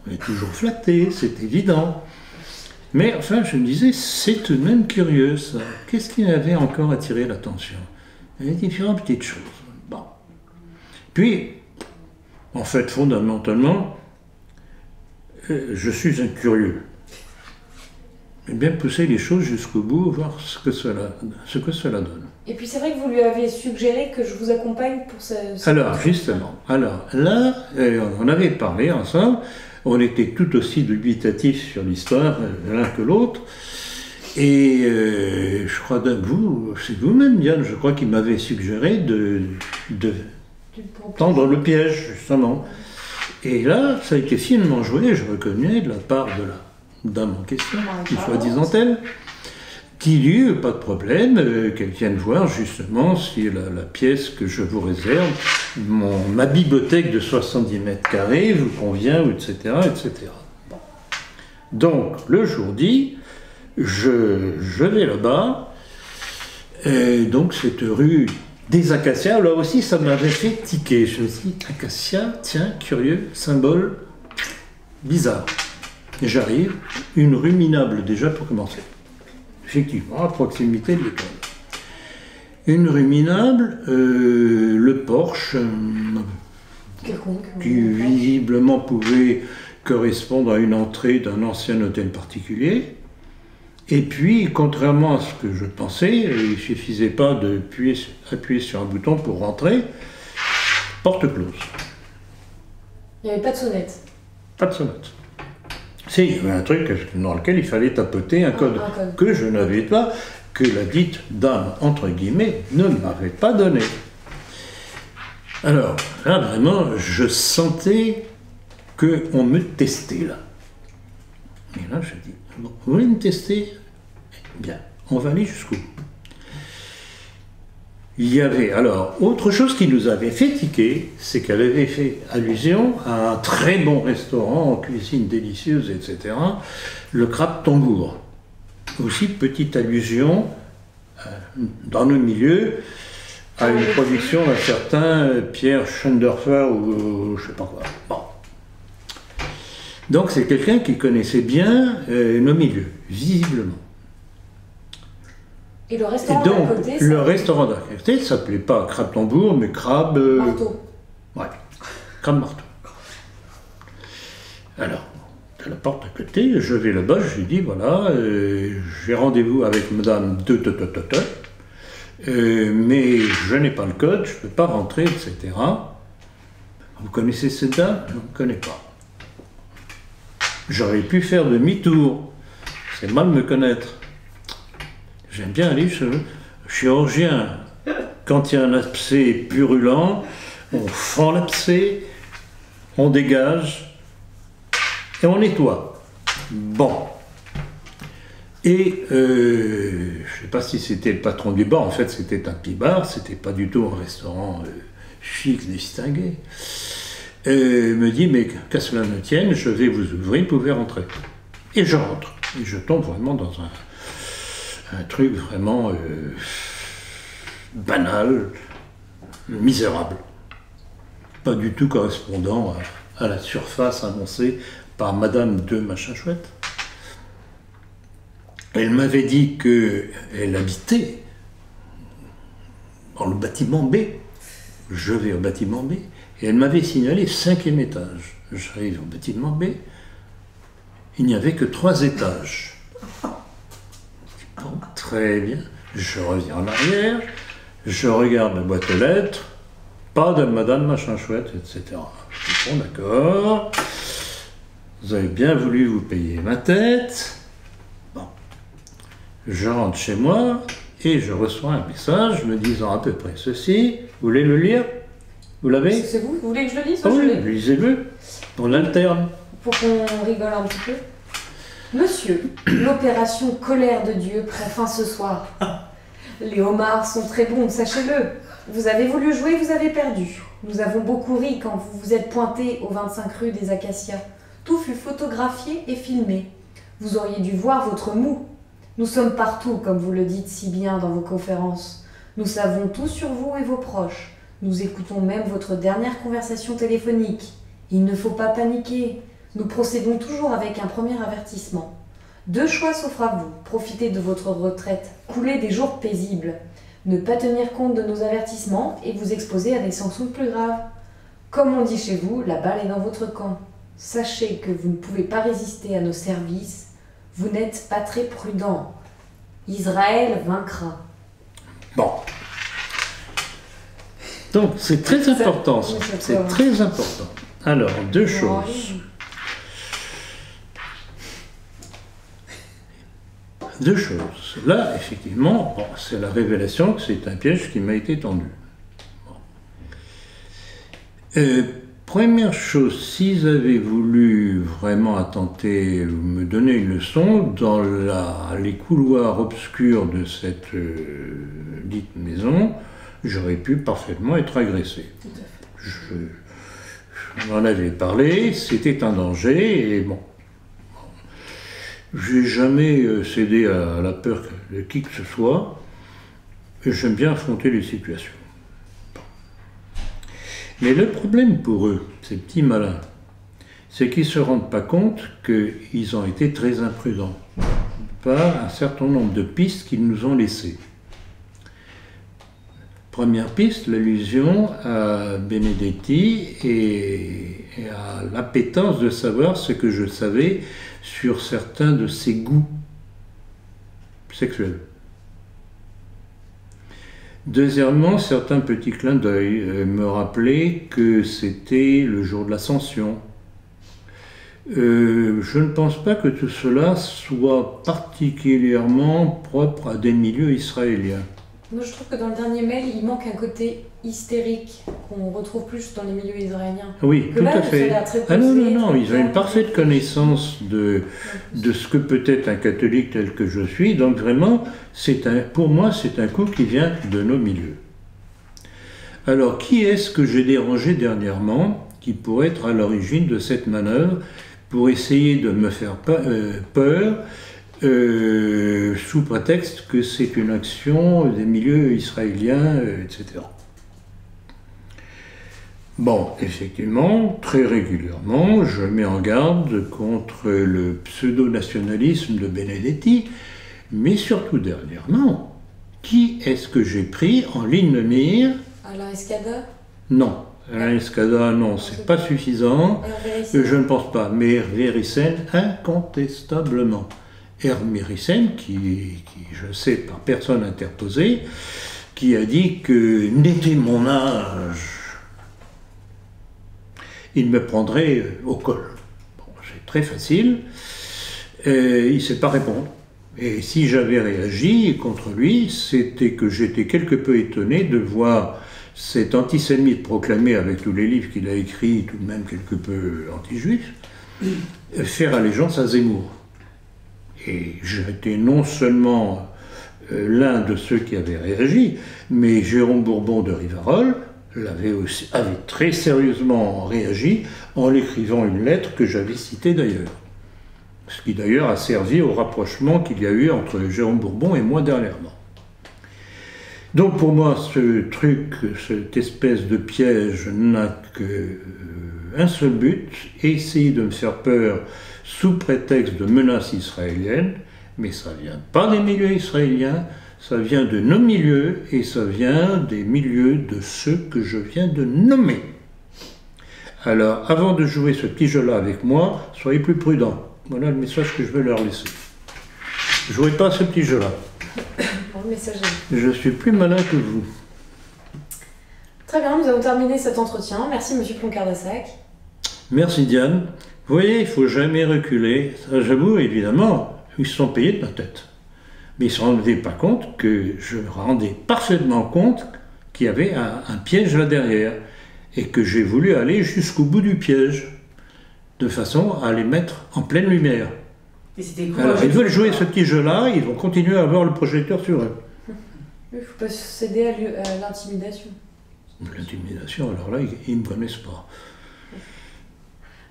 [SPEAKER 2] on est toujours flatté, c'est évident. Mais enfin, je me disais, c'est tout de même curieux ça. Qu'est-ce qui m'avait encore attiré l'attention? Il y avait différentes petites choses. Bon. Puis, en fait, fondamentalement, je suis un curieux. J'aime bien pousser les choses jusqu'au bout, voir ce que cela donne.
[SPEAKER 1] Et puis c'est vrai que vous lui avez suggéré que je vous accompagne pour
[SPEAKER 2] Alors, justement, là, on avait parlé ensemble, on était tout aussi dubitatifs sur l'histoire, l'un que l'autre, et je crois que c'est vous-même, Diane, je crois qu'il m'avait suggéré de tendre le piège, justement. Et là, ça a été finement joué, je reconnais, de la part de la dame en question, qui soi-disant elle, qui dit, pas de problème, qu'elle vienne voir justement si la pièce que je vous réserve, ma bibliothèque de 70 mètres carrés vous convient, etc. etc. Bon. Donc, le jour dit, je vais là-bas, et donc cette rue des Acacias, là aussi ça m'avait fait tiquer. Je me suis dit, Acacia, tiens, curieux, symbole bizarre. Et j'arrive, une rue minable déjà pour commencer. Effectivement, à proximité de l'école. Une rue minable, le porche, qui visiblement pouvait correspondre à une entrée d'un ancien hôtel particulier. Et puis, contrairement à ce que je pensais, il ne suffisait pas d'appuyer sur un bouton pour rentrer, porte close.
[SPEAKER 1] Il n'y avait pas de sonnette.
[SPEAKER 2] Pas de sonnette. Si, il y avait un truc dans lequel il fallait tapoter un code que je n'avais pas, que la dite dame, entre guillemets, ne m'avait pas donné. Alors, là, vraiment, je sentais qu'on me testait, là. Et là, je dis, bon, vous voulez me tester? Bien, on va aller jusqu'au bout. Il y avait, alors, autre chose qui nous avait fait tiquer, c'est qu'elle avait fait allusion à un très bon restaurant en cuisine délicieuse, etc., le Crabe Tambour. Aussi, petite allusion, dans nos milieux, à une production d'un certain Pierre Schoendorfer ou je ne sais pas quoi. Bon. Donc c'est quelqu'un qui connaissait bien nos milieux, visiblement.
[SPEAKER 1] Et le restaurant d'à côté,
[SPEAKER 2] le restaurant d'à côté ne s'appelait pas Crabe Tambour, mais Crabe...
[SPEAKER 1] Marteau.
[SPEAKER 2] Ouais, Crabe Marteau. Alors, à la porte à côté, je vais là-bas, je lui dis, voilà, j'ai rendez-vous avec madame mais je n'ai pas le code, je ne peux pas rentrer, etc. Vous connaissez cette dame? Je ne connais pas. J'aurais pu faire demi-tour. C'est mal me connaître. J'aime bien aller chez le chirurgien. Quand il y a un abcès purulent, on fend l'abcès, on dégage et on nettoie. Bon. Et je ne sais pas si c'était le patron du bar, en fait c'était un petit bar, c'était pas du tout un restaurant chic, distingué. Me dit, mais qu'à cela ne tienne, je vais vous ouvrir, vous pouvez rentrer. Et je rentre. Et je tombe vraiment dans un truc vraiment banal, misérable. Pas du tout correspondant à la surface annoncée par Madame de Machin Chouette. Elle m'avait dit qu'elle habitait dans le bâtiment B. Je vais au bâtiment B. Et elle m'avait signalé 5e étage. J'arrive au bâtiment B. Il n'y avait que 3 étages. Bon, très bien. Je reviens en arrière. Je regarde la boîte aux lettres. Pas de Madame Machin Chouette, etc. Je dis, bon, d'accord. Vous avez bien voulu vous payer ma tête. Bon. Je rentre chez moi et je reçois un message me disant à peu près ceci. Vous voulez le lire? Vous l'avez?
[SPEAKER 1] C'est vous? Vous voulez que je le lise?
[SPEAKER 2] Ah oui, lisez-le. On alterne.
[SPEAKER 1] Pour qu'on rigole un petit peu. Monsieur, l'opération Colère de Dieu prend fin ce soir. Les homards sont très bons, sachez-le. Vous avez voulu jouer, vous avez perdu. Nous avons beaucoup ri quand vous vous êtes pointé aux 25 rue des Acacias. Tout fut photographié et filmé. Vous auriez dû voir votre moue. Nous sommes partout, comme vous le dites si bien dans vos conférences. Nous savons tout sur vous et vos proches. Nous écoutons même votre dernière conversation téléphonique. Il ne faut pas paniquer. Nous procédons toujours avec un premier avertissement. Deux choix s'offrent à vous. Profiter de votre retraite, couler des jours paisibles, ne pas tenir compte de nos avertissements et vous exposer à des sanctions plus graves. Comme on dit chez vous, la balle est dans votre camp. Sachez que vous ne pouvez pas résister à nos services. Vous n'êtes pas très prudent. Israël vaincra.
[SPEAKER 2] Bon. Donc, c'est très important, ça. C'est très important. Alors, deux choses. Deux choses. Là, effectivement, bon, c'est la révélation que c'est un piège qui m'a été tendu. Bon. Première chose, s'ils avaient voulu vraiment attenter ou me donner une leçon, dans les couloirs obscurs de cette dite maison, j'aurais pu parfaitement être agressé.
[SPEAKER 3] Tout à fait.
[SPEAKER 2] Je m'en avais parlé, c'était un danger, et bon. J'ai jamais cédé à la peur de qui que ce soit, et j'aime bien affronter les situations. Mais le problème pour eux, ces petits malins, c'est qu'ils ne se rendent pas compte qu'ils ont été très imprudents par un certain nombre de pistes qu'ils nous ont laissées. Première piste, l'allusion à Benedetti et à l'appétence de savoir ce que je savais sur certains de ses goûts sexuels. Deuxièmement, certains petits clins d'œil me rappelaient que c'était le jour de l'Ascension. Je ne pense pas que tout cela soit particulièrement propre à des milieux israéliens.
[SPEAKER 1] Moi, je trouve que dans le dernier mail, il manque un côté hystérique qu'on retrouve plus dans les milieux israéliens.
[SPEAKER 2] Oui,
[SPEAKER 1] que
[SPEAKER 2] tout
[SPEAKER 1] là,
[SPEAKER 2] à fait. Ah non, non, non, ils ont une
[SPEAKER 1] calme.
[SPEAKER 2] parfaite connaissance de ce que peut être un catholique tel que je suis. Donc vraiment, pour moi, c'est un coup qui vient de nos milieux. Alors, qui est-ce que j'ai dérangé dernièrement qui pourrait être à l'origine de cette manœuvre pour essayer de me faire peur sous prétexte que c'est une action des milieux israéliens, etc. Bon, effectivement, très régulièrement, je mets en garde contre le pseudo-nationalisme de Benedetti, mais surtout dernièrement, qui est-ce que j'ai pris en ligne de mire?
[SPEAKER 1] Alain Escada?
[SPEAKER 2] Non. Alain Escada, non, c'est pas suffisant. Je ne pense pas. Mais Hervé Ryssen, incontestablement. Hervé Ryssen, qui, je sais, par personne interposée, qui a dit que n'était mon âge, il me prendrait au col. Bon, c'est très facile. Il ne sait pas répondre. Et si j'avais réagi contre lui, c'était que j'étais quelque peu étonné de voir cet antisémite proclamé avec tous les livres qu'il a écrits, tout de même quelque peu anti-juif, faire allégeance à Zemmour. Et j'étais non seulement l'un de ceux qui avaient réagi, mais Jérôme Bourbon de Rivarol avait très sérieusement réagi en l'écrivant une lettre que j'avais citée d'ailleurs. Ce qui d'ailleurs a servi au rapprochement qu'il y a eu entre Jérôme Bourbon et moi dernièrement. Donc pour moi, ce truc, cette espèce de piège n'a qu'un seul but, essayer de me faire peur sous prétexte de menaces israéliennes, mais ça vient pas des milieux israéliens, ça vient de nos milieux et ça vient des milieux de ceux que je viens de nommer. Alors, avant de jouer ce petit jeu-là avec moi, soyez plus prudents. Voilà le message que je vais leur laisser. Jouez pas ce petit jeu-là.
[SPEAKER 1] Bon message.
[SPEAKER 2] Je suis plus malin que vous.
[SPEAKER 1] Très bien, nous avons terminé cet entretien. Merci Monsieur Ploncard-Dassac.
[SPEAKER 2] Merci Diane. Vous voyez, il ne faut jamais reculer. Ça, j'avoue, évidemment, ils se sont payés de ma tête. Mais ils ne se rendaient pas compte que je me rendais parfaitement compte qu'il y avait un piège là derrière. Et que j'ai voulu aller jusqu'au bout du piège, de façon à les mettre en pleine lumière.
[SPEAKER 3] Et c'était
[SPEAKER 2] Alors, ils veulent jouer ce petit jeu-là, ils vont continuer à avoir le projecteur sur eux.
[SPEAKER 1] Il ne faut pas céder à l'intimidation.
[SPEAKER 2] L'intimidation, alors là, ils ne me connaissent pas.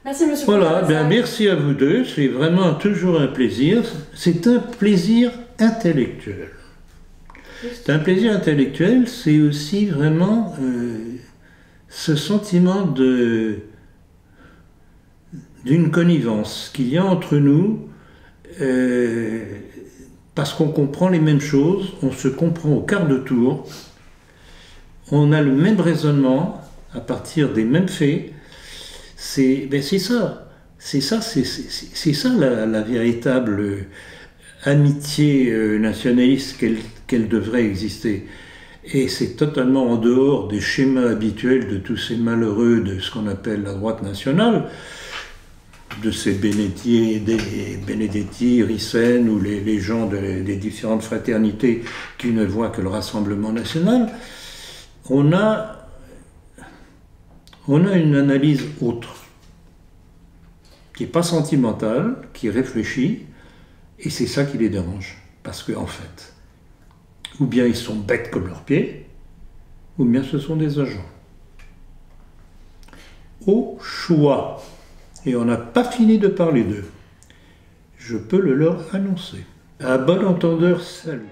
[SPEAKER 1] Merci Monsieur
[SPEAKER 2] Voilà,
[SPEAKER 1] Ploncard-Dassac.
[SPEAKER 2] bien, merci à vous deux, c'est vraiment toujours un plaisir. C'est un plaisir intellectuel. C'est un plaisir intellectuel, c'est aussi vraiment ce sentiment d'une connivence qu'il y a entre nous parce qu'on comprend les mêmes choses, on se comprend au quart de tour, on a le même raisonnement à partir des mêmes faits. C'est ça la véritable amitié nationaliste qu'elle devrait exister. Et c'est totalement en dehors des schémas habituels de tous ces malheureux de ce qu'on appelle la droite nationale, de ces Benedetti, Rissen ou les gens des différentes fraternités qui ne voient que le Rassemblement national. On a une analyse autre, qui n'est pas sentimentale, qui est réfléchie, et c'est ça qui les dérange. Parce qu'en fait, ou bien ils sont bêtes comme leurs pieds, ou bien ce sont des agents. Au choix. Et on n'a pas fini de parler d'eux. Je peux le leur annoncer. À bon entendeur, salut.